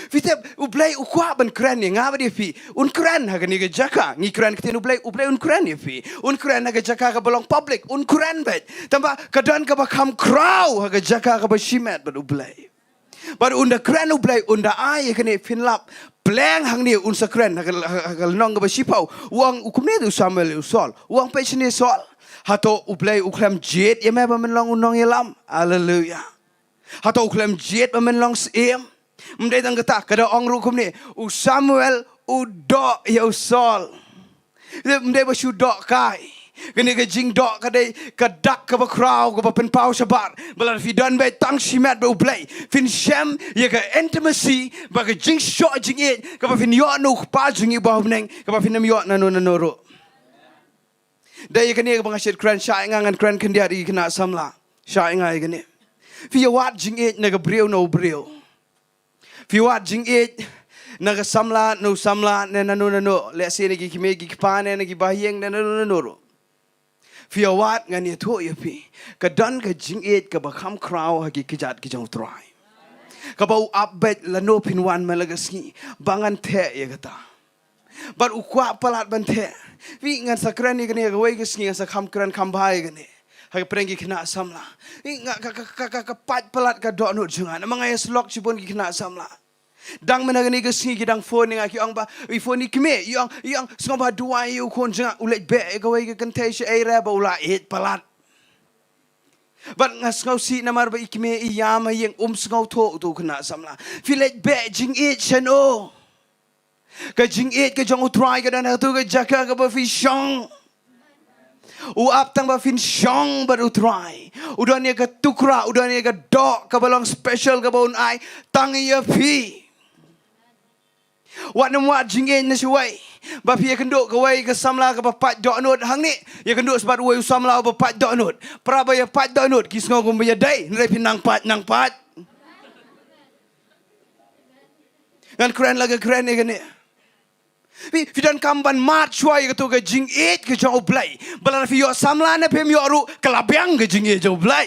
Fitep Blei ukwa ban kren ni ngaba dia pi. Un kren haga ni ke jaka. Ngi kren ketin Blei un kren ni pi. Un kren haga jaka ka balong public. Un kren bet. Tamba kadan ka bakam crow haga jaka ka bashimet baru Blei. Baru unda kren Blei unda ai ika ni finlap. Pleng hang ni unsa kren hagal nong ba sipau uang ukum ni tu Samuel usol uang pe ni sol hato Blei uklam jet ye me ba men long unong yelam haleluya hato uklam jet ba men long sim mdai tang kata kada ong ru kum ni Samuel udo ya usol mdai ba shu do kai kini ke jing dok kadai kadak ke bakrau ke penpau sabar balar fidan be tang shimat be Blei fin shem ye ke intimacy ba ke jing shot jing it ke ba fin yo nu pa jing i ba neng ke ba fin yo na no ro dai ke ni ke bang shit kran sha ngangan kran kan dia ri kena samla sha ngai ke ni fi wat jing it na ke breu no breu fi wat jing it na ke samla no na no le se ni ki me ki pa ne ki ba yeng na no ro Fiawat ngan itu ya pi. Kadan ka jingit ka bakam crow hagi kijat kijang try. Kabau upbet lano pinwan malagasni bangan the ya kata. Bar ukwa palat ban the. Wi ngan sakran ni kani ka wai gasni sa kham kran khambhai kani. Hagi prengi kena samla. Wi ka pat palat ka do no jungan. Mga slok cibon ki kena samla. Dang menagani ke singi dang phone nga ki ang ba phone ni kime yang sngom ba duai yu kon jang ulet be ka wai ke kante she ai ra ba ula it palat bat ngas ngau si namar ba ikime iyama yang sngau tho tu kena samla filet be jing it chano Ke Jingit ke Jong utrai ke dan tu ke jaka ke ba fi Shillong. Uap tang ba fin Shillong ba utrai. Udah ni ke tukra, udah ni ke dok ke balong special ke baun ai tang ya pi. Wat nam wat Jingit na suai. Ba pi kenduk ke wai ke samla ke pat dok nut hang ni. Ya kenduk sebat wai samla ba pat dok nut. Pra ba ya pat dok nut kis ngom ba ya dai, nrai pin nang pat. Ngan keren lagi keren ni kan ni. Fi dan kamban mat chuai ke tu ke Jingit ke Jong Blei. Balan fi yo samla na pem yo ru kelabiang ke Jingit Jong Blei.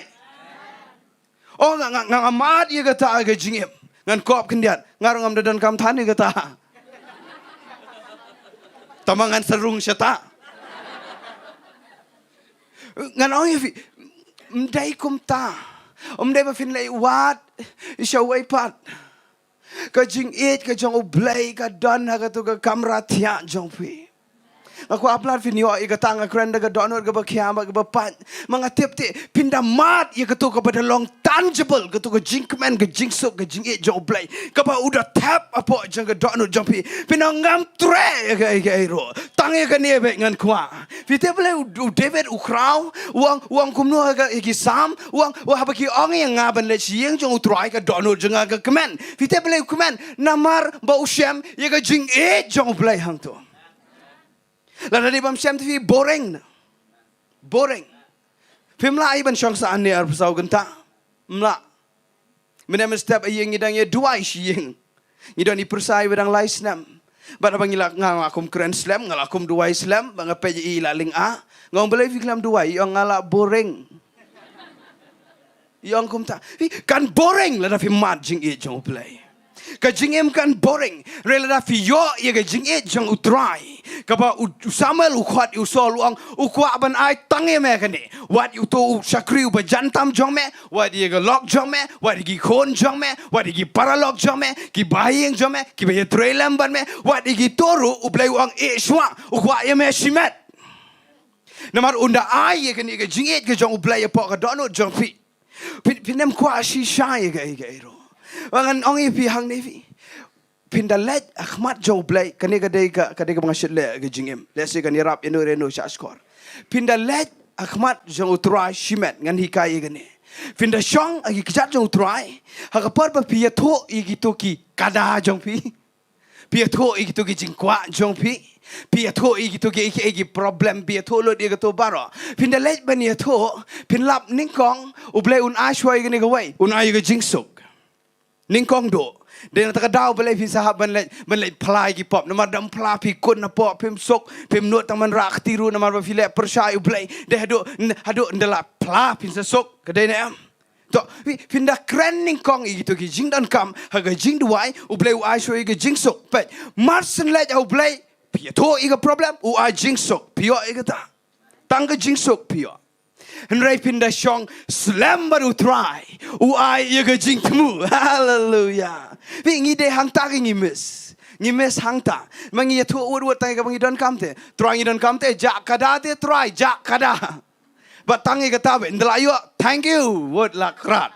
Oh ngang mat ye ke ta ke Jingit. Ngan kop kendian ngarung am dan kam tan ye ke ta. Tamangan serung syata. Ngan oi fi mdai kum ta. Mdai ba fin lei wat shawai pat. Ke Jingit ke Jong Blei ke don ha ke tu ke kamera tiak Jong pi. Aku aplar fin yo i ke tang ke kren ke donor ke bakiam ke bapat. Mengatip ti pindah mat ye ke tu ke pada long tangible ke tu ke Jingtmen ke Jingsuk ke Jingit Jong Blei. Ke ba udah tap apa jeng ke donor Jong pi. Pindah ngam tre ke iro. Tang ye ke ni be ngan kwa. Fi te boleh David ukrau uang kumno ke sam uang apa ki ong yang ngaban le sieng Jong utrai ke donor jeng ke kemen. Fi te boleh kemen namar ba usyam ye ke Jingit Jong Blei hang tu. Lalu di bawah Syam TV boring. Pemla iban syang saan ni arpasau genta. Mla. Menem step ayeng ngidang ye dua sieng. Ngidang ni persai bedang lai slam. Bada bang ilak ngang akum keren slam, ngal akum dua slam, bang PJI laling a. Ngong boleh fiklam dua, yang ngalak boring. Yang kum ta. Kan boring lah fi mat Jingit Jong Blei. Ka Jingim kan boring. Rela fi yo ye ka Jingit Jong utrai. Kapa Samuel ukwat usol uang ukwa ban ai tangi me kani. Wat you to sakri ba jantam Jong me, wat ye ka lock Jong me, wat ye ki khon Jong me, wat ye ki paralog Jong me, ki bayeng Jong me, ki baye trailam ban me, wat ye ki toru ublai uang e shwa ukwa ye me shimet. Namar unda ai ye kani ka Jingit ka Jong ublai po ka dono Jong pi. Pinem kwa shi shai ka iro. Wangan ongi pi hang nevi. Pindalet Ahmad Jong Blei kani kadai ka mga Syiemlieh ke Jingim. Lesi kan irap ino syaskor. Pindalet Ahmad Jong utrai shimet ngan hikai gani. Pinda Shong agi kejat Jong utrai. Hakapar ba pi yato igito ki kada Jong pi. Pi yato igito ki jingkwa Jong pi. Pi yato igito ki igi problem pi yato lo dia gato baro. Pindalet ban yato pinlap ningkong ublei un ashwai gani gawai. Un ayu ke Jingsuk. Ningkong do. Dia nak kadau boleh fi sahab ban lek plai ki pop namar dam pla pi kun na pop pim sok pim not taman rak tiru namar ba fi lek persai ublei de hado ndela pla pin sok kedai ne am to pindah kren ningkong gitu ki jing dan kam haga jing duai ublei u ai shoi ke jing sok pe marsen lek ublei pi to i problem u ai jing sok pio i ta tang ke jing sok pio Henry pindah Shong slam baru try. Uai ye ke Jingthmu. Hallelujah. Pi ngide hang ta ngimis. Ngimis hang ta. Mangi ye tu urut tai ka bangi don kamte. Try don kamte jak kada te try jak kada. But tangi kata be ndelayo thank you word lakrat.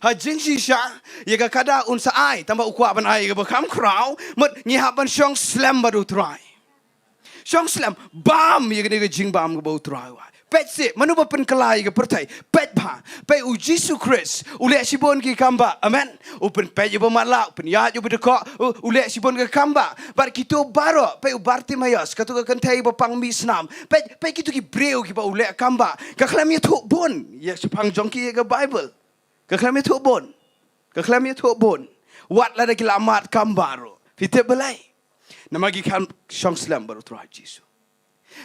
Ha jingsi sha ye ka kada unsa ai tambah ukwa ban ai ke bekam kraw mut ngihap ban Shong slam baru try. Shong slam bam ye ke jing bam ke bau try. Pet se manu ba pen kelai ke pertai pet ba pe u Jesus Christ ule sibon ki kamba amen open pe je pemala open ya je bedeko ule sibon ke kamba bar kito baro pe u Bartimayas katu ke kentai ba pang mi snam pe kito ki breu ki ba ule kamba ka klam ye thuk bon ye sepang jongki ke Bible ka klam ye thuk bon wat la de kilamat kambaro fite belai namagi kan Shong slam baru try Jesus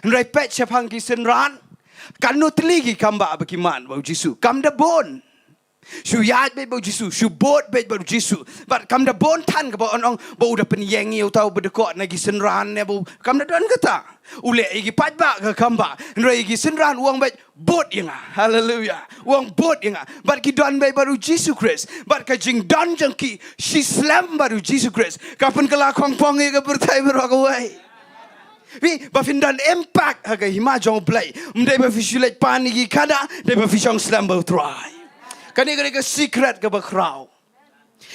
nrai pet sepang ki senran kan no teligi kamba abakiman bau Jisu kam da bon shu Iaid be bau Jisu shu bot be bau Jisu but kam da bon tan ka bau onong bau da pen yengi utau bedekot nagi senran ne bau kam da don kata ule igi patba ka kamba ndro igi senran uang be bot inga hallelujah uang bot inga but ki don be baru Jesus Christ but ka jing don jangki shi slam baru Jesus Christ kapan kala kongpong igi bertai berwakawai Vi bafindan impact haga hima Jong Blei. Mdai ba fishulet pani gi kada, dai ba fishong slam ba try. Kani ka secret ka ba kraw.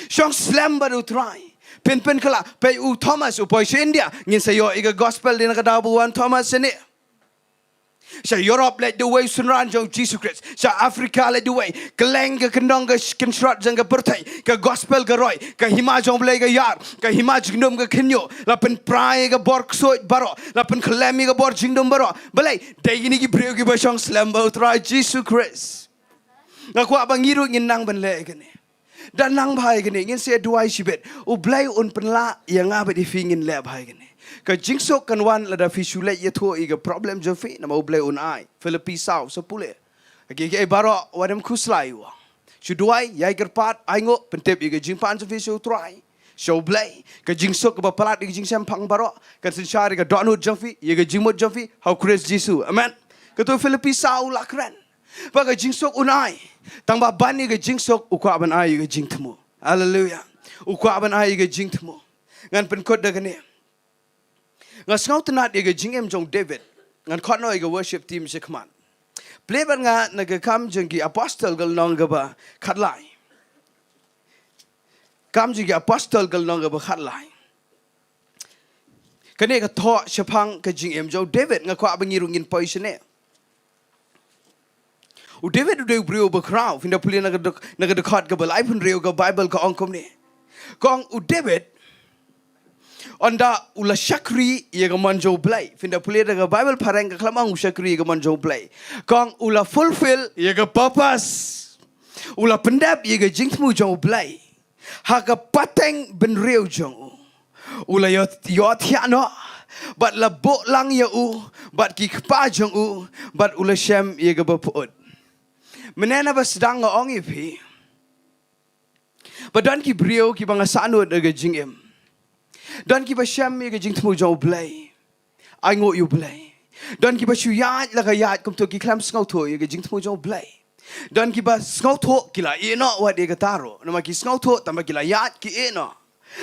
Shong slam ba try. pen kala pe u Thomas u poi India ngin sayo iga gospel din kadabuan Thomas ni sa Europe let the way sunran jong Jesus Christ sa Africa let the way keleng ke kendong ke kinshrat jang ke pertai ke gospel ke roy ke hima jong Blei ke yar ke hima jingdom ke kenyo la pen prai ke bor so baro la pen kelemi ke bor jingdom baro Blei dai ini ki breu ki basong slam ba try Jesus Christ ngaku abang ngiru ngin nang ben le ke ni dan nang bhai ke ni ngin se duai sibet u Blei un penla yang ngabe di fingin le bhai ke ni ka jingsok kan wan la da fisule ye tho iga problem jo fi na mo Blei un ai Philippi sau sepule ke baro wadam kuslai wa chuduai yai gerpat aingo pentep iga jingpan jo fi so try so Blei ka jingsok ba palat iga jingsam pang baro kan sinchari ka donut jo fi iga jingmot jo fi how Christ Jesus amen ka to Philippi sau la kran ba ka jingsok un ai tang ba ban iga jingsok ukwa ban ai iga jingthmu hallelujah ukwa ban ai iga jingthmu ngan pen kod da ne nga skau tenat iga jingem jong David ngan khotno iga worship team se khman play ban nga naga kam jong ki apostle gal nong ga ba khatlai kam jong ki apostle gal nong ga ba khatlai kane ka tho shapang ka jingem jong David nga khwa bangi rungin poisne u David u de brio ba kraw finda puli naga khot ga ba lai pun reu ga Bible ka ongkom ne kong u David onda ula shakri yega manjo Blei finda puli daga Bible pareng ka klamang shakri yega manjo Blei kong ula fulfill yega purpose ula pendap yega Jingthmu jong Blei haga pateng ben reu jong ula yot hiano bat la bo lang ya u bat ki kpa jong u bat ula shem yega baput menena bas dang ong ipi badan ki brio ki banga sanu daga jingem dan ki ba shem ye Jingthmu jong Blei ai ngo yu Blei dan ki ba shu yaad la ga yaad kum to ki klam skau tho ye Jingthmu jong Blei dan ki ba skau tho ki la e no wa de ga taro no ma ki skau tho tam ki la yaad ki e no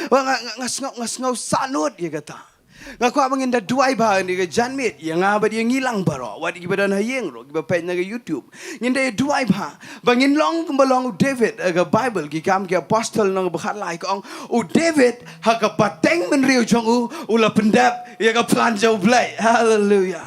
wa nga skau sanut ye ga ta nga kwa bangin da duai ba ni ga janmit ye nga ba di ngilang baro wa di ba dan hayeng ro ki ba pe na ga YouTube ngin de duai ba bangin long kum long David ga Bible ki kam ki apostle nang ba khat lai kong u David ha ga pateng men riu jong u la pendap ye ga plan jo Blei hallelujah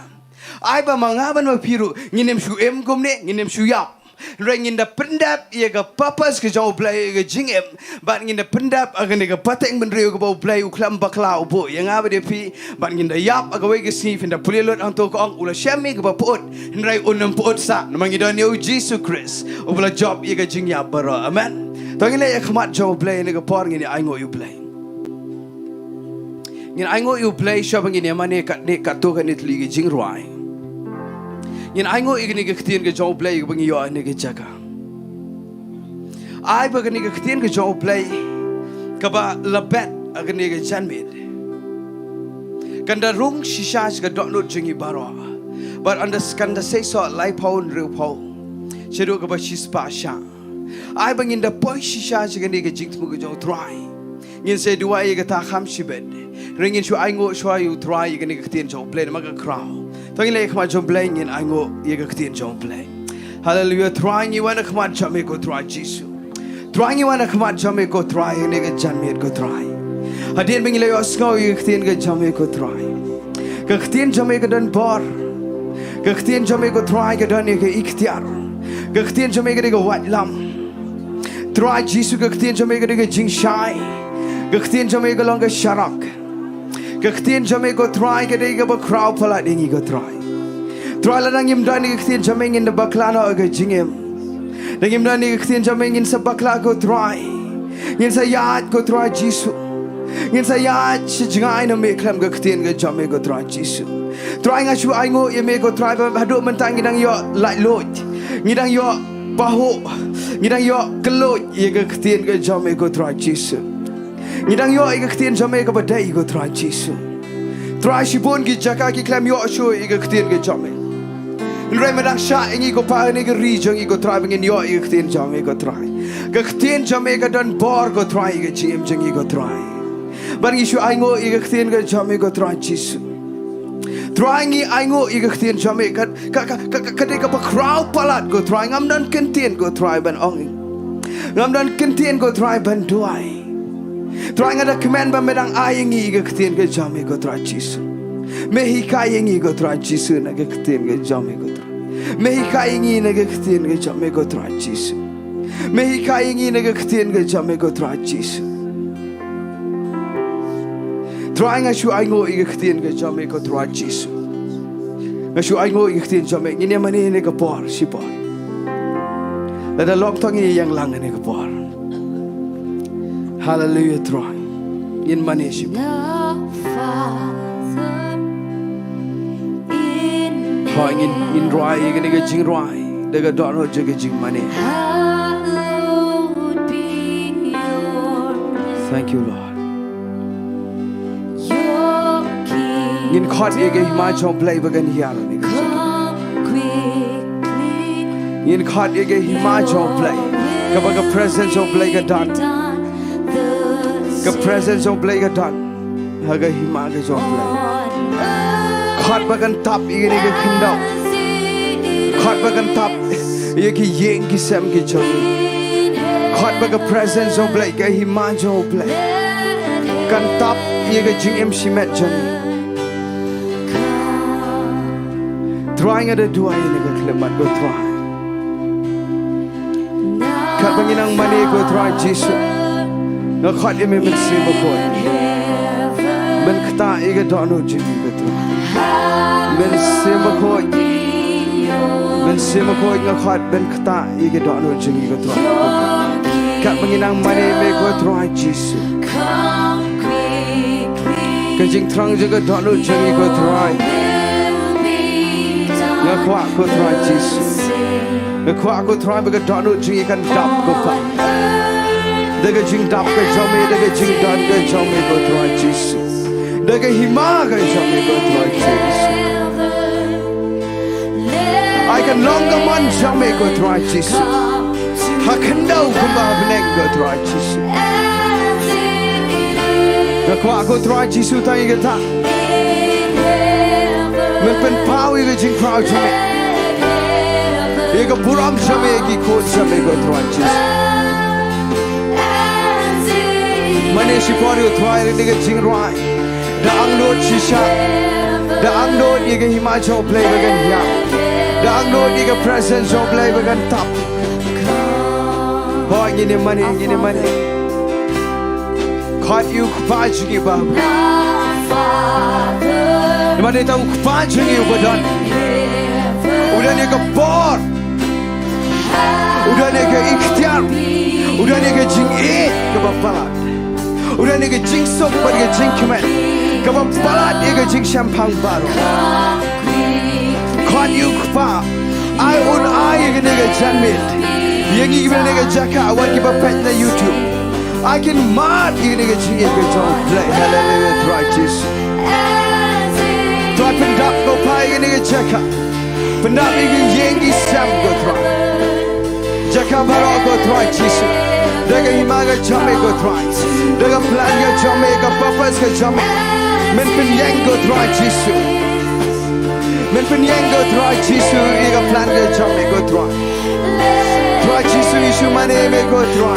ai ba manga ban ma piru nginem shu em kum ne nginem shu yap ring in the pendap ye ga purpose ke jong Blei ga jingem ban ngin the pendap aga ne ga pateng ben riu ga Blei u klam bakla u bo yang aba de pi ban ngin the yap aga we ga snif in the pulelot ang to ko ang ula shame ga pot nrai unam pot sa namang idon yo Jesus Christ u bla job ye ga jing yap baro amen to ngin le khmat jong Blei ne ga por ngin ai ngo yu Blei ngin ai ngo yu Blei shobang ngin mane ka ne ka to ga nit li ga jing ruai yin ai ngo igni ge ktien ge jong Blei ge bangi yo ne ge jaga ai ba ge ni ge ktien ge jong Blei ka ba labet agni ge janmit kanda rung shishash ge dot not jingi baro but understand the say so lai paun ru pau cheru ge ba shispa sha ai bangin da poi shishash ge ni ge Jingthmu ge jong try ngin se duai ge ta kham shibet ringin shu ai ngo shwa yu try ge ni ge ktien jong Blei ma ge kraw Tong le khma jong Blei ngin ai ngo ye ga ktien jong Blei hallelujah trying you wanna khma chame ko try Jesus trying you wanna khma chame ko try ne ga janmet ko try hadien bing le yo sko ye ktien ga chame ko try ga ktien chame ga dan bor ga ktien chame ko try ga dan ye ga ikhtiar ga ktien chame ga ga wat lam try Jesus ga ktien chame ga ga jing shai ga ktien chame ga long ga sharak Kekhtian jame ko try ke dei ke ba crowd pala dingi ko try la nangim dani kekhtian jame ngin da baklano ke jingem nangim dani kekhtian jame ngin sa bakla ko try ngin sa yaad ko try Jesus ngin sa yaad si jingai na me klam kekhtian ke jame ko try Jesus try nga shu ai ngo ye me ko try ba hadu mentang ngidang yo like lot ngidang yo bahu ngidang yo kelot ye kekhtian ke jame ko try Jesus Ngidang yo iga ktien jame ka badai go try Jesus. Try shibon gi jaka ki klam yo sho iga ktien ge jame. Nrai madang sha ingi go pa ni ge ri jong iga try bangin yo iga ktien jame go try. Ga ktien jame ka dan bor go try iga jim jong iga try. Bang isu ai ngo iga ktien ge jame go try Jesus. Try ngi ai ngo iga ktien jame ka de ka pa crowd palat go try ngam dan kentien go try ban ong. Ngam dan kentien go try ban duai. Try ngada command ba medang ayengi ga ktien ga jame go try Jesus. Mehi kayengi go try Jesus na ga ktien ga jame go try. Mehi kayengi na ga ktien ga jame go try Jesus. Mehi kayengi na ga ktien ga jame go try Jesus. Try ngashu aingo ga ktien ga jame go try Jesus. Ngashu aingo ga ktien jame ngine mani ne ga por si por. La da lok tong yang lang ne ga por. Hallelujah, try. In Maneshi. In Rai, you can get Jing Rai. They got Donald Jing money. Thank you, Lord. In Cod, you get my job play again here. In Cod, you get my job play. Come on, a presence of Blei done. The presence of Blei done. Haga himaga job Blei. Caught bagan top, you get a kingdom. Caught bagan top, you get yanky sam kitchen. Caught baga presence of Blei, get himaga of Blei. Can top, you get Jingtip mention. Trying at the door, you get climate go try. Cut banginang money go try Jesus. No caught him in silver boy. Men kata ega Donald Jimmy betul. Men silver boy. Men silver boy no caught men kata ega Donald Jimmy betul. Kat menginang money me go try Jesus. Kajing terang juga Donald Jimmy go try. No kuat go try Jesus. No kuat go try because Donald Jimmy kan dap go pa. Daga Jingtip ke jame, daga Jingdan ke jame go try Jesus. Daga hima ke jame go try Jesus. I can longer man jame go try Jesus. Hakendau kumba beneng go try Jesus. Nakwa go try Jesus tangi kita. Menpen pau ke jing pau jame. Ega buram jame ki ko jame go try Jesus. Mane si pori uthwai nige jing rai da angnot shisha da angnot yege himacho play bagan ya da angnot yege presence of play bagan tap ho ngine mane caught you kpajungi ba mane ta kpajungi ubadan udah yege bor udah yege ikhtiar udah yege jing ke bapalat udah ni ke jing sok pada ke jing kemen, kawan balat ni ke jing champagne baru. Kau ni ukpa, I on I ke ni ke janmit, yang ni ke ni ke jaka awak kita pet na YouTube. I can mad ni ke jing ke Jong Blei, hallelujah, try Jesus. Try pendap kau pai ke ni ke jaka, pendap ni ke yang ni sam kau try. Jaka baru kau try Jesus. Daga himaga jame go try. Daga plan ga jame ga purpose ga jame. Men pen yang go try Jesus. Men pen yang go try Jesus. Iga plan ga jame go try. Try Jesus isu mane me go try.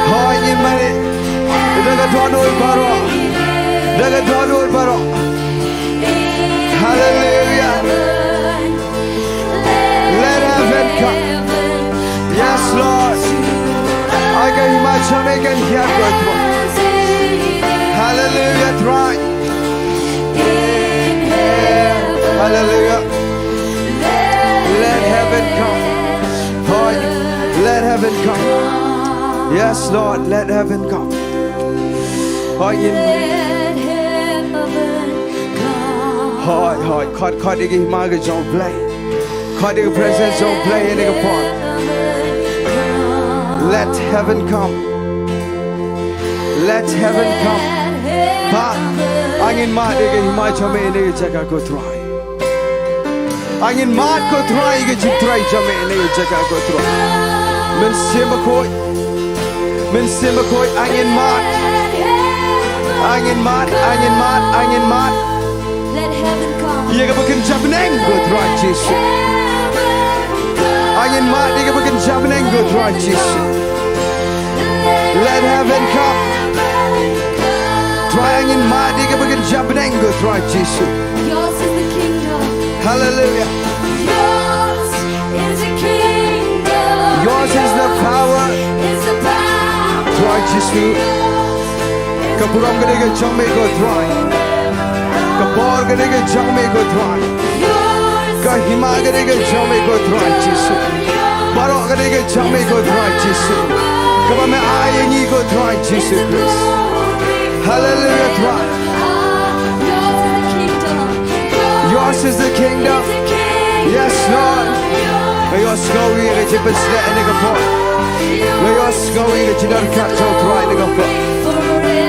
Hoy ni mane. Daga donol baro. Daga donol baro. Hallelujah. Let heaven come. Yes, Lord. I can imagine making here go through. Hallelujah, try. Hallelujah. Let heaven come. Boy, let heaven come. Yes, Lord, let heaven come. Boy, caught the Maga Jong Blei. Caught the presence of Blei in the pot. Let heaven come. Let heaven come. Pa, angin mat ege himai chame ege jaga ko try. Angin mat ko try ege jip try chame ege jaga ko try. Men sema koi angin mat. Angin mat. Let heaven come. Ege bukan jabneng ko try Jesus. Angin mat ege bukan jabneng ko try Jesus. Let heaven come. Try angin mati ke bagian jabneng go try Jesus. Yours is the kingdom. Hallelujah. Yours is the kingdom. Yours is the power. Is the power. Try Jesus. Kapuram gede ke jame go try. Kapor gede ke jame go try. Kahima gede ke jame go try Jesus. Barok gede ke jame go try Jesus. Kabame ayengi go try Jesus Christ. Hallelujah, try. Yours is the kingdom. Yes, Lord. May your snowy and it's a bit and a pot. May your snowy that you don't catch out right and a pot.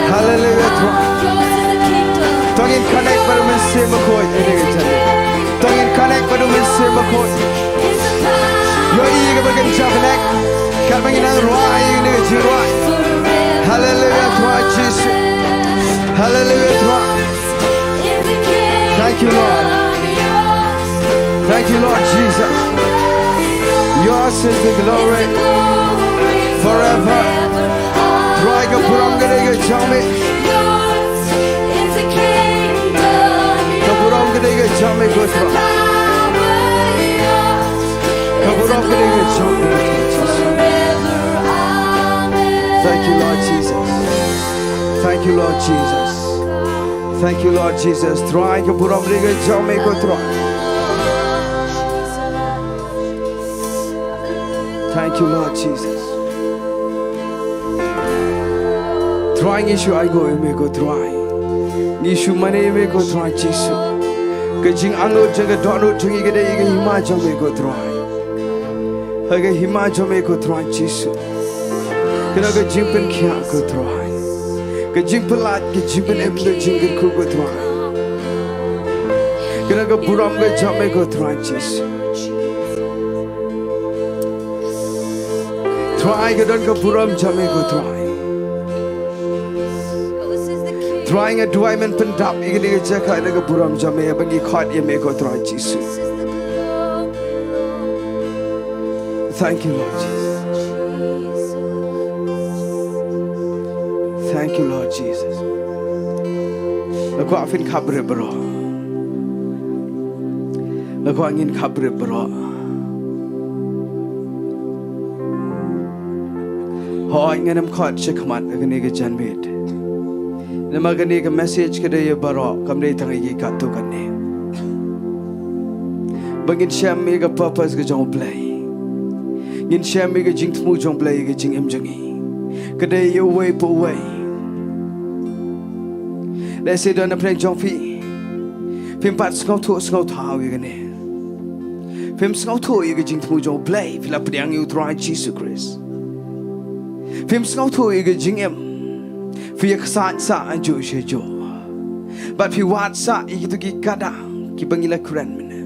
Hallelujah, try. Don't in connect, but I'm in same accord. Don't in connect, but I'm in same accord. Your eager begin jumping. Coming in and right, right. Hallelujah, try, Jesus. Hallelujah, try. Thank you, Lord. Thank you, Lord Jesus. Yours is the glory forever. Try to put on the jump. Yours is the kingdom. Put on the jump. Go through. Put on the jump. Thank you, Lord Jesus. Thank you, Lord Jesus. Thank you, Lord Jesus. Try to put on the jump. Go through. Thank you, Lord Jesus. Trying issue I go, me go try. Issue money, me go try, Jesus. Kajing anu jaga dono jungi gede ige himaja me go try. Haga himaja me go try, Jesus. Kena ke jimpen kia go try. Ke jimpen lat ke jimpen emle jingir ku go try. Kena ke buram ke jame go try, Jesus. Try ke don ke buram jame go try. Trying a diamond pendap, you can check out like a buram jame, but you caught you make a try, Jesus. Thank you, Lord Jesus. Thank you, Lord Jesus. Look what I've in Cabre bro. Look what I'm in Cabre bro. Oh, I'm going to caught check come out, I'm going to get Jan made. Namagani ka message kada ye baro kamre tangi ka to kanne bangin sham me ka purpose ka Jong Blei ngin sham me ka Jingthmu Jong Blei ka Jing Jangi kada ye way po way let's say don play Jong Phi phim pat skau thau ye kane phim skau tho ye ka Jingthmu Jong Blei phila pdiang you try Jesus Christ phim skau tho ye ka Jing Fi kesan sa anju shejo, but fi wat sa itu ki kada ki bangila keren mana.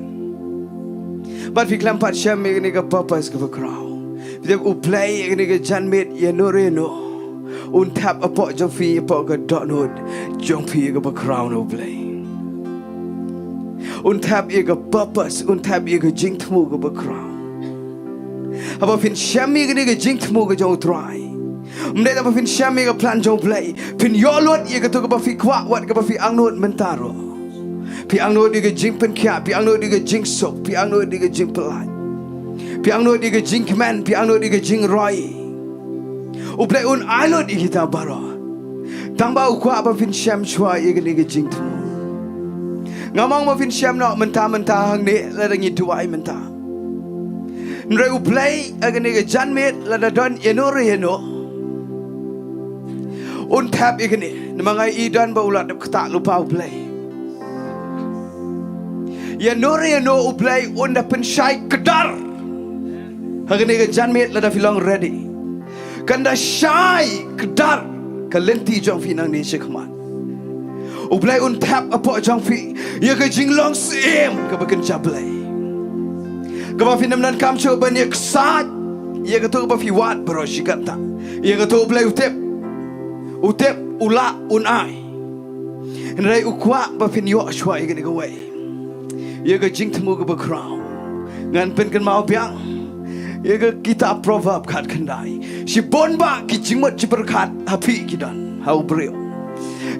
But fi kelampat syam ni ka purpose ka crowd. Fi u play ni ka janmit ya noreno, un tap apok jong fi apok ka donut jong fi ka crowd no play. Un tap ye ka purpose, un tap ye ka Jingthmu ka crowd. Apa fin syam ni ka Jingthmu ka jong try. Mendek apa fin syam ka plan Jong Blei fin yolot ye ka to ka fi kwa wat ka fi angnot mentaro pi angnot di ka jingpen kya pi angnot di ka jing sok pi angnot di ka jing pelat pi angnot di ka jing kemen pi angnot di ka jing roy u Blei un alot di kita baro tang ba u kwa apa fin syam chwa ye ka di ka Jingthmu ngamang ma fin syam no menta hang ni la dangi tuai menta nre u Blei aga ni ka janmet la da don yeno un tap ikini namangai idan ba ulat kata lupa Blei ya nore ya no Blei un da pensyai kedar hagani ke janmet la da filong ready kanda syai kedar kalenti Jong Phi nang ni shikman u Blei un tap apo Jong Phi ya ke jinglong sim ke bakin Blei ke ba finam nan kam cho ban ya ksat ya ke to ba fi wat bro shikata ya ke to Blei utep ula unai nrai ukwa ba fin yo shwa igani go way ye ga Jingthmu go ba crown ngan pen kan mau piang Ia ke kitab proverb kat kendai. Si bonba ki jingmot ci berkat hapi kidan. Hau brio.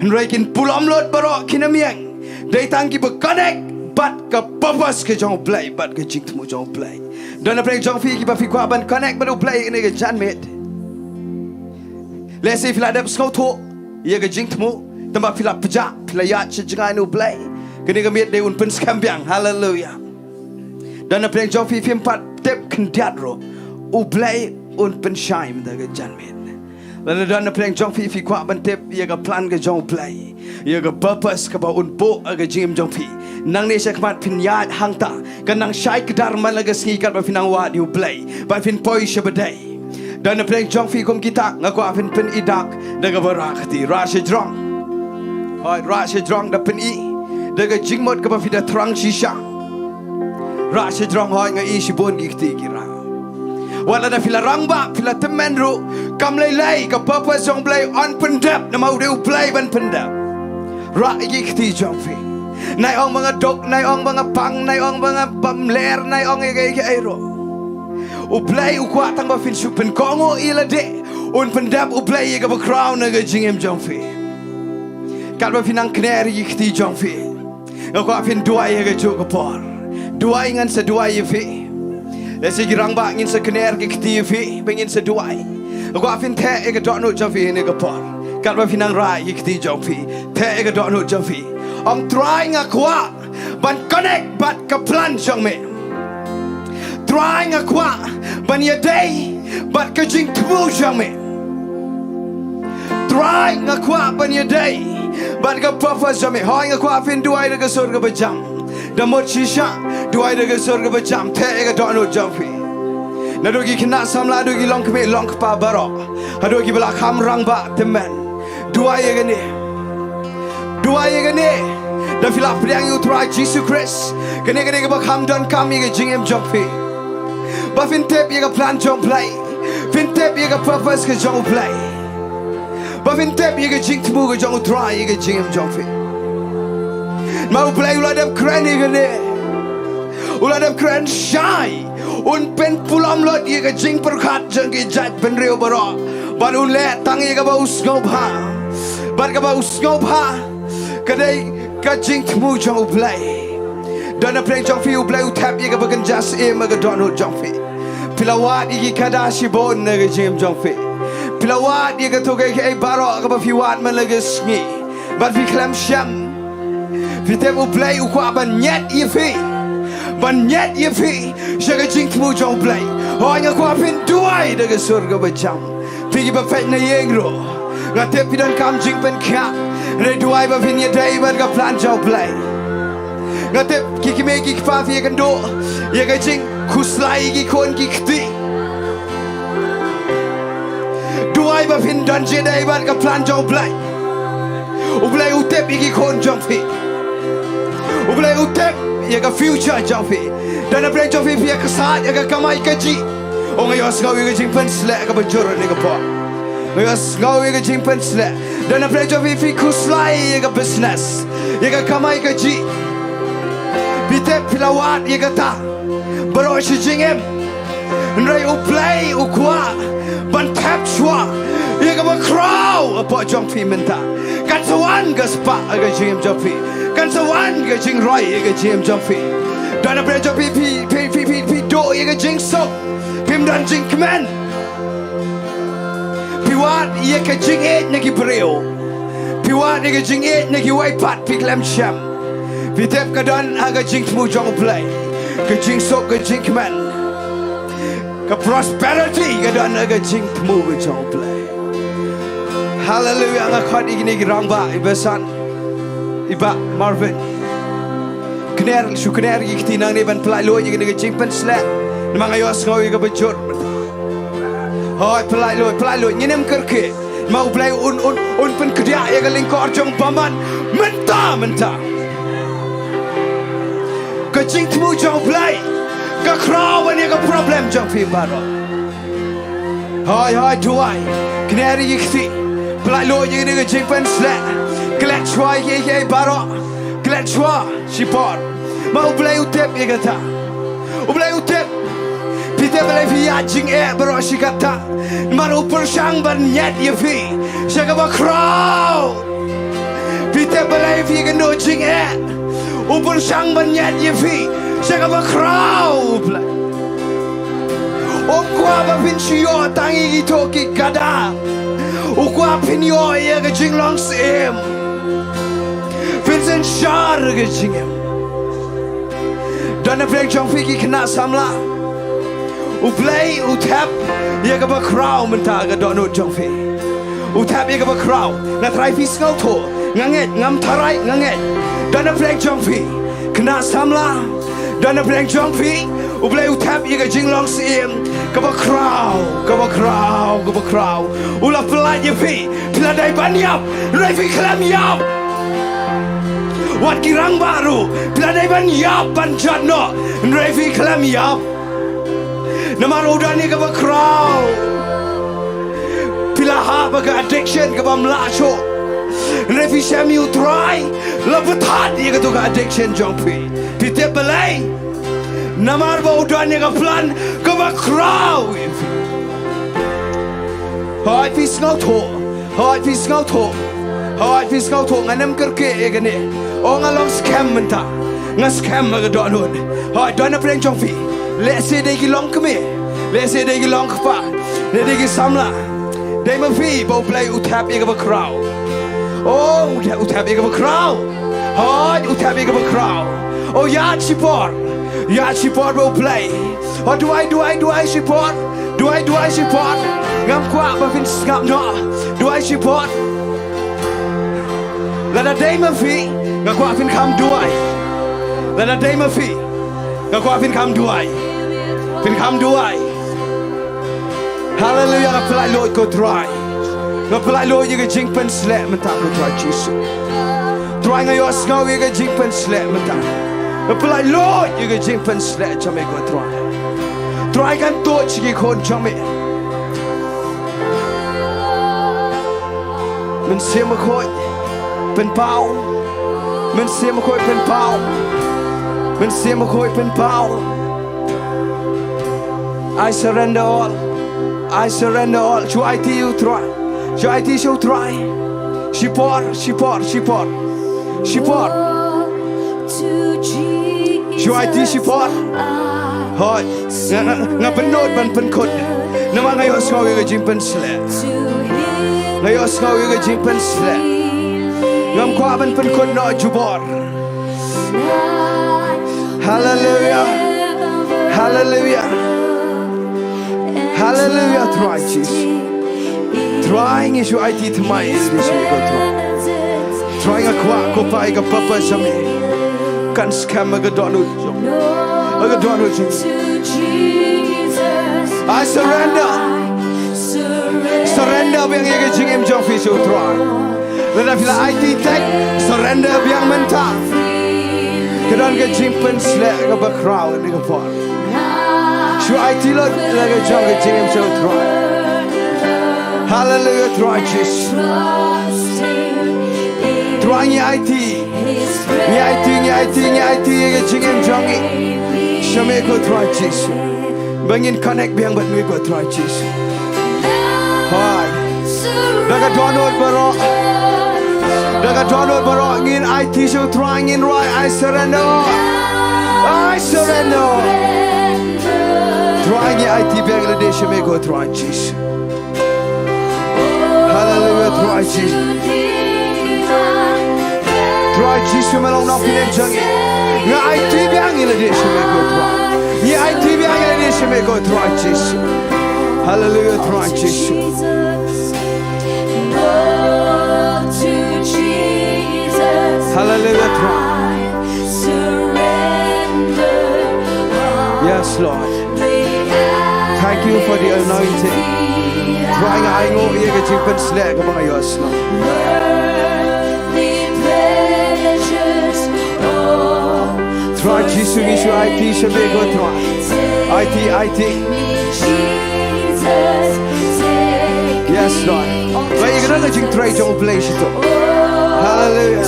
Nraikin pulam lot barok kinamiang. Dai tangki berconnect bat ke purpose ke Jong Blei bat ke Jingthmu Jong Blei. Dan apa yang Jong fi ki ba fi kwa ban connect baru Blei ini ke janmet. Lesi filadap skau tu ia ke Jingthmu tempat filap pejak filayat sejengai nu Blei. Kini kemit dia un pen skambiang. Hallelujah. Dan apa yang Jong fi empat tip kendiat ro. U Blei un pen syai menda ke janmet. Lalu dan apa yang Jong fi kwa ban tip ia ke plan ke Jong Blei. Ia ke purpose ke ba un po ke Jing Jong fi. Nang ni sekmat pinyat hangta. Kanang syai kedar malaga sengikat ba finang wa di U Blei. Ba fin poi sebedai. Dan apa yang Jong fi kom kita ngaku afin pen idak daga barakti rasya Jong. Hai rasya Jong da pen i. Daga jingmot ke ba fi da terang shisha. Rasya Jong hai ngai si bon gikti kira. Wala da fila rangba fila temen ru kam lei ke purpose Jong Blei on pendap na mau de U Blei ban pendap. Ra gikti Jong fi. Nai ong mga dok, nai ong mga pang, nai ong mga pamler, nai ong ege aero. U Blei u kwa tang ba fin supen kongo ila de. Un pendap U Blei ege ba crown na jingem Jong fi. Kat ba finang kner gikti Jong fi. Ngakwa fin duai ege jo por. Duai ngan se duai fi. Lesi girang ba ngin se kner gikti fi, bengin se duai. Ngakwa fin te ege dok no Jong fi ne por. Kat ba finang rai gikti Jong fi. Te ege dok no Jong fi. Ông trying akwa ban connect bat ke plan Jong me. Trying akwa ban ya day bat ke Jingtmu Jong me. Trying akwa ban ya day bat ke purpose Jong me. Hoy akwa fin duai de ke surga bejam. Damot shisha duai de ke surga bejam. Te ke dono Jong fi. Nadogi kena samla dogi long ke long pa barok. Hadogi bela kham rang ba temen. Duai ye gani. Duai ye gani. Dan filap priang you try Jesus Christ. Kene ke bakam don kami ke jingem Jong fi. Ba fin tip ye ke plan Jong Blei. Fin tip ye ke purpose ke Jong Blei. Ba fin tip ye ke Jingtmu ke Jong try ye ke jingem Jong fi. Mau Blei ulah dem keren ye ke ne. Ulah dem keren syai. Un pen pulam lot ye ke jing perkat jeng ke jat pen reu barok. Ban un le tang ye ke ba usngau ba. Ban ke ba usngau ba. Kadai ke Jingtmu Jong Blei. Dan apa yang Jong fi U Blei U tap ye ke bagan jas ma ke dono Jong fi. Pilawat ye ke kadashi bon na ke jim Jong fi. Pilawat ye ke toge ke barok ke ba fi wat man lagi sngi. Ban fi klam syam. Fi tap U Blei U kwa ban nyet ye fi. Ban nyet ye fi. Sya ke Jingtmu Jong Blei. Hanya kwa fin duai de ke surga bejam. Fi ba fet na yengro. Ngatep fi dan kam jing pen kap. Re duai ba fin ye day ban ke plan Jong Blei. Ngatep kiki me kiki pa fi kan do. Ye ke jing kuslai ki kon ki kti. Duai ba fin dan je day ban ke plan Jong Blei. U Blei u tep ki kon Jong fi. U Blei u tep ye ke future Jong fi. Dan apa Jong fi ye ke saat ye ke kamai ke ji. O ngayos ngau ye ke jing pen slek ke bajur ni ke po. Ngayos ngau ye ke jing pen slek. Dan apa Jong fi kuslai ye ke business. Ye ke kamai ke ji. Bitep pilawat ye ke ta. Baro si jingem. Nrai U Blei U kwa. Ban tap chua. Ye ke ba crow. Apa Jong fi minta. Kan sawan ke spa ke jingem Jong fi. Kan sawan ke jing roi ye ke jingem Jong fi. Dan apa Jong fi do ye ke jing so. Pim dan jing kemen. Piwat ye ke jing et ne ki breo. Piwat ye ke jing et ne ki wai pat pi klem syam. Pitep ke dan aga Jingtmu Jong Blei. Ke jing so ke jing kemen. Ke prosperity ke dan aga Jingtmu ke Jong Blei. Hallelujah ngakot igini girang ba ibesan. Iba Marvin. Kner su kner gikti nang ni ban pelai lo igini ke jing pen slek. Namang ayos ngau ke bejur. Hoi pelai lo nyinem kerke. Mau Blei un pen kedia ye ke lingkor Jong paman. Menta. Ke Jingtmu Jong Blei. Ke krawan ye ke problem Jong fi baro. Hoi duai. Kner gikti. Pelai lo igini ke jing pen slek. Kelet chua ye baro. Kelet chua sipor. Mau Blei utep ye ke ta. U Blei utep. Pite Blei Pia Jing Bro Shikata Maru Pershang Ban Yet Yafi Shagaba Crow Pite Blei Pia No Jing Pershang Ban Yet Yafi Shagaba Crow Okwa Ba Pinchio Tangi Toki Gada Okwa Pinyo Yaga Jinglong Sim Vincent Shar Jingem Dana Blei Jong Fiki Kana Samla Blei Tap Yaga Crow Mentaga Dono Jong Fi Tap Yaga Crow Na Try Fis Ngau To Nganget Ngam Tarai Nganget Dana Blei Jong Fi Kana Samla Dana Blei Jong Fi Blei Tap Yaga Jinglong Sim Gaba Crow Ula Pelai Yafi Peladai Banyap Revi Klam Yap Wat Kirang Baru Peladai Banyap Banjatno Revi Klam Yap Nama rodani ke bakrau, pilah baga addiction ke bamlacho, refi Syiemlieh try, lebetat dia ke tu ke addiction jongpi, pite Blei, nama rodani ke plan ke bakrau, hai fis ngau to, nganem kerke egane, ngalong scam menta, scam ke donut, hai dona Blei jongpi. Let's say they belong to me. Let's say they belong to Fa. They get Samla. They may be both Blei Tap Yaga Crow. Oh, Tap Yaga Crow. Oh, Tap Yaga Crow. Oh, Iaid support. Both Blei. Or do I support? Do I support? Ngam kwa ba fin ngam no. Do I support? Let a day may be. Ngam kwa fin come do I. Let a day may be. Ngam kwa fin come do I. Fin come do I. Hallelujah. Ngapelai Lord go try. Ngapelai Lord you get jing pen slap menta go try Jesus. Try ngayo snow you get jing pen slap menta. Ngapelai Lord you get jing pen slap chame go try. Try kan to chigi kon chame. Mình xem một khối pen pau. Mình xem một khối pen pau. Mình xem một khối pen pau. I surrender all. Show IT you try. Show IT show try. Support. Show IT support. Hoi. Ngapenot ban penkot. Nama ngayo skau you jing pen slap. Ngayo skau you jing pen slap. Ngam kwa ban penkot no jubor. Hallelujah, try Jesus. Trying is your IT to my is this we go try. Trying a quack ko pa ka papa sami. Kan scam a godonu. I surrender. Surrender biang ye jing em jong fi so try. Let us IT tech surrender biang menta. Kedan ke jing pen slap ka ba crowd ni ka pa. Show IT Lord like a jong ke jing em so try. Hallelujah, try Jesus. Try ni IT. Ni IT ke jing em jong ni. Shame ko try Jesus. Bangin connect biang but we go try Jesus. Hai. Daga download baro ngin IT so trying in right. I surrender. Trying IT Bangladesh me go try Jesus. Hallelujah, try Jesus. Try Jesus melong nak pilih jangi. Nga IT Bangladesh me go try. Ni IT Bangladesh me go try Jesus. Hallelujah, try Jesus. Hallelujah, try. Yes, Lord. Thank you for the anointing. Try nga ay ngo iya ka jingpen slek ka mga yos no. Try Jesus isu IT sabi ko try. IT. Yes, Lord. Lagi ka na jing try jong Blei ito. Hallelujah.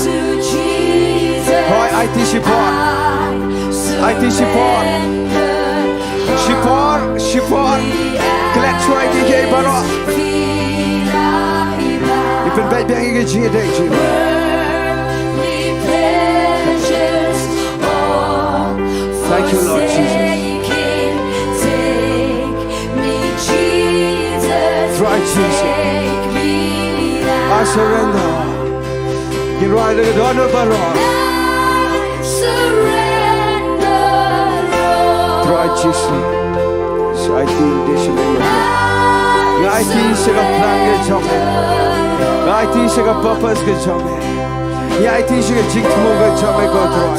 Hoy IT support. Kelak cuai di ke barok. Ipen baik biang ike jing ada jing. Thank you Lord Jesus. Right Jesus. I surrender. You right the door barok. Right Jesus. I feel this in my life. I feel sick of plan get job. I feel sick of purpose get job. I feel sick of Jingthmu get job. I go through.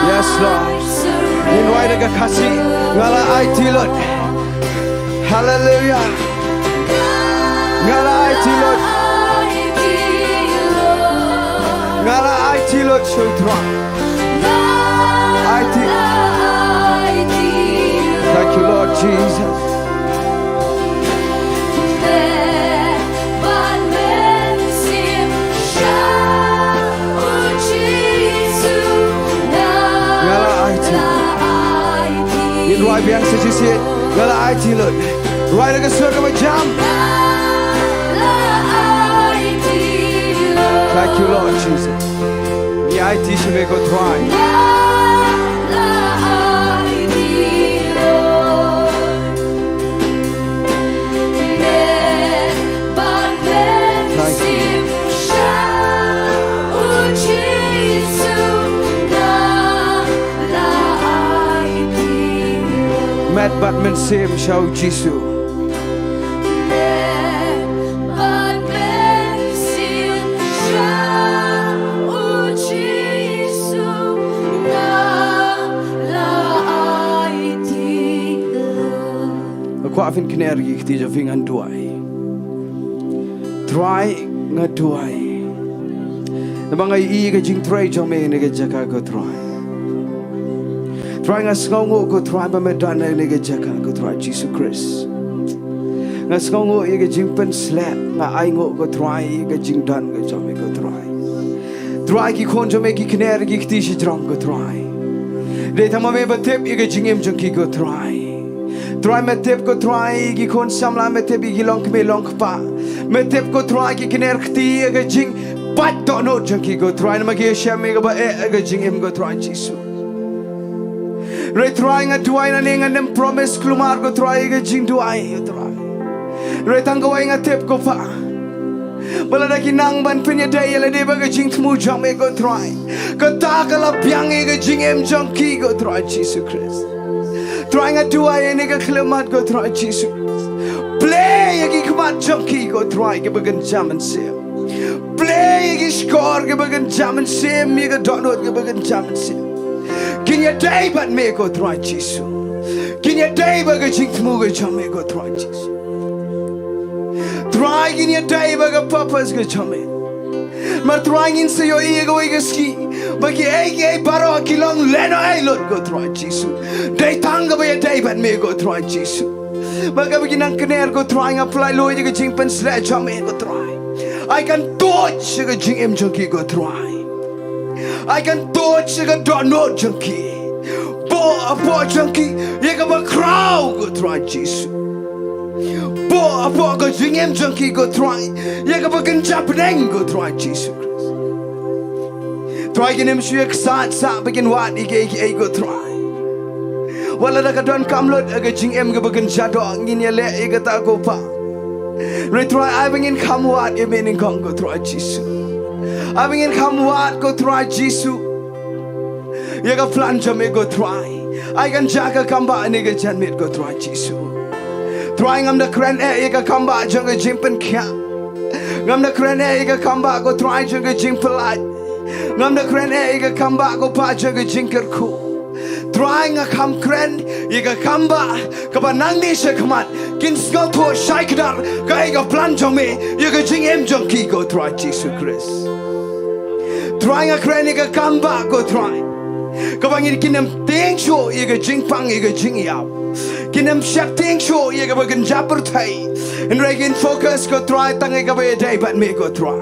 Yes Lord. In white like a kasi. Ngala I feel it. Hallelujah. Ngala I feel it. Ngala I feel it so strong. I feel. Thank you, Lord Jesus. Ngala I feel. In right biang sejisi. Ngala I feel it. Right like a circle of jam. Thank you, Lord Jesus. The IT should make a try. Matt Batman Sim Shao Jisu. Aku afin kena ergi kita jadi nganduai. Try nganduai. Nabangai I ke Jingtray jome ni ke jaka ko try. Try ngasngongo ko try pamedan ni ke jaka ko try Jesus Christ. Ngasngongo I ke Jingpen slap nga aingo ko try ke Jingdan ke jome ko try. Try ki kon jome ki kena ergi kita si drang ko try. Dei tamame batep I ke Jingem jengki ko try. Try metep ko try ki kon samla metep ki long kme long pa. Metep ko try ki kner khti ga jing pat to no jaki ko try na magi shame ga ba ga jing em go try Jesus. Re try nga tuai na ninga nem promise klumar ko try ga jing tuai try. Re tang ko nga tep ko pa. Bala da kinang ban pinya day la de ba ga jing tmu jam me go try. Ka ta ka la pyang ga jing em jang ki go try Jesus Christ. Trying to do I any klimat go try Jesus. Blei gi kmat junkie go try gi begin jam and sim. Blei gi score gi begin jam and sim mi ga donut gi begin jam and sim. Can you day but me go try Jesus. Can you day but ga Jingthmu go jam me go try Jesus. Try can you day but ga purpose go jam me. Maar trying in se yo ego ski. Bagi ege baro kilong leno ay lot go try Jesus. Day tanga ba day but me go try Jesus. Baga bagi nang kner go trying apply lo ye jing pen sledge me go try. I can touch ga jing em junkie go try. I can touch ga do no junkie. Bo junkie ye ga ba crowd go try Jesus. Bo ga jing em junkie go try. Ye ga ba kan Japanese go try Jesus. Try can him shake sa begin what he go try. Wala da ka don kamlot aga jing em ga begin jado ngin ye le e ga ta go pa. Re try I begin come what ye meaning kong go try Jesus. I begin come what go try Jesus. Ye ga plan jam go try. I can jaka kamba ni ga jan mit go try Jesus. Trying am the kren e ga kamba jang ga jimpen kya. Ngam the kren e ga kamba go try jang ga jimpelai. Ngam the kren e ga kamba go pa jang ga jinker ku. Trying a come kren ye ga kamba ka ba nang ni se khamat kin sko tho shaikdar ka e ga plan jang me ye ga jing em jang ki go try Jesus Christ. Trying a kren ye ga kamba go try. Ka ba ngir kinam teng sho ye ga jing pang ye ga jing yao. Kinam shak teng sho ye ga ba gan japur thai. And regin focus go try tang e ga ba day but me go try.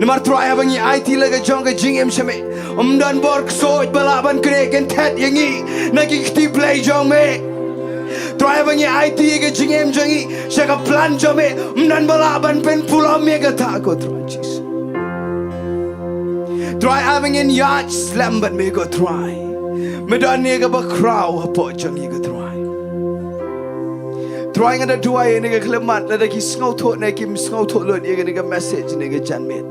Namar try abang ni IT laga jong ke jing shame. Dan bor so balaban kre ken tet yangi. Nagi kti Blei jong me. Try abang ni IT ke jing jangi. Shaka plan jome. Dan balaban pen pulau me ke tak ko try Jesus. Try abang in yacht slam but me go try. Medan ni ke ba crowd hapo jangi go try. Try ngada dua ni ke klemat lada ki sngau thot ni ki sngau thot lo ni ke message ni ke janmet.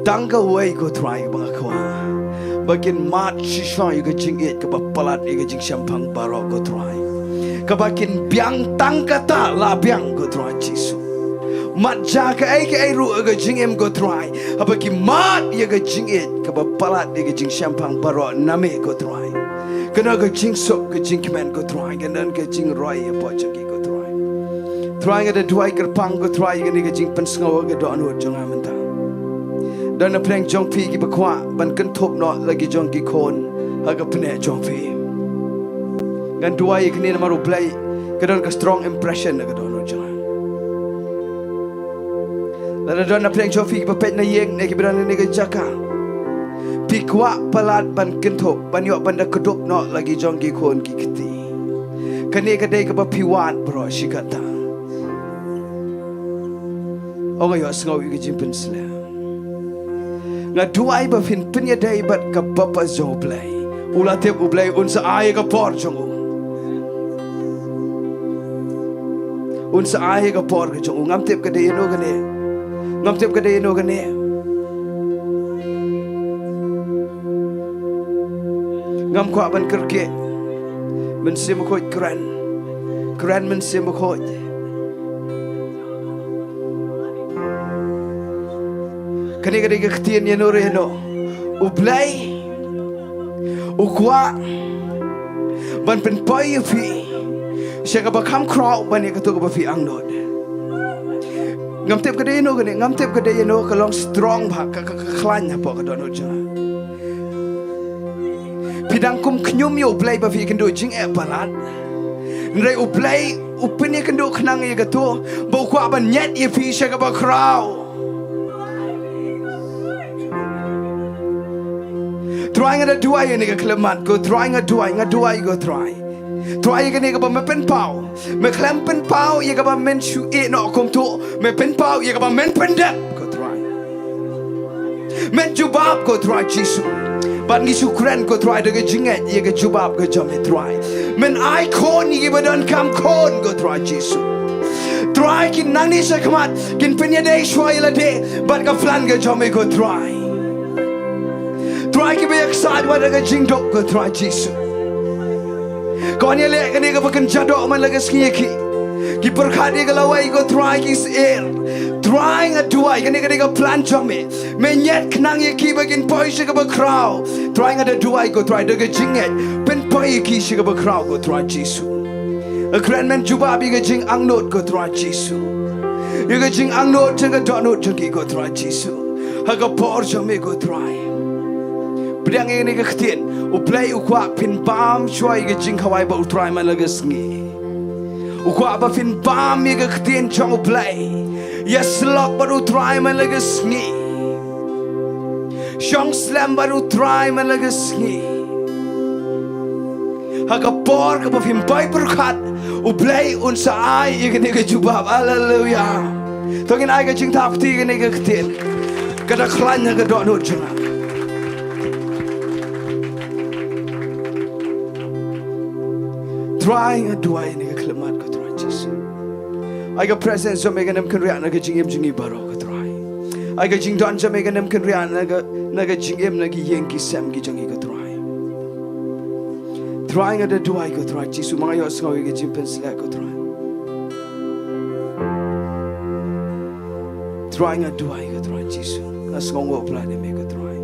Tangga way go try bang akwa. Bakin mat shisha ke jing it ke ba palat ke jing champang barok go try. Kabakin biang tangka ta la biang go try Jesus. Mat ja ke ai ru ke jing em go try. Abaki mat ye ke jing it ke ba palat ke jing champang barok name go try. Kena ke jing sok ke jing kemen go try. Kena ke jing roy apa jagi go try. Try ngada dua gerpang go try ke ni ke jing pensngau ke do anu jong amenta. Dan na pleng jong pi ki bakwa ban kan thop no lagi jong ki kon ha ka pne jong pi. Gan dua ye kini maru Blei ke don ka strong impression ke do anu jong. Dan na pleng jong pi ki pet na yeng ne ki bran ni ke jaka. Pi kwa palat ban kan thop ban yo ban da kedop no lagi jong ki kon ki kiti. Kani ka dei ka ba piwan bro shikata. Orang yo sngau yu jing pen sla. Nga duai ba fin pen ya dai bat ka bapa jong Blei. Ula tep u Blei un sa ai ka por jong. Un sa ai ka por ka jong ngam tep ka dei no ka ne. Ngam tep ka dei no ka ne. Ngam kwa ban kerke. Men sim ko kran. Kran men sim ko. Kani kani ke ketian yang nore no, Blei, ukwa, ban pen pay fi, siya bakam crowd ban yang ketuk bafi angnod. Ngam tep kadai no kani, ngam tep kadai no kalong strong bah kaklan apa kadon uja. Pidang kum knyum yo Blei bafi kendo jing balat. Nrai Blei upenya kendo kenang ye ketu, bau kwa ban nyet ye fi siya bak crowd. Try ngada dua ye ni ke klemat go try ngada dua go try. Try ye ni ke ba me pen pau. Me klem pen pau ye ke ba men shu e no kom tu. Me pen pau ye ke ba men pendek go try. Men jubab go try Jesus. But ni sukren go try de jinget ye ke jubab go jom try. Men icon ye ke ba don kam kon go try Jesus. Try kin nani se kamat kin penya de shwa ila de but ka flan go jom go try. Try to be excited what the Jingtip go try Jesus. Kau ni lek ni kau pakai jadok man lagi ski. Ki perkhadi kalau away go try kis air. Trying a dua kani kau plan jome. Menyet kenang ye ki bagian poi sih kau crowd. Trying a dua go try dengan jinget. Pen poi ki sih kau crowd go try Jesus. A grandman juba bi jing angnot go try Jesus. Ye jing angnot jeng donut jeng ki go try Jesus. Haga por jome go try. Beriang ini ke ketian, Blei ukwa pin bam cuai ke jing kawai ba utrai man lagas ngi. Ukwa ba pin bam ye ke ketian jong Blei, ya slok ba utrai man lagas ngi. Shong slam ba utrai man lagas ngi. Haga por ke ba pin bai berkat, Blei unsa ai ye ke ni ke jubab, haleluya. Tongin ai ke jing tapti ke ni ke ketian, kada klan ke dok not jang. Try a dua ini ke klemat ke try Jesus. Aga presence so mega nem kenrian naga jingim jingi baro ke try. Aga jing don so mega nem kenrian naga jingim nagi yengki sam ki jangi ke try. Trying ada dua ke try Jesus mga yo sngau ke jing pen sila ke try. Trying a dua ke try Jesus. Asngau wo plan me ke try.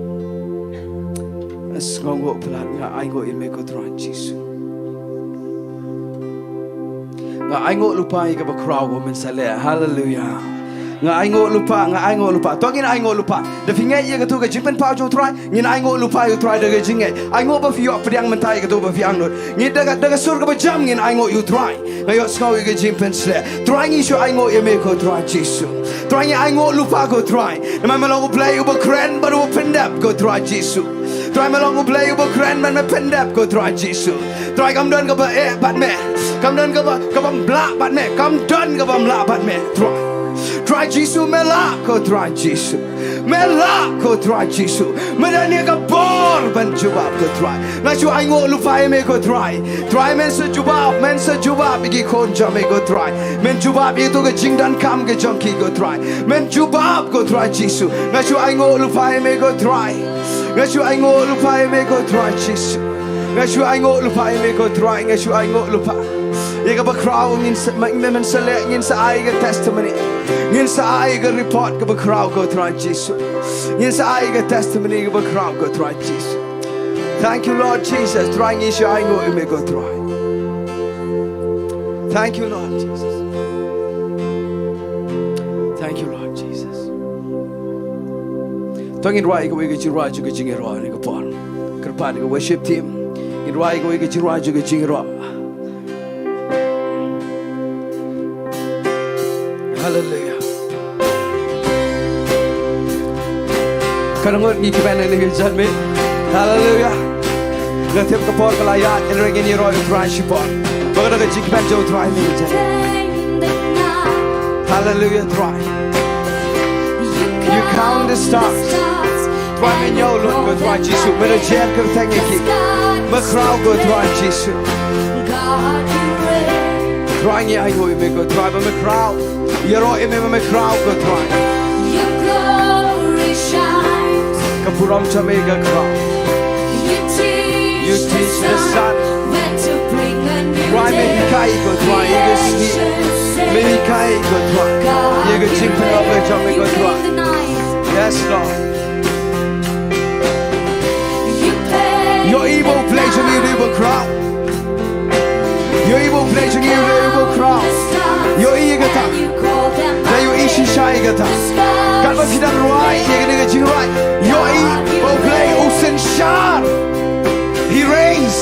Asngau wo plan nga ai go me ke try Jesus. Nga ai ngok lupa ke ba crowd wo men sale hallelujah nga ai ngok lupa to ngin ai ngok lupa de finge ye ke tu ke jipen pa jo try ngin ai ngok lupa yo try de ke jinge ai ngok ba fi yo pediang mentai ke tu ba fi angnot ngin daga sur ke ba jam ngin ai ngok you try nga yo skau ke jipen sle try ngi sho ai ngok ye me ko try Jesus Try I ngo lupa go try. Man malong Blei uber kren but uber pendap go try Jesus. Try malong Blei uber kren man me pendap go try Jesus. Try come done go ba bat me. Come done go ba bla bat me. Come done go ba bla bat me. Try Jesus me la go try Jesus. Me la go try Jesus. Me dani ka bor ban jawab go try. Na chu I ngo lupa me go try. Try men se jawab igi kon ja me go try. Men jawab itu ke jingdan kam ke jongki go try. Men jawab go try Jesus. Na chu I ngo lupa me go try. Na chu I ngo lupa me go try Jesus. Na chu I ngo lupa me go try. Na chu I ngo lupa. Ye ka ba crowd ngin sa men select ngin sa ai ke testimony. Ngin sa ai ke report ka ba crowd go try Jesus. Ngin sa ai ke testimony ka ba crowd go try Jesus. Thank you Lord Jesus. Try ngin sa ai ngo me go try. Thank you Lord Jesus. Thank you Lord Jesus. Tongin rai ko ge chira ju ge jingero ni ko por. Kerpa ni worship team. In rai ko ge chira ju ge jingero. Hallelujah. Kanangot ni kiban ni janme. Hallelujah. Ngatem ka por kala ya in ring ni roy try shipon. Bagada ka jikban jo try ni janme. Hallelujah try. You count the stars. Try me yo look go try Jesus. Mera jet ka thank you. Ma crowd go try Jesus. Try ni ai go me go try ba me crowd. Yero me crowd go try. Your glory shines. Kapuram chamega crowd. You teach the sun. When to bring a new Try me kai go try. You go see. Me kai go try. You go Jingtip chamega try. Yes Lord. Your evil place in your evil crowd. Your evil place in your evil crowd. Your evil crowd. Your ishi shy gata. God was done right. You're gonna get you right. Your evil play Usen Shar. He reigns.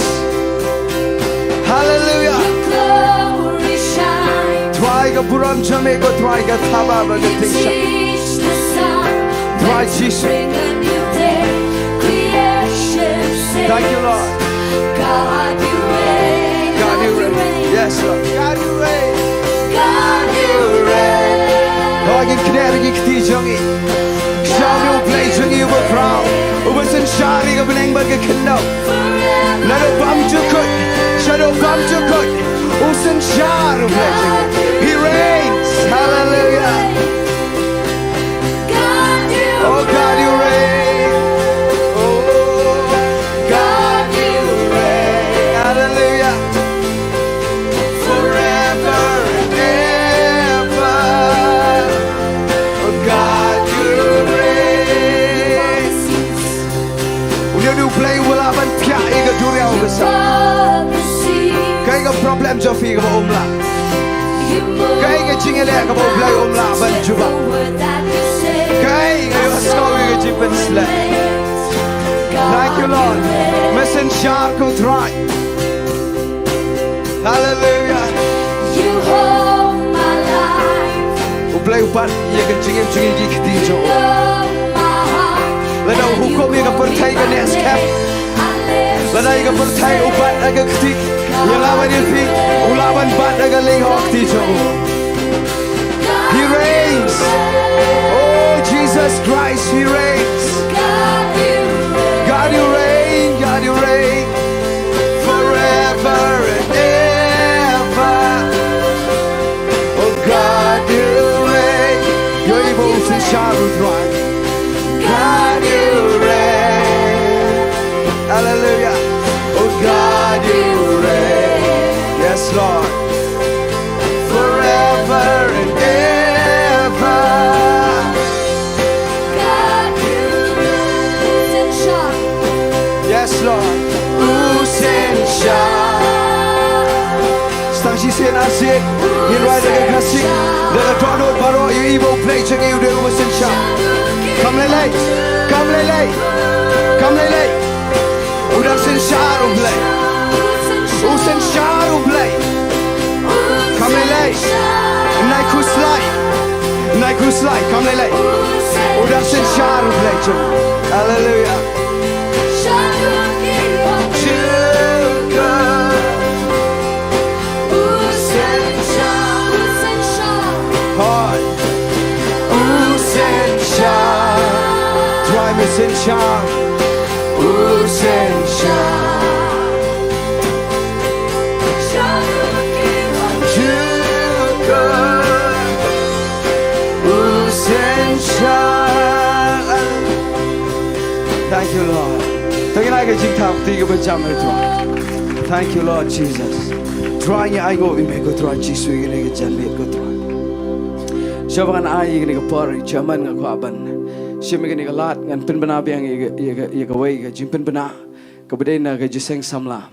Hallelujah. Try ga puram chame go try ga thaba ba ga tisha. Try Jesus. Thank you Lord. God you reign. God you reign. Yes Lord. God you reign. God you reign. Oh, you can't get the Jongi. Show me a place when you were proud. Over some shiny of an angle, you can know. Not a bum to cook. Shadow bum to cook. Usan Shar of legend. He reigns. Hallelujah. Oh, God, you reign. Oh, God, you reign. Hallelujah. Forever and ever. Oh, God, you reign. You do play will have a pia. You go to the other. Kaya ka problem jo fi ka umla. Kaya ka Syiemlieh ka Blei umla ban juba. Kaya ka snow ka jipen slay. Thank you Lord. Messen shar ko try. Hallelujah. You hold my life. Blei upan ya ka Syiemlieh ki kiti jo. Lada hukum ya ka pertai ka next cap. Lada ya ka pertai upan ka kiti. Yang lawan ilfi, ulawan bat dengan lehok di jauh. He reigns. Oh Jesus Christ, He reigns. God you reign, God you reign, forever and ever. Oh God you reign. Your emotions shall rise. God you reign. Hallelujah. Oh God you reign. Yes Lord. Forever and ever. God you reign. Yes Lord. Usen Shah. Stasi sen asik. In right dengan kasih. Dengan donut baru you evil play ceng you dengan Usen Shah. Come lelai. Come lelai. Come lelai. Udah sen Shah Blei. Usen Shah Blei. Khambniah, naik kuslai. Naik ku slide, kom lei lei. Udah sen syaru Blei Jong. Haleluya. Try me sen syaru. Sen syaru. Thank you, Lord. Tengah lagi Jingtip tiga berjam itu. Thank you, Lord Jesus. Trynya I go ime go try Jesus ini ke jangan ko try. Siapa kan ai ini ke por zaman ngak aban. Siapa ini ke lat ngan pen bena biang ye ke way ke jimpen bena ke bedena ke jiseng samla.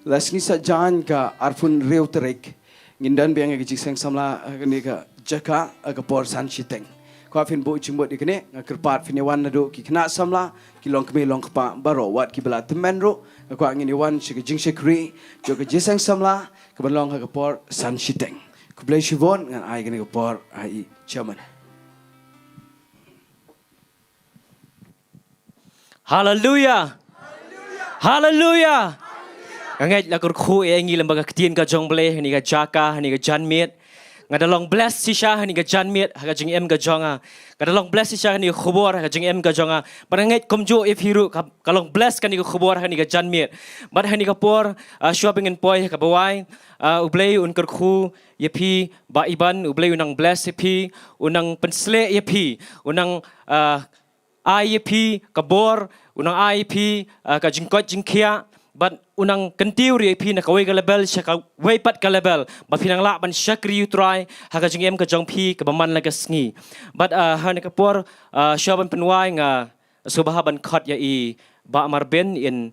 Lasni sa jan ka arfun reu terik. Ngindan biang ke jiseng samla ini ke jaka ke por san shiteng. Kau fin bo cimbot ikene ngakerpat fin wan nado ki kena samla ki long keme long kpa baro wat ki bela temen ro kau angin wan shike jing shikri jo ke jiseng samla ke belong ke por san shiteng ku Blei shivon ngan ai gene ke por ai chaman. Hallelujah. Hallelujah. Ngai la kur khu e ngi lembaga ketien ka Jong Blei ni ka jaka ni ka janmet ngadalong bless si sha ni ka janmet ha ka jing em ka jonga ngadalong bless si sha ni khubor ha ka jing em ka jonga barangai komjo if hiru kalong bless ka ni ka khubor ha ni ka janmet bad ha ni ka por shopping and poi ka bawai ublei un kur khu yepi ba iban ublei unang bless yepi unang pensle yepi unang IEP kabor unang IEP ka jingkot jingkia but unang kentiu ri pi na kawai ka level sya ka wai pat ka level ba pinang la ban syakri utrai ha ka jingem ka jong pi ka baman la ka sngi but ha ne ka por syaban penwai nga subah ban khot ya I ba marben in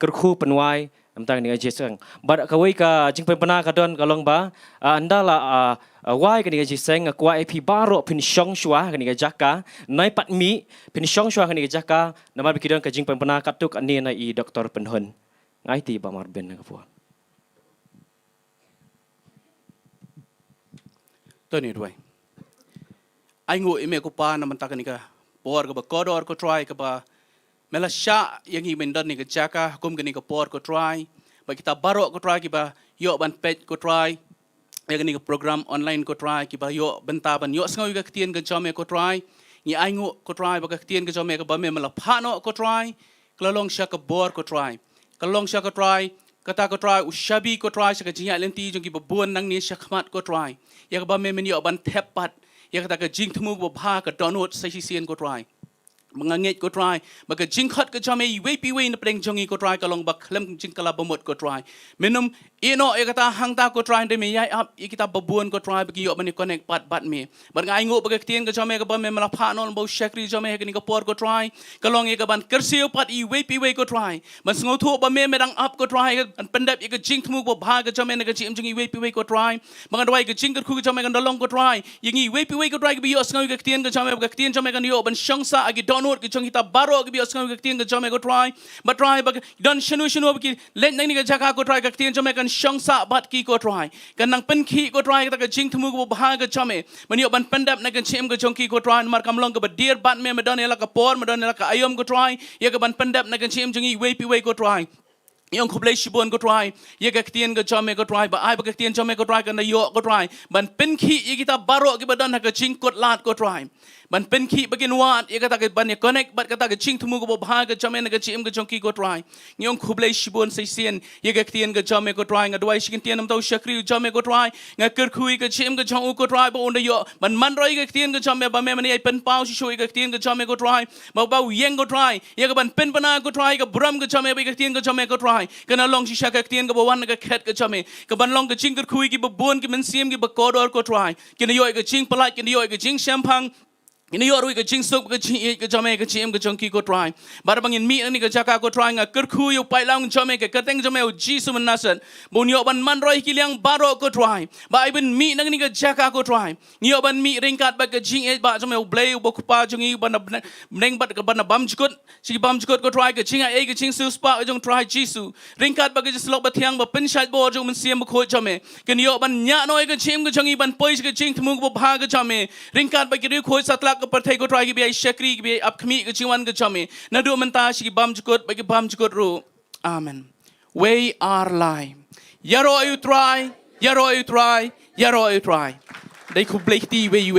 kerkhu penwai amtang ni jeseng but kawai ka jingpen pena ka don kalong ba andala wai ka ni jeseng kwa ip baro pin shong shwa ka ni jaka nai pat mi pin shong shwa ka ni jaka nama bikidon ka jingpen pena katuk ani na I doktor penhon ngai ti ba marben na po Tony Dway. Ai ngồi ime ko pa na mantaka ni ka por ka ba kodor ko try ka ba mela sha yang hi mendan ni ka jaka kum ka ni ka por ko try ba kita baro ko try ki ba yo ban page ko try yang ni ka program online ko try ki ba yo Bynta ban yo sngoy ka tien ka jome ko try ni ai ngo ko try ba ka tien ka jome ka ba me mela phano ko try klalong sha ka bor ko try kalong sha ko try kata ko try ushabi ko try sha ka jinya lenti jong ki ba buan nang ni sha khmat ko try ya ka ba me men yo ban tepat ya kata ka Jingthmu ba bha ka download sa sien ko try mangangit ko try maka jingkhat ka jame I wepi we na preng jongi ko try kalong ba khlem jingkala bomot ko try menum ino ya kata hangta ko try de me yai up I kita babuan ko try bagi yo mani connect pat me bar ngai ngo ba ka tien ka jame ka ba me mala pha non bo shakri jame ka ni ka por ko try kalong ya ka ban kersio pat I wepi we ko try man sngo thu ba me merang up ko try an pendap ya ka Jingthmu ba bha ka jame na ka jim jongi wepi we ko try mangan dawai ka jingkat khu ka jame ka dolong ko try yingi wepi we ko try ka bi yo sngo ka tien ka jame ka tien jame ka ni yo ban shangsa agi download ki jong kita baro ki bi oskan ka tien ka jame ko try but try ba don shanu ki len nang ni ka jaka ko try ka tien jame kan shangsa bat ki ko try kan nang pen ki ko try ka Jingthmu ko bha ka jame man yo ban pendap na kan chem ka jong ki ko try mar kam long ka ba dear bat me don la ka por don la ka ayom ko try ya ka ban pendap na kan chem jong I we pi we ko try yang ko Blei shibon ko try ye ka tien ka jame ko try ba ai ba ka tien jame ko try ka na yo ko try ban pen ki ye kita baro ki ba don ka jingkot lat ko try ban pen ki bagin wat ye kata ka ban ye connect bat kata ka Jingthmu ko bha ka jame na ka chim ka jongki ko try nyong ko Blei shibon sai sien ye ka tien ka jame ko try nga dwai shikin tien nam tau shakri jame ko try nga ker khui ka chim ka jong ko try ba on yo ban man roi ka tien ka jame ba me mani ai pen pau shi shoi ka tien ka jame ko try ba ba yeng ko try ye ka ban pen bana ko try ka buram ka jame ba ka tien ka jame ko try kana long shi shaka tien ka ba wan ka khet ka jame ka ban long ka jing ker khui ki ba bon ki men sim ki ba kodor ko try kina yo ka jing palat kina yo ka jing shampang ini yorui ke jing sup ke jing ke jame ke jim ke jongki ko try bar bangin mi ni ke jaka ko try nga kerku yo pai lang jame ke keteng jame o jisu menasan bon yo ban man roi kiliang baro ko try ba ibn mi nang ni ke jaka ko try yo ban mi ringkat ba ke jing ba jame o blei bo pa jongi ban neng bat ke ban bam jukut si bam jukut ko try ke jing ai ke jing su spa jong try jisu ringkat ba ke slok ba thiang ba pensat bo jong men siam ko jame ke yo ban nya noi ke jim ke jongi ban pois ke jingthmu ko bha ke jame ringkat ba ke ri khoi satlak ke perthai ko try ki biai shakri ki biai apkhmi ke jiwan ke jame na do menta shi bam jukut bagi bam jukut ru amen way are lie yaro you try yaro you try yaro you try dai khu blei ti we you